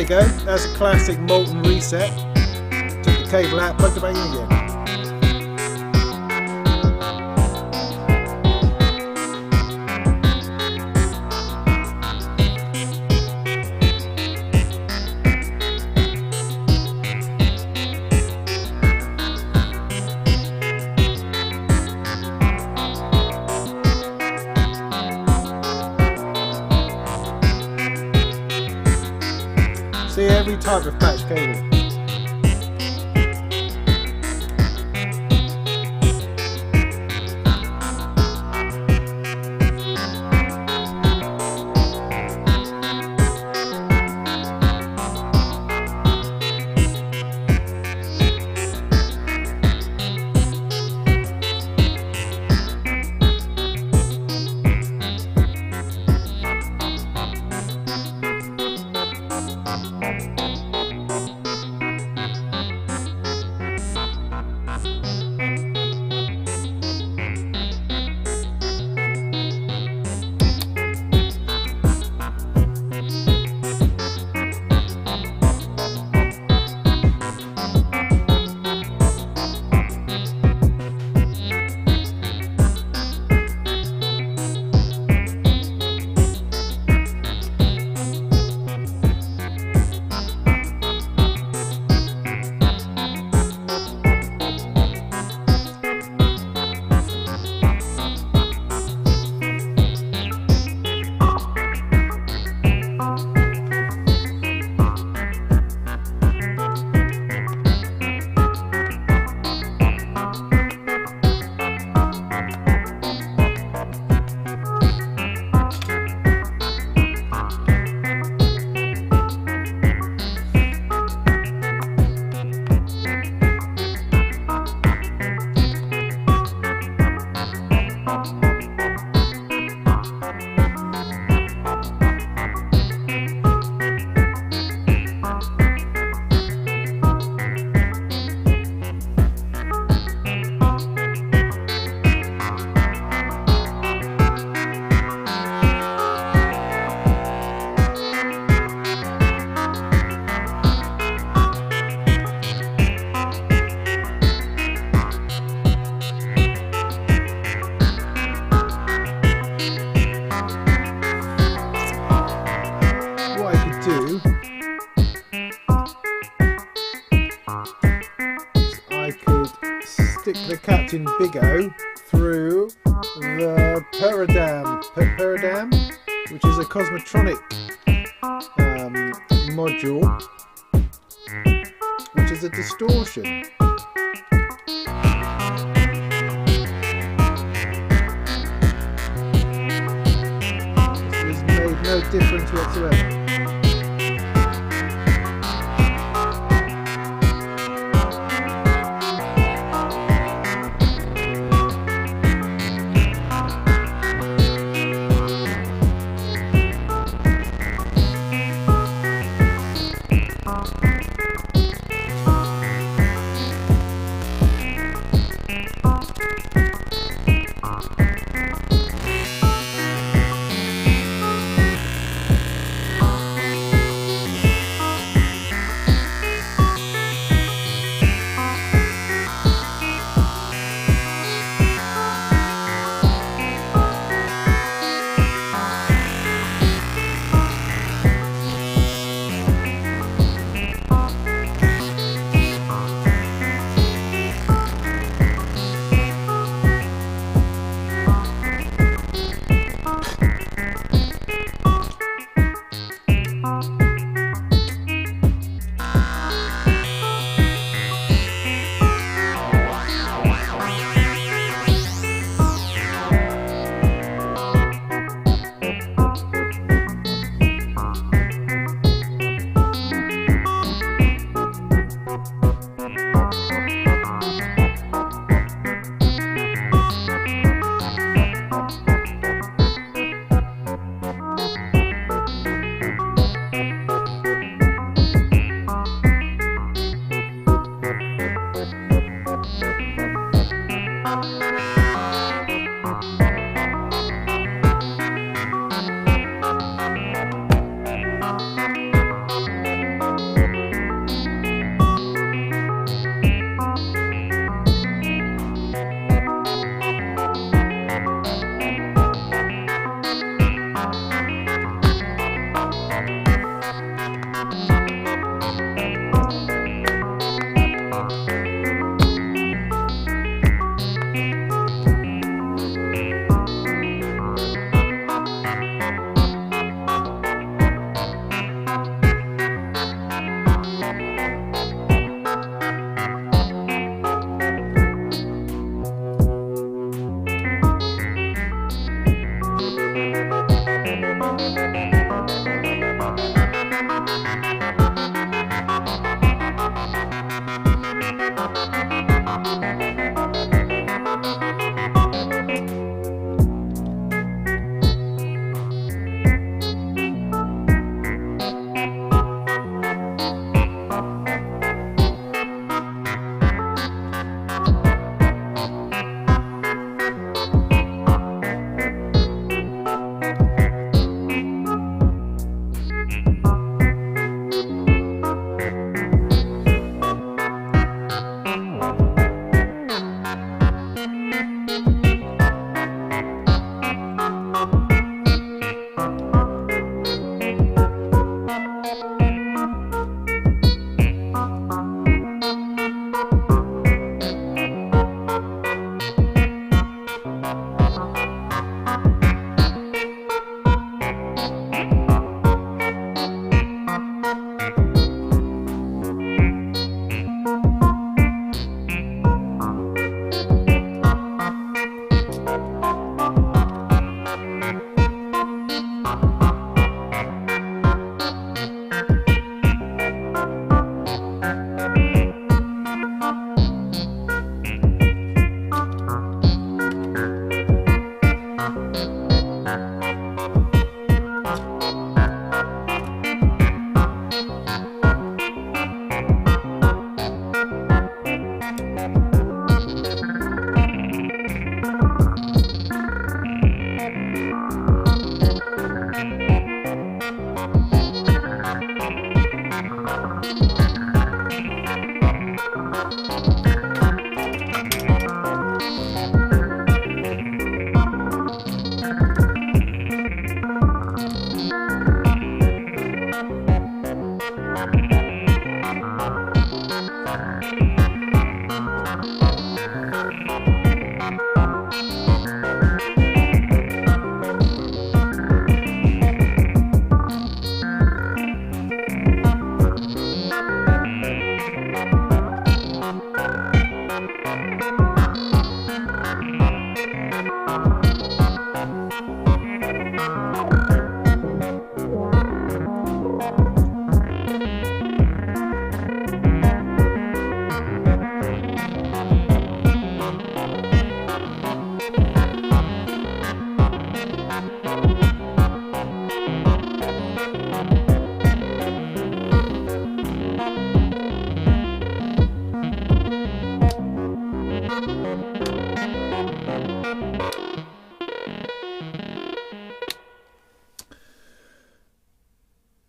S1: there you go. That's a classic Molten reset. Took the cable out, plugged it back in again. See, every type of patch cable. The Captain Big O through the Peridam, which is a Cosmotronic module, which is a distortion. This has made no difference whatsoever.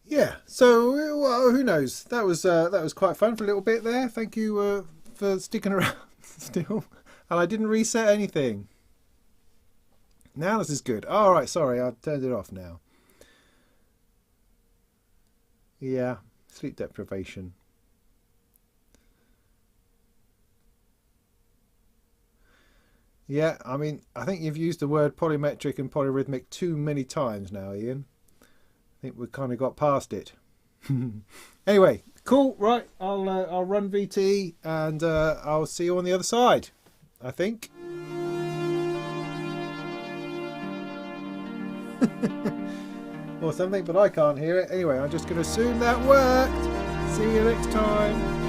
S1: Yeah, so well, who knows? That was quite fun for a little bit there. Thank you for sticking around still. And I didn't reset anything. Now this is good. All right, sorry, I've turned it off now. Yeah, sleep deprivation. Yeah, I mean, I think you've used the word polymetric and polyrhythmic too many times now, Ian. I think we've kind of got past it. Anyway, cool. Right, I'll run VT and I'll see you on the other side, I think. Or something, but I can't hear it. Anyway, I'm just going to assume that worked. See you next time.